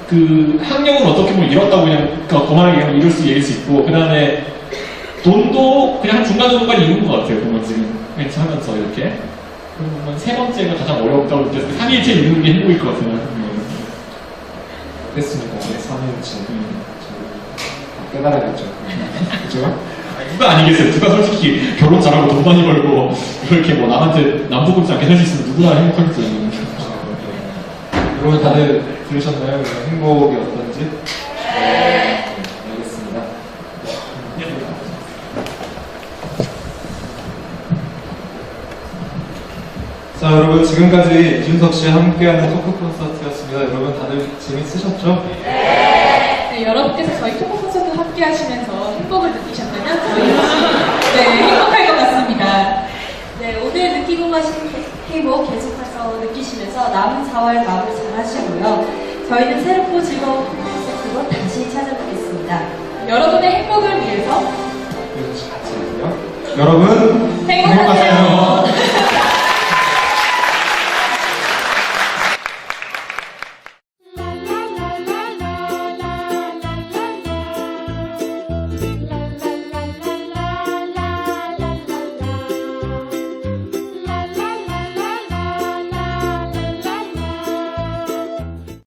그 학력은 어떻게 보면 잃었다고 그냥 거만하게 그냥 이룰 수 있고 그 다음에 돈도 그냥 한 중간 정도까지 이룬 것 같아요. 보면 지금 멘트 하면서 이렇게 그러면 세 번째가 가장 어렵다고 느껴서 3일째 이루는 게 행복일 것 같아요. 됐습니다. 네, 3일째. 깨달아야겠죠. 그죠? 누가 아니겠어요. 누가 솔직히 결혼 잘하고 돈 많이 벌고 이렇게 뭐 남한테 남부럽지 않게 살 수 있으면 누구나 행복하겠죠. 여러분 다들 들으셨나요? 행복이 어떤지? 네. 알겠습니다. 자, 여러분 지금까지 이준석 씨와 함께하는 토크 콘서트였습니다. 여러분 다들 재밌으셨죠? 네, 여러분께서 저희 토크 콘서트 함께 하시면서 행복을 느끼셨다면 저희 역시 행복할 것 같습니다. 네, 오늘 느끼고 가신 행복 계속해서 느끼시면서 남은 4월 마무리 잘 하시고요. 저희는 새롭고 즐거운 콘서트로 다시 찾아뵙겠습니다. 여러분의 행복을 위해서 같이 하고요. 여러분 행복하세요.